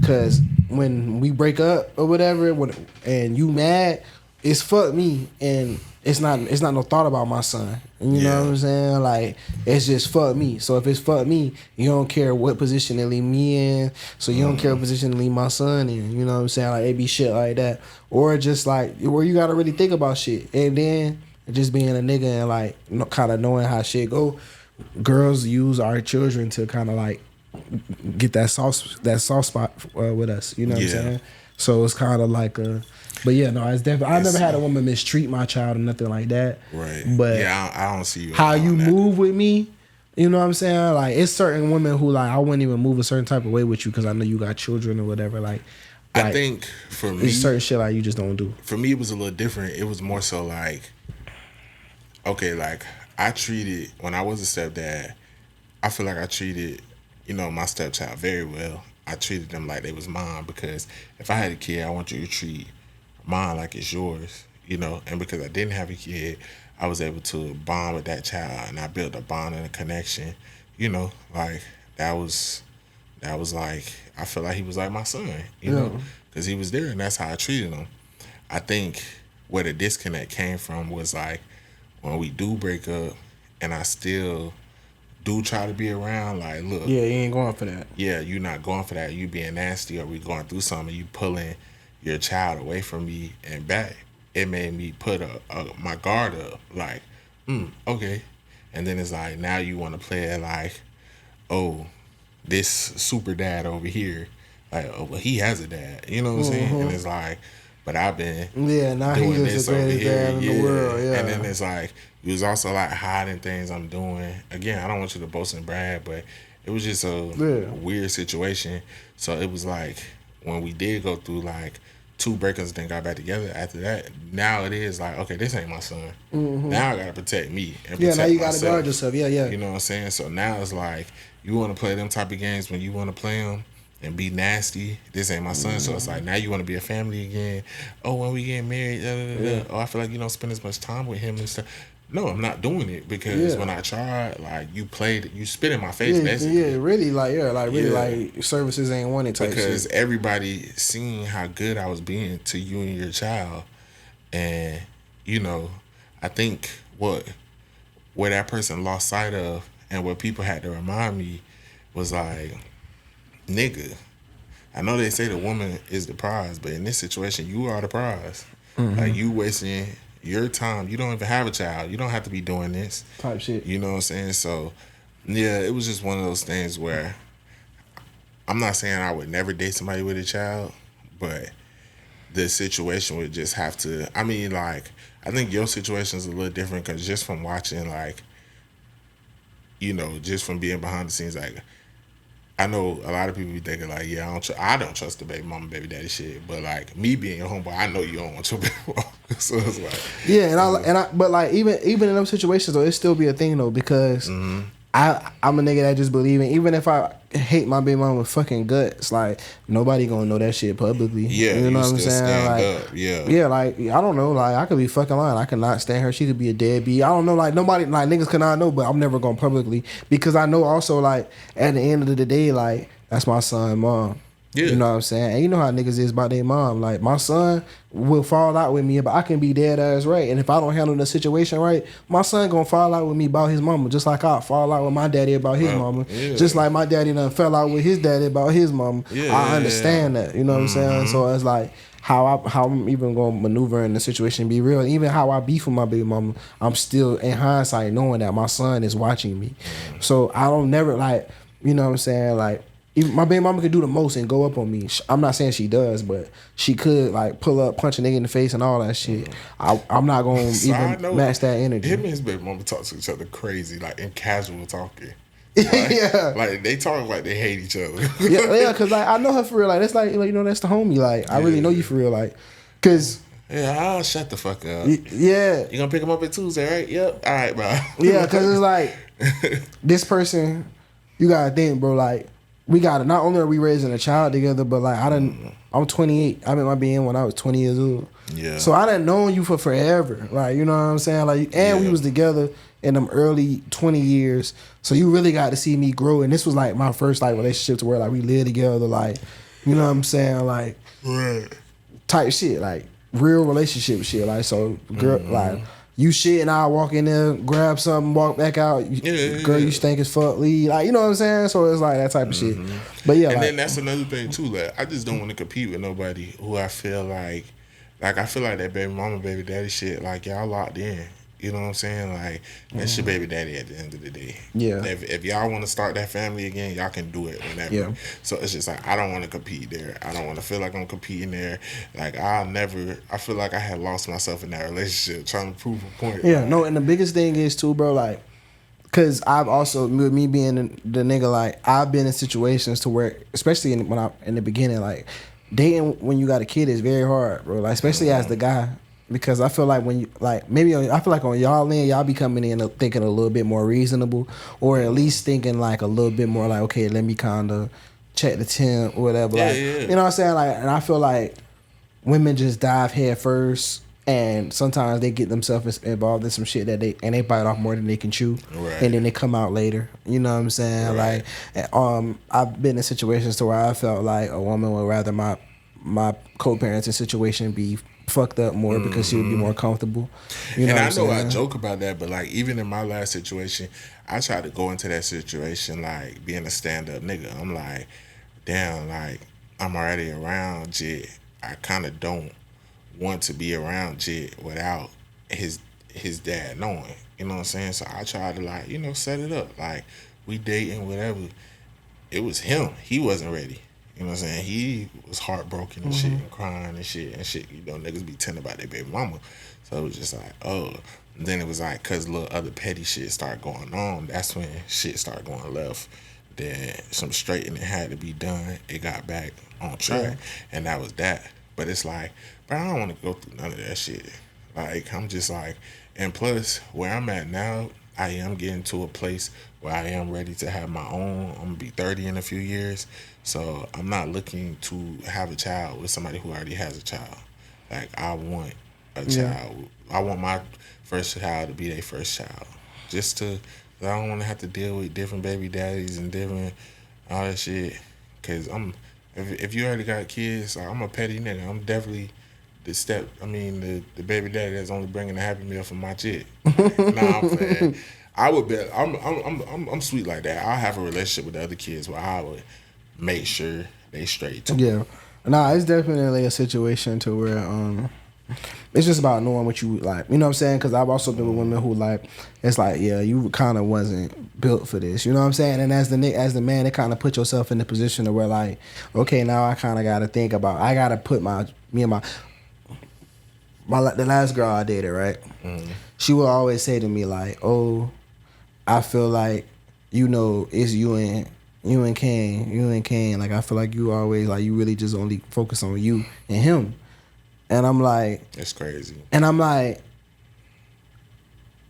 S2: cause when we break up or whatever, and you mad, it's fuck me, and it's not no thought about my son. You know what I'm saying? Like, it's just fuck me. So if it's fuck me, you don't care what position they leave me in. So you don't care what position they leave my son in. You know what I'm saying? Like, it be shit like that. Or just like, where you gotta really think about shit. And then just being a nigga and like kind of knowing how shit go. Girls use our children to kind of like get that soft spot with us. You know what I'm saying? So it's kind of like a. But yeah, no, it's definitely. I never had a woman mistreat my child or nothing like that.
S4: Right.
S2: But
S4: yeah, I don't see you.
S2: How you move with me, you know what I'm saying? Like, it's certain women who like I wouldn't even move a certain type of way with you because I know you got children or whatever. Like
S4: I think for me,
S2: certain shit like you just don't do.
S4: For me, it was a little different. It was more so like, okay, like I treated when I was a stepdad. I feel like I treated, my stepchild very well. I treated them like they was mine because if I had a kid, I want you to treat mine like it's yours, and because I didn't have a kid, I was able to bond with that child and I built a bond and a connection, like that was like, I feel like he was like my son, because he was there and that's how I treated him. I think where the disconnect came from was like when we do break up and I still do try to be around, like, look.
S2: Yeah, you ain't going for that.
S4: Yeah, you not going for that. You being nasty or we going through something, you pulling your child away from me and back. It made me put my guard up, like, okay. And then it's like, now you want to play it like, oh, this super dad over here, like, oh, well, he has a dad. You know what I'm saying? And it's like, but I've been
S2: now
S4: doing
S2: he's
S4: this
S2: the
S4: over
S2: greatest
S4: here.
S2: dad in the world. Yeah.
S4: And then it's like, you was also like hiding things I'm doing. Again, I don't want you to boast and brag, but it was just a weird situation. So it was like, when we did go through like 2 breakups, then got back together after that, now it is like, okay, this ain't my son. Now I gotta protect me and protect
S2: now you
S4: myself.
S2: gotta guard yourself. Yeah.
S4: You know what I'm saying? So now it's like, you want to play them type of games when you want to play them and be nasty. This ain't my son. So it's like, now you want to be a family again. Oh, when we get married, oh, I feel like you don't spend as much time with him and stuff. No, I'm not doing it because when I tried, like, you spit in my face, basically.
S2: Yeah, really, like services ain't wanted type
S4: because
S2: shit.
S4: everybody seen how good I was being to you and your child, and I think where that person lost sight of, and what people had to remind me was like, nigga, I know they say the woman is the prize, but in this situation, you are the prize. Like, you wasting your time. You don't even have a child. You don't have to be doing this
S2: type shit.
S4: You know what I'm saying? So, yeah, it was just one of those things where I'm not saying I would never date somebody with a child, but the situation would just have to. I mean, like, I think your situation is a little different because just from watching, like, just from being behind the scenes, like, I know a lot of people be thinking like, yeah, I don't trust the baby mama, baby daddy shit. But like, me being your homeboy, I know you don't want your baby mama. So it's like,
S2: yeah, but like even in those situations though, it still be a thing though because I'm a nigga that just believe in, even if I hate my baby mama with fucking guts, like, nobody gonna know that shit publicly.
S4: Yeah,
S2: you know what I'm saying? Like,
S4: up.
S2: Yeah, like, I don't know, like, I could be fucking lying. I could not stand her. She could be a deadbeat. I don't know, like, nobody, like, niggas could not know, but I'm never gonna publicly because I know also, like, at the end of the day, like, that's my son, mom. Yeah. You know what I'm saying? And you know how niggas is about their mom. Like, my son will fall out with me, but I can be dead ass right. And if I don't handle the situation right, my son gonna fall out with me about his mama, just like I fall out with my daddy about his mama. Yeah. Just like my daddy done fell out with his daddy about his mama. Yeah, I understand that. You know what I'm saying? So it's like how I'm even gonna maneuver in the situation, be real. Even how I beef with my baby mama, I'm still in hindsight knowing that my son is watching me. So I don't never, like, you know what I'm saying, like, even my baby mama could do the most and go up on me. I'm not saying she does, but she could, like, pull up, punch a nigga in the face and all that shit. I'm not going to even match that energy.
S4: Him and his baby mama talk to each other crazy, like, in casual talking. Like, like, they talk like they hate each other.
S2: yeah, because, like, I know her for real. Like, that's like, that's the homie. Like, I really know you for real. Like, because...
S4: Yeah, I'll shut the fuck up.
S2: Yeah.
S4: You gonna pick him up at Tuesday, right? Yep. All right, bro.
S2: Yeah, because it's like, this person, you got to think, bro, like, we got it. Not only are we raising a child together, but like I'm 28. I met my BN when I was 20 years old. Yeah. So I done known you for forever. Like, you know what I'm saying? Like, and we was together in them early 20 years. So you really got to see me grow. And this was like my first like relationship to where like we live together. Like, you know what I'm saying? Like, type shit. Like real relationship shit. Like, so girl, like, you shit and I walk in there, grab something, walk back out. Girl, you stink as fuck. Leave. Like, you know what I'm saying? So it's like that type of shit. But yeah,
S4: and then that's another thing too. Like, I just don't want to compete with nobody who I feel like I feel like that baby mama, baby daddy shit. Like, y'all locked in. You know what I'm saying? Like, that's your baby daddy at the end of the day.
S2: Yeah.
S4: If y'all want to start that family again, y'all can do it whenever. Yeah. So it's just like, I don't want to compete there. I don't want to feel like I'm competing there. Like, I feel like I had lost myself in that relationship trying to prove a point.
S2: Yeah, no, and the biggest thing is too, bro, like, because I've also, with me being the nigga, like, I've been in situations to where, especially in the beginning, like, dating when you got a kid is very hard, bro. Like, especially as the guy. Because I feel like when you, like, I feel like on y'all end, y'all be coming in thinking a little bit more reasonable, or at least thinking like a little bit more like, okay, let me kind of check the temp or whatever.
S4: Yeah,
S2: like, you know what I'm saying? Like, and I feel like women just dive head first, and sometimes they get themselves involved in some shit that they bite off more than they can chew, and then they come out later. You know what I'm saying? Right. Like, I've been in situations to where I felt like a woman would rather my co-parenting situation be fucked up more because she would be more comfortable. You know,
S4: and I know I joke about that, but like, even in my last situation, I tried to go into that situation like being a stand-up nigga. I'm like, damn, like, I'm already around Jit. I kind of don't want to be around Jit without his dad knowing. You know what I'm saying? So I tried to, like, you know, set it up. Like, we dating, whatever. It was him. He wasn't ready. You know what I'm saying? He was heartbroken and shit and crying and shit. You know, niggas be telling about their baby mama. So it was just like, oh. And then it was like, because little other petty shit started going on, that's when shit started going left. Then some straightening had to be done. It got back on track. And that was that. But it's like, bro, I don't want to go through none of that shit. Like, I'm just like, and plus, where I'm at now, I am getting to a place where I am ready to have my own. I'm going to be 30 in a few years. So I'm not looking to have a child with somebody who already has a child. Like, I want a child. I want my first child to be their first child. Just to, I don't want to have to deal with different baby daddies and different, all that shit. Because if you already got kids, I'm a petty nigga. I'm definitely the baby daddy that's only bringing a Happy Meal for my chick. Nah, I'm playing. I would bet, I'm sweet like that. I'll have a relationship with the other kids where I would make sure they straight too.
S2: Yeah. Nah, it's definitely a situation to where it's just about knowing what you like. You know what I'm saying? Because I've also been with women who, like, it's like, yeah, you kind of wasn't built for this. You know what I'm saying? And as the man, it kind of put yourself in the position of where, like, okay, now I kind of got to think about, I got to put the last girl I dated, right? She would always say to me, like, oh, I feel like, you know, it's you and Kane. Like, I feel like you always, like, you really just only focus on you and him. And I'm like,
S4: that's crazy.
S2: And I'm like,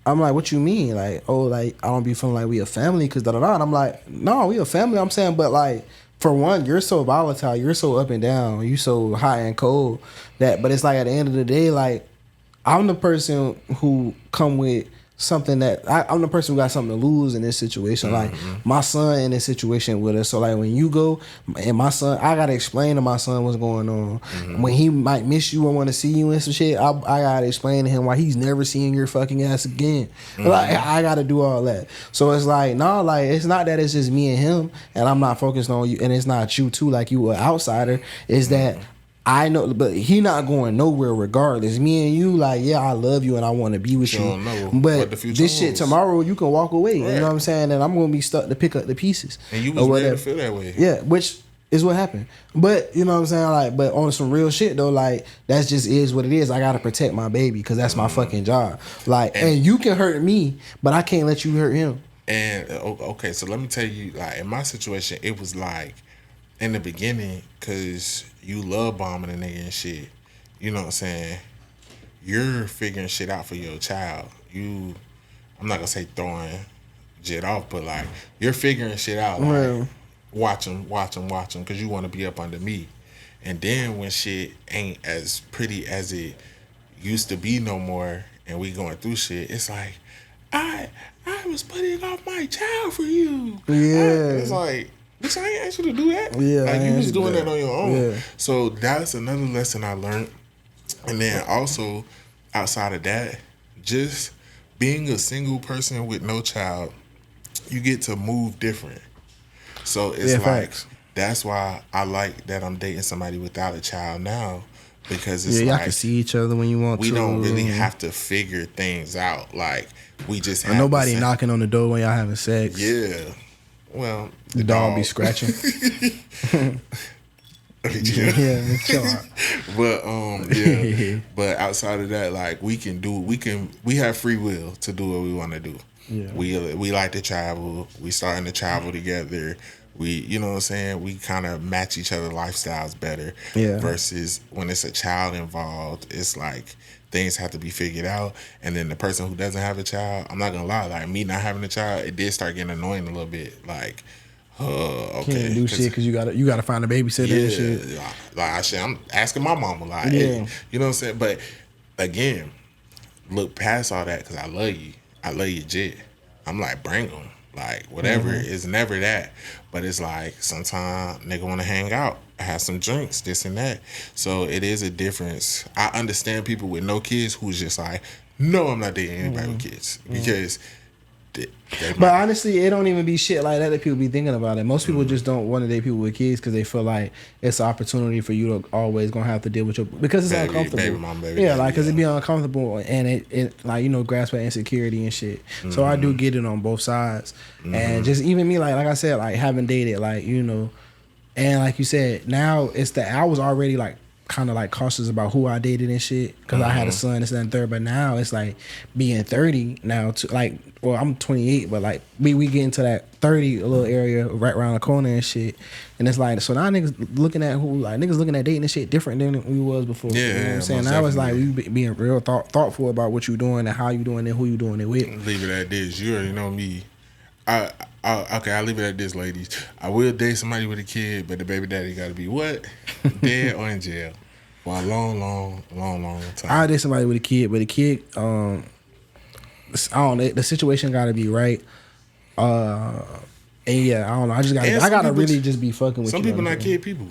S2: what you mean? Like, oh, like, I don't be feeling like we a family because da-da-da. And I'm like, no, we a family. I'm saying, but, like, for one, you're so volatile. You're so up and down. You so hot and cold but it's like at the end of the day, like, I'm the person who come with something that I'm the person who got something to lose in this situation. Like, my son in this situation with us. So, like, when you go and my son, I gotta explain to my son what's going on. When he might miss you or want to see you and some shit, I gotta explain to him why he's never seeing your fucking ass again. Like, I gotta do all that. So it's like, no, like, it's not that it's just me and him and I'm not focused on you, and it's not you too, like you an outsider. Is that I know, but he not going nowhere regardless. Me and you, like, yeah, I love you and I want to be with you. But this shit tomorrow, you can walk away. Right. You know what I'm saying? And I'm going to be stuck to pick up the pieces.
S4: And you was ready to feel that way.
S2: Yeah, which is what happened. But, you know what I'm saying? Like, but on some real shit, though, like, that just is what it is. I got to protect my baby because that's my fucking job. Like, and you can hurt me, but I can't let you hurt him.
S4: And, okay, so let me tell you, like, in my situation, it was like, in the beginning, because you love bombing a nigga and shit, you know what I'm saying? You're figuring shit out for your child. I'm not going to say throwing Jit off, but, like, you're figuring shit out. Like, watch him, because you want to be up under me. And then when shit ain't as pretty as it used to be no more, and we going through shit, it's like, I was putting off my child for you.
S2: Yeah.
S4: It's like, bitch, I ain't asked you to do that.
S2: Yeah,
S4: like, you was doing that on your own.
S2: Yeah.
S4: So that's another lesson I learned. And then also, outside of that, just being a single person with no child, you get to move different. So it's like
S2: facts.
S4: that's why I like that I'm dating somebody without a child now, because it's
S2: y'all
S4: like
S2: can see each other when you want
S4: we
S2: to.
S4: don't really have to figure things out. Like we just have
S2: nobody
S4: the same-
S2: knocking on the door when y'all having sex.
S4: Yeah. Well,
S2: The dog be scratching. Yeah, chill out.
S4: But yeah. But outside of that, like we have free will to do what we want to do.
S2: Yeah.
S4: We like to travel. We starting to travel together. We, you know what I'm saying? We kind of match each other lifestyles better.
S2: Yeah.
S4: Versus when it's a child involved, it's like things have to be figured out. And then the person who doesn't have a child, I'm not gonna lie, like me not having a child, it did start getting annoying a little bit. Like, okay,
S2: Can't do shit because you gotta find a babysitter and shit.
S4: Like I'm asking my mama, like,
S2: Yeah.
S4: hey, you know what I'm saying? But again, look past all that because I love you. I love you, Jit. I'm like, bring them. Like, whatever. It's never that. But it's like, sometimes nigga want to hang out, have some drinks, this and that. So it is a difference. I understand people with no kids who's just like, no, I'm not dating anybody with kids. Because
S2: But honestly, it don't even be shit like that people be thinking about it. Most people just don't want to date people with kids because they feel like it's an opportunity for you to always gonna have to deal with your because it's uncomfortable.
S4: Baby mom, baby
S2: yeah,
S4: daddy,
S2: like because it be uncomfortable and it like grasp at insecurity and shit. So I do get it on both sides, and just even me like I said like having dated like and like you said now it's that I was already like kind of like cautious about who I dated and shit because I had a son, this and that, third. But now it's like being 30 now to like, well, I'm 28, but like we get into that 30 little area right around the corner and shit. And it's like, so now niggas looking at dating and shit different than we was before.
S4: Yeah,
S2: you know what I'm saying?
S4: most
S2: Now it's like
S4: definitely.
S2: we being real thoughtful about what you doing and how you doing it, who you doing it with.
S4: Leave it at this. You already know me. Okay, I'll leave it at this, ladies. I will date somebody with a kid, but the baby daddy got to be what? Dead or in jail for a long time.
S2: I date somebody with a kid, but the kid, I don't know, the situation got to be right. And yeah, I don't know. I gotta really just be fucking with
S4: some
S2: you.
S4: people not kid people.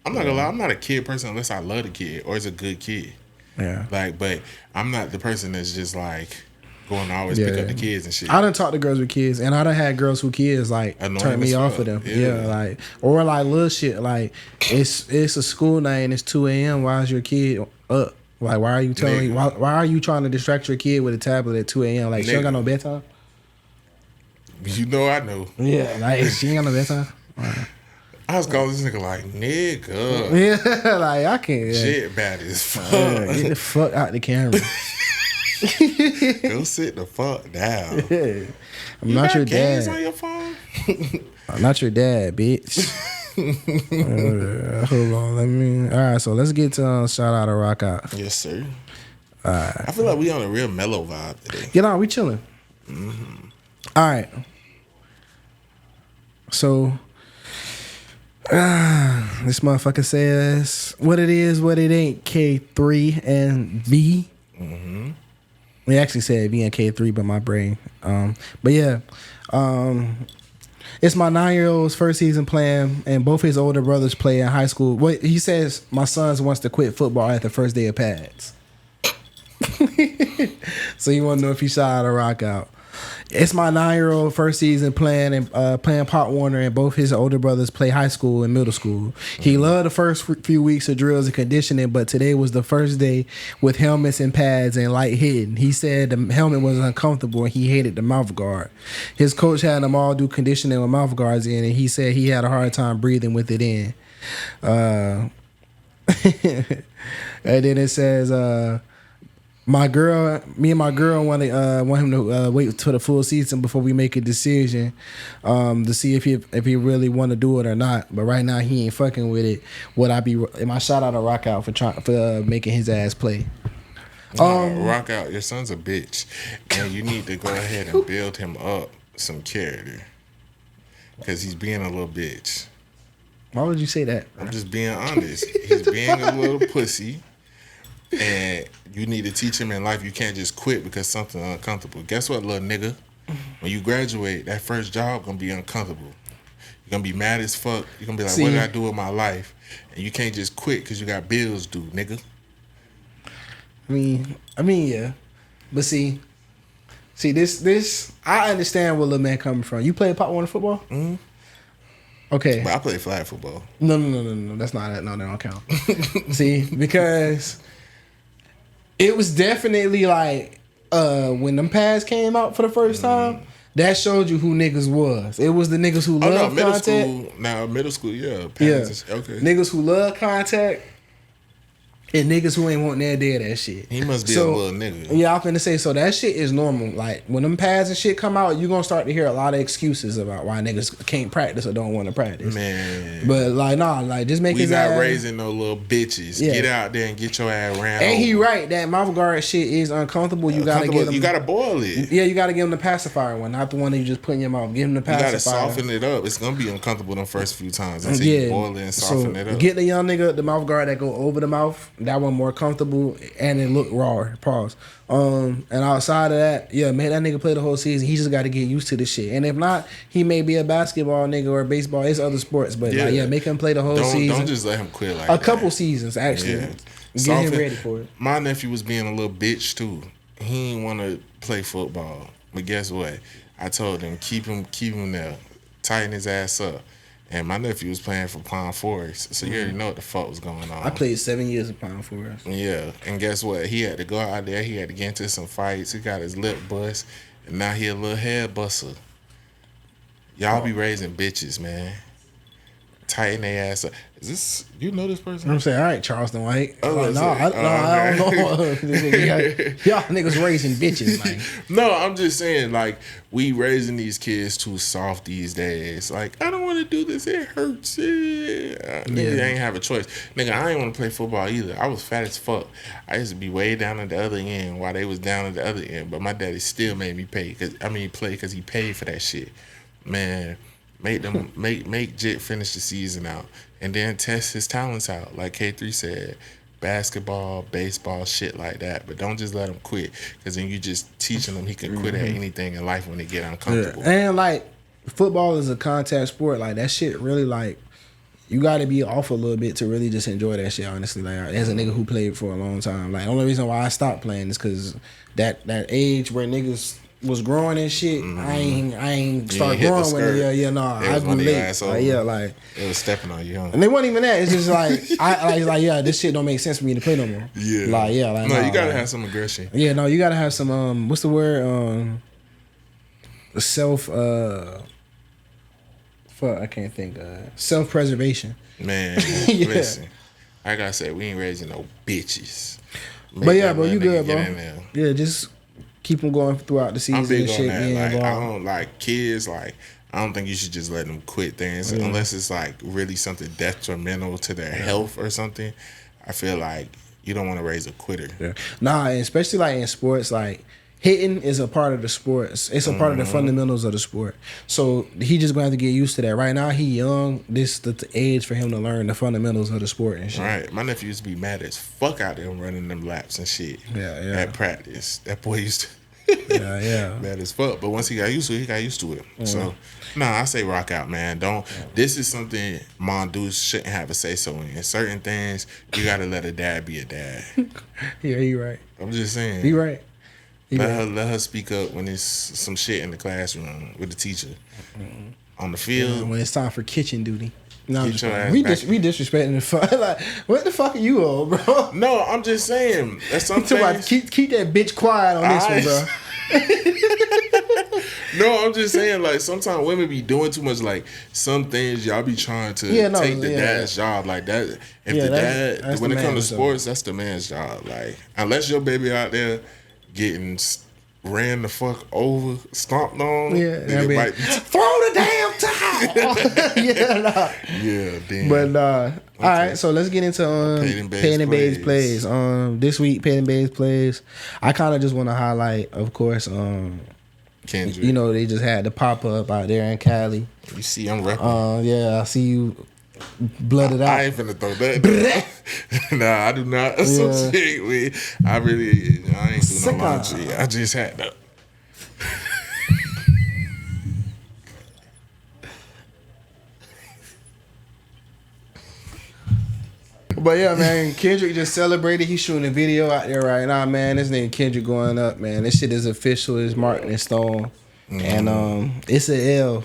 S4: I'm not gonna lie. I'm not a kid person unless I love the kid or it's a good kid.
S2: Yeah.
S4: Like, but I'm not the person that's just like going to always pick up the kids and shit.
S2: I done talked to girls with kids, and I done had girls who kids like
S4: Annoying
S2: turn me
S4: as
S2: off
S4: fuck.
S2: of them.
S4: Yeah.
S2: Like or like little shit like it's a school night and it's 2 a.m. Why is your kid up? Like why are you telling why are you trying to distract your kid with a tablet at 2 a.m. Like she don't got no bedtime?
S4: You know I know.
S2: Yeah, like she ain't got no bedtime. Right.
S4: I was calling this nigga like nigga.
S2: Yeah, like I can't.
S4: Shit bad as fuck.
S2: Get the fuck out the camera.
S4: Go sit the fuck down.
S2: Yeah. I'm
S4: You
S2: not
S4: got
S2: your
S4: games
S2: dad.
S4: on your phone?
S2: I'm not your dad, bitch. Hold on, let me. All right, so let's get to shout out or rock out.
S4: Yes, sir. I feel like we on a real mellow vibe today.
S2: Get on, we chilling. All right. So, this motherfucker says, what it is, what it ain't, K3 and V. We actually said V and K3, but my brain. But yeah. It's my 9-year-old's first season playing, and both his older brothers play in high school. What he says, my son wants to quit football at the first day of pads. So you want to know if he shot or rock out. It's my 9-year-old first season playing and playing Pop Warner, and both his older brothers play high school and middle school. He loved the first few weeks of drills and conditioning, but today was the first day with helmets and pads and light hitting. He said the helmet was uncomfortable and he hated the mouth guard. His coach had them all do conditioning with mouth guards in, and he said he had a hard time breathing with it in. And then it says, me and my girl want him to wait till the full season before we make a decision to see if he really want to do it or not. But right now he ain't fucking with it. Am I shout out or rock out for making his ass play?
S4: Rock out. Your son's a bitch, and you need to go ahead and build him up some character because he's being a little bitch.
S2: Why would you say that?
S4: I'm just being honest. He's being a little pussy. And you need to teach him in life you can't just quit because something's uncomfortable. Guess what, little nigga? When you graduate, that first job gonna be uncomfortable. You're gonna be mad as fuck. You're gonna be like, what did I do with my life? And you can't just quit because you got bills due, nigga.
S2: I mean, yeah. But see, this I understand where little man coming from. You play Pop Warner football?
S4: Mm-hmm.
S2: Okay.
S4: But I play flag football.
S2: No. That's not that. No, that don't count. See, because it was definitely like when them pads came out for the first time. That showed you who niggas was. It was the niggas who love contact.
S4: Middle school, yeah.
S2: Pads
S4: okay.
S2: Niggas who love contact. And niggas who ain't want that dead that shit.
S4: He must be a little nigga.
S2: Yeah, I'm finna say, so that shit is normal. Like, when them pads and shit come out, you gonna start to hear a lot of excuses about why niggas can't practice or don't want to practice.
S4: Man.
S2: But, like, nah, like, just make his ass...
S4: We not raising no little bitches. Yeah. Get out there and get your ass ran
S2: And
S4: over.
S2: he right, that mouth guard shit is uncomfortable. You gotta get him...
S4: You gotta boil it.
S2: Yeah, you gotta give him the pacifier one, not the one that you just put in your mouth. Give him the pacifier.
S4: You gotta soften it up. It's gonna be uncomfortable the first few times until you boil it and soften it up.
S2: Get the young nigga the mouth guard that go over the mouth. That one more comfortable. And it looked raw. Pause. And outside of that, yeah, make that nigga play the whole season. He just got to get used to this shit. And if not, he may be a basketball nigga or a baseball. It's other sports, but make him play the whole season.
S4: Don't just let him quit like
S2: a couple seasons actually. Yeah. Get him ready for it.
S4: My nephew was being a little bitch too. He didn't want to play football, but guess what? I told him keep him there, tighten his ass up. And my nephew was playing for Pine Forest, so you already know what the fuck was going on.
S2: I played 7 years of Pine Forest.
S4: Yeah, and guess what? He had to go out there. He had to get into some fights. He got his lip bust, and now he a little head buster. Y'all be raising bitches, man. Tighten their ass up. Is this, you know this person?
S2: I'm saying, all right, Charleston White.
S4: I don't know.
S2: Y'all niggas raising bitches, man.
S4: No, I'm just saying, like, we raising these kids too soft these days. Like, I don't want to do this. It hurts. Nigga, I ain't have a choice. Nigga, I ain't want to play football either. I was fat as fuck. I used to be way down at the other end while they was down at the other end. But my daddy still made me play because he paid for that shit. Man. Make Jit finish the season out and then test his talents out. Like K3 said, basketball, baseball, shit like that. But don't just let him quit, because then you just teaching him he can quit at anything in life when they get uncomfortable.
S2: Yeah. And like football is a contact sport. Like that shit really like you got to be off a little bit to really just enjoy that shit. Honestly, like as a nigga who played for a long time, like the only reason why I stopped playing is because that age where niggas was growing and shit. I ain't start growing when I grew late. Like
S4: it was stepping on you, huh?
S2: And they wasn't even that. It's just like this shit don't make sense for me to play no more.
S4: Yeah.
S2: No,
S4: you gotta have some aggression.
S2: Yeah, no, you gotta have some what's the word? Self I can't think self-preservation.
S4: Man, listen. Like I said, we ain't raising no bitches.
S2: But you good, bro. Yeah, just keep them going throughout the season.
S4: I'm big
S2: and shit,
S4: on that. Like, I don't like kids. Like, I don't think you should just let them quit things unless it's like really something detrimental to their health or something. I feel like you don't want to raise a quitter.
S2: Yeah. Nah, especially like in sports, like hitting is a part of the sports. It's a part of the fundamentals of the sport. So he just gonna have to get used to that. Right now he young. This the age for him to learn the fundamentals of the sport and shit.
S4: Right. My nephew used to be mad as fuck out there running them laps and shit.
S2: Yeah.
S4: At practice. That boy used to mad as fuck. But once he got used to it, So I say rock out, man. This is something mom dudes shouldn't have a say so in. Certain things you gotta let a dad be a dad.
S2: Yeah, you right.
S4: I'm just saying.
S2: You right.
S4: Let her speak up when it's some shit in the classroom with the teacher. On the field.
S2: When it's time for kitchen duty. No, we disrespecting the fuck. Like, what the fuck are you on, bro?
S4: No, I'm just saying. That's something.
S2: Keep that bitch quiet on this one, bro.
S4: No, I'm just saying, like, sometimes women be doing too much. Like, some things y'all be trying to take the dad's job. Like, that. If when it comes to sports, that's the man's job. Like, unless your baby out there getting ran the fuck over, stomped on.
S2: Yeah, then it might be throw the damn towel.
S4: Yeah, damn.
S2: But all right, so let's get into Paid N Bazed plays. This week Paid N Bazed plays. I kind of just want to highlight, of course,
S4: Kendrick.
S2: You know, they just had the pop up out there in Cali.
S4: You see, I'm repping.
S2: Yeah, I see you. Blooded out.
S4: I ain't finna throw that. Nah, I do not associate with. I ain't do no laundry. I just had that.
S2: But yeah, man, Kendrick just celebrated. He's shooting a video out there right now, man. This nigga Kendrick going up, man. This shit is official. It's marked in stone. And it's an L.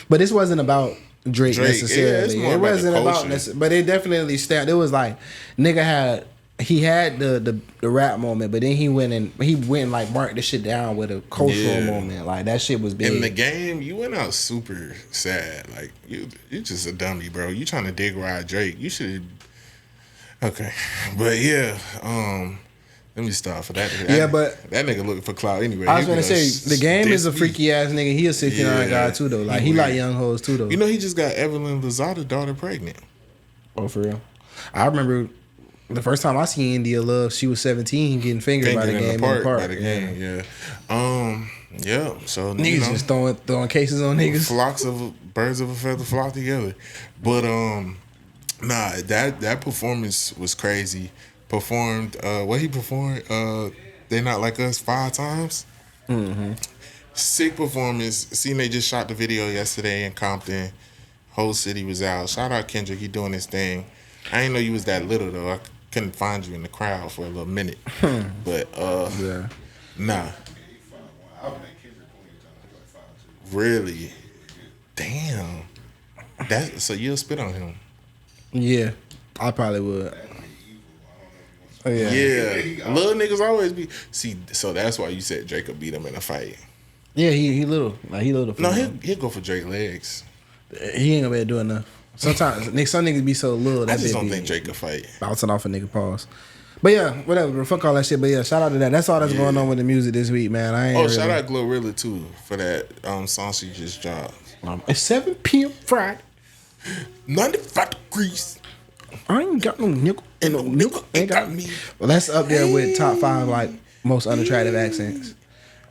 S2: But this wasn't about Drake necessarily.
S4: Yeah,
S2: it wasn't about but it definitely stabbed. It was like nigga had the rap moment, but then he went and like marked the shit down with a cultural moment. Like that shit was big.
S4: In the game, you went out super sad. Like you just a dummy, bro. You trying to dig ride Drake. You should. Okay, but yeah. Let me stop for that.
S2: But
S4: that nigga looking for clout anyway.
S2: I was gonna say the game is a freaky ass nigga. He a 69 guy too though. Like he like young hoes too though.
S4: You know he just got Evelyn Lozada's daughter pregnant.
S2: Oh, for real? I remember the first time I seen India Love, she was 17 getting fingered by the game in the park.
S4: By the game, yeah. So
S2: niggas just throwing cases on niggas.
S4: Flocks of birds of a feather flock together. But that performance was crazy. Performed what he performed They Not Like Us 5 times. Sick performance. Seen they just shot the video yesterday in Compton. Whole city was out. Shout out Kendrick, he doing his thing. I didn't know you was that little though. I couldn't find you in the crowd for a little minute. But nah. Really? Damn. So you'll spit on him.
S2: Yeah. I probably would. Oh,
S4: yeah. Little niggas always be. See, so that's why you said Drake will beat him in a fight.
S2: Yeah, he little. Like he little.
S4: No, he'll go for Drake legs.
S2: He ain't gonna be able to do enough. Sometimes some niggas be so little that
S4: I just don't think Drake can fight.
S2: Bouncing off a nigga pause. But yeah, whatever, bro. Fuck all that shit. But yeah, shout out to that. That's all that's going on with the music this week, man.
S4: Shout out Glorilla too for that song she just dropped.
S2: It's 7 p.m. Friday.
S4: 95 degrees.
S2: I ain't got no nickel. And no nickel ain't got me. Well, that's up there with top 5 like most unattractive accents.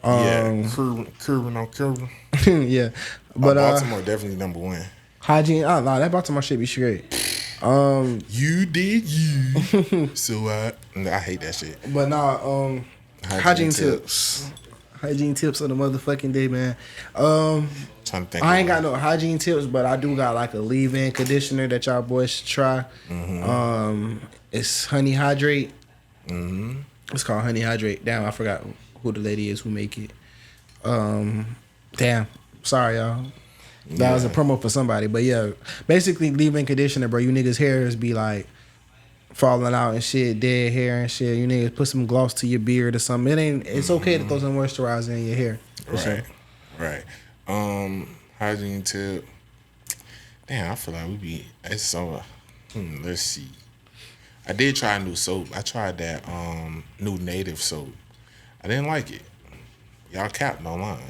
S4: Curving on curving.
S2: Yeah. But
S4: Baltimore definitely number 1.
S2: Hygiene. Oh no, that Baltimore shit be straight.
S4: You did you. So I hate that shit.
S2: But nah, hygiene tips. Hygiene tips of the motherfucking day, man.
S4: Trying to think
S2: I ain't got no hygiene tips, but I do got like a leave-in conditioner that y'all boys should try. It's Honey Hydrate. It's called Honey Hydrate. Damn, I forgot who the lady is who make it. Damn, sorry y'all. That was a promo for somebody, but yeah, basically leave-in conditioner, bro. You niggas' hairs be like falling out and shit, dead hair and shit. You niggas put some gloss to your beard or something. It's okay to throw some moisturizer in your hair.
S4: Right. Hygiene tip. Damn, I feel like it's so. Let's see. I did try a new soap. I tried that new native soap. I didn't like it. Y'all capped online.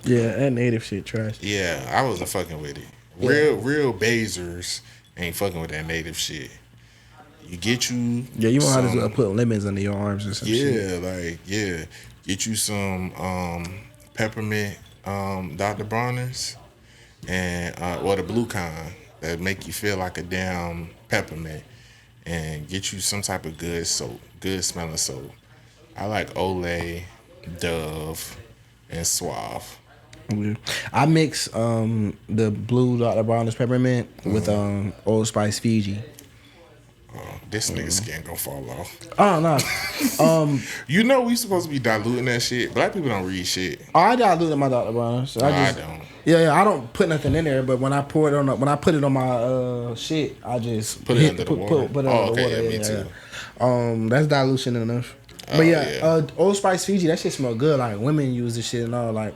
S2: Yeah, that native shit trash.
S4: Yeah, I wasn't fucking with it. Real Bazers ain't fucking with that native shit. You get you. Yeah,
S2: you know how to put lemons under your arms or some shit.
S4: Get you some peppermint Dr. Bronner's and or the blue kind that make you feel like a damn peppermint, and get you some type of good soap, good smelling soap. I like Olay, Dove, and Suave.
S2: I mix the blue Dr. Bronner's peppermint with Old Spice Fiji.
S4: This nigga skin gonna fall off.
S2: Oh no.
S4: You know we supposed to be diluting that shit. Black people don't read shit.
S2: Oh, I diluted my Dr. Bronner's.
S4: I don't.
S2: Yeah, I don't put nothing in there. But when I put it on my shit, I just
S4: put it under the water.
S2: Put it under the water.
S4: Yeah, me too.
S2: That's dilution enough. But Old Spice Fiji, that shit smell good. Like women use this shit and all. Like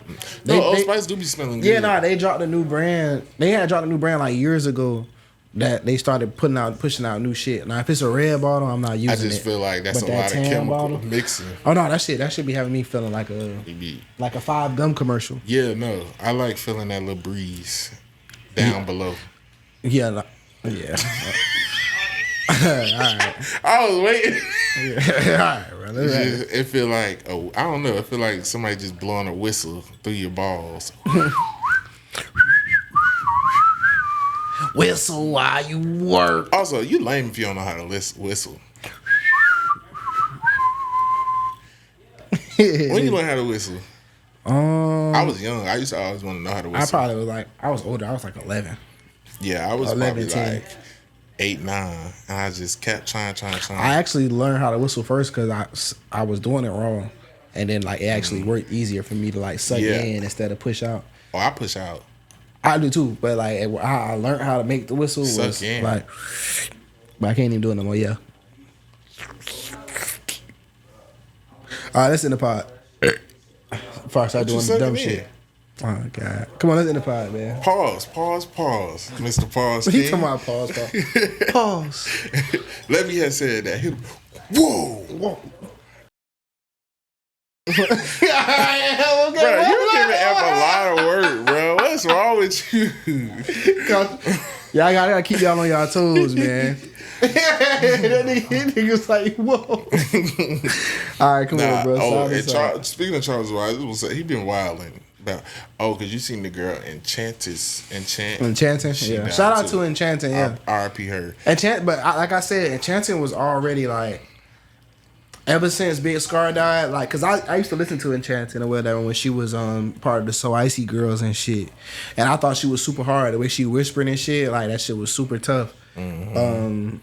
S4: Old Spice do be smelling good.
S2: Yeah, they dropped a new brand. They had dropped a new brand like years ago. That they started pushing out new shit. Now, if it's a red bottle, I'm not using it.
S4: I just feel like that's a lot of chemical mixing.
S2: Oh no, that should be having me feeling like a 5 gum commercial.
S4: Yeah, no, I like feeling that little breeze down below.
S2: Yeah, yeah. All right.
S4: I was waiting.
S2: Yeah. All right, bro.
S4: It feel like I don't know. It feel like somebody just blowing a whistle through your balls.
S2: Whistle while you work.
S4: Also, you lame if you don't know how to whistle. When you learn how to whistle? I was young. I used to always want to know how to whistle.
S2: I was older. I was like 11.
S4: Yeah, I was
S2: 11,
S4: probably
S2: 10.
S4: like 8, 9, and I just kept trying.
S2: I actually learned how to whistle first because I was doing it wrong, and then like it actually worked easier for me to like suck in instead of push out.
S4: Oh, I push out.
S2: I do too, but like I learned how to make the whistle was
S4: in.
S2: like, but I can't even do it no more. Yeah. All right, let's end the pod. Before I start doing the dumb shit. Oh God! Come on, let's end the pod, man.
S4: Pause, Mr. Pause.
S2: He talking about pause.
S4: Let me have said that. Whoa. Bro, you giving F a lot of work, bro. What's wrong with you?
S2: Y'all gotta keep y'all on y'all toes, man. That nigga's like, whoa. All right, come on, bro.
S4: Speaking of Charles White, he been wilding. Because you seen the girl Enchanting.
S2: Yeah. Shout out to Enchanting, yeah.
S4: R.I.P. her.
S2: But like I said, Enchanting was already like, ever since Big Scar died, like, cause I used to listen to Enchanting or whatever when she was part of the So Icy Girls and shit, and I thought she was super hard. The way she whispered and shit, like that shit was super tough. Mm-hmm.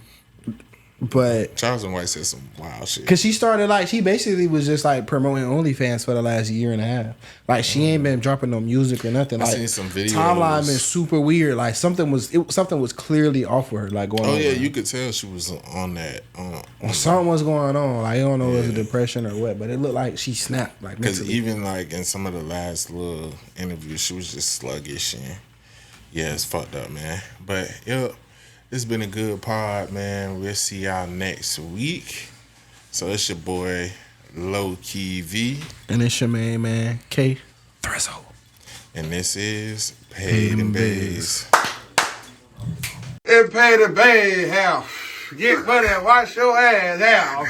S2: But
S4: Charles White said some wild shit.
S2: Cause she started like she basically was just like promoting OnlyFans for the last year and a half. Like she ain't been dropping no music or nothing.
S4: I
S2: like
S4: seen some videos.
S2: Timeline been super weird. Like something was clearly off with her. Like going on.
S4: Oh yeah, you could tell she was on that.
S2: Something was going on. Like I don't know if it was a depression or what, but it looked like she snapped. Like
S4: because even like in some of the last little interviews, she was just sluggish and it's fucked up, man. But it's been a good pod, man. We'll see y'all next week. So it's your boy, Low Key V.
S2: And it's your man, K. Threshold.
S4: And this is Paid N Bazed.
S5: It's Paid N Bazed, hell. Get money and wash your ass, hell.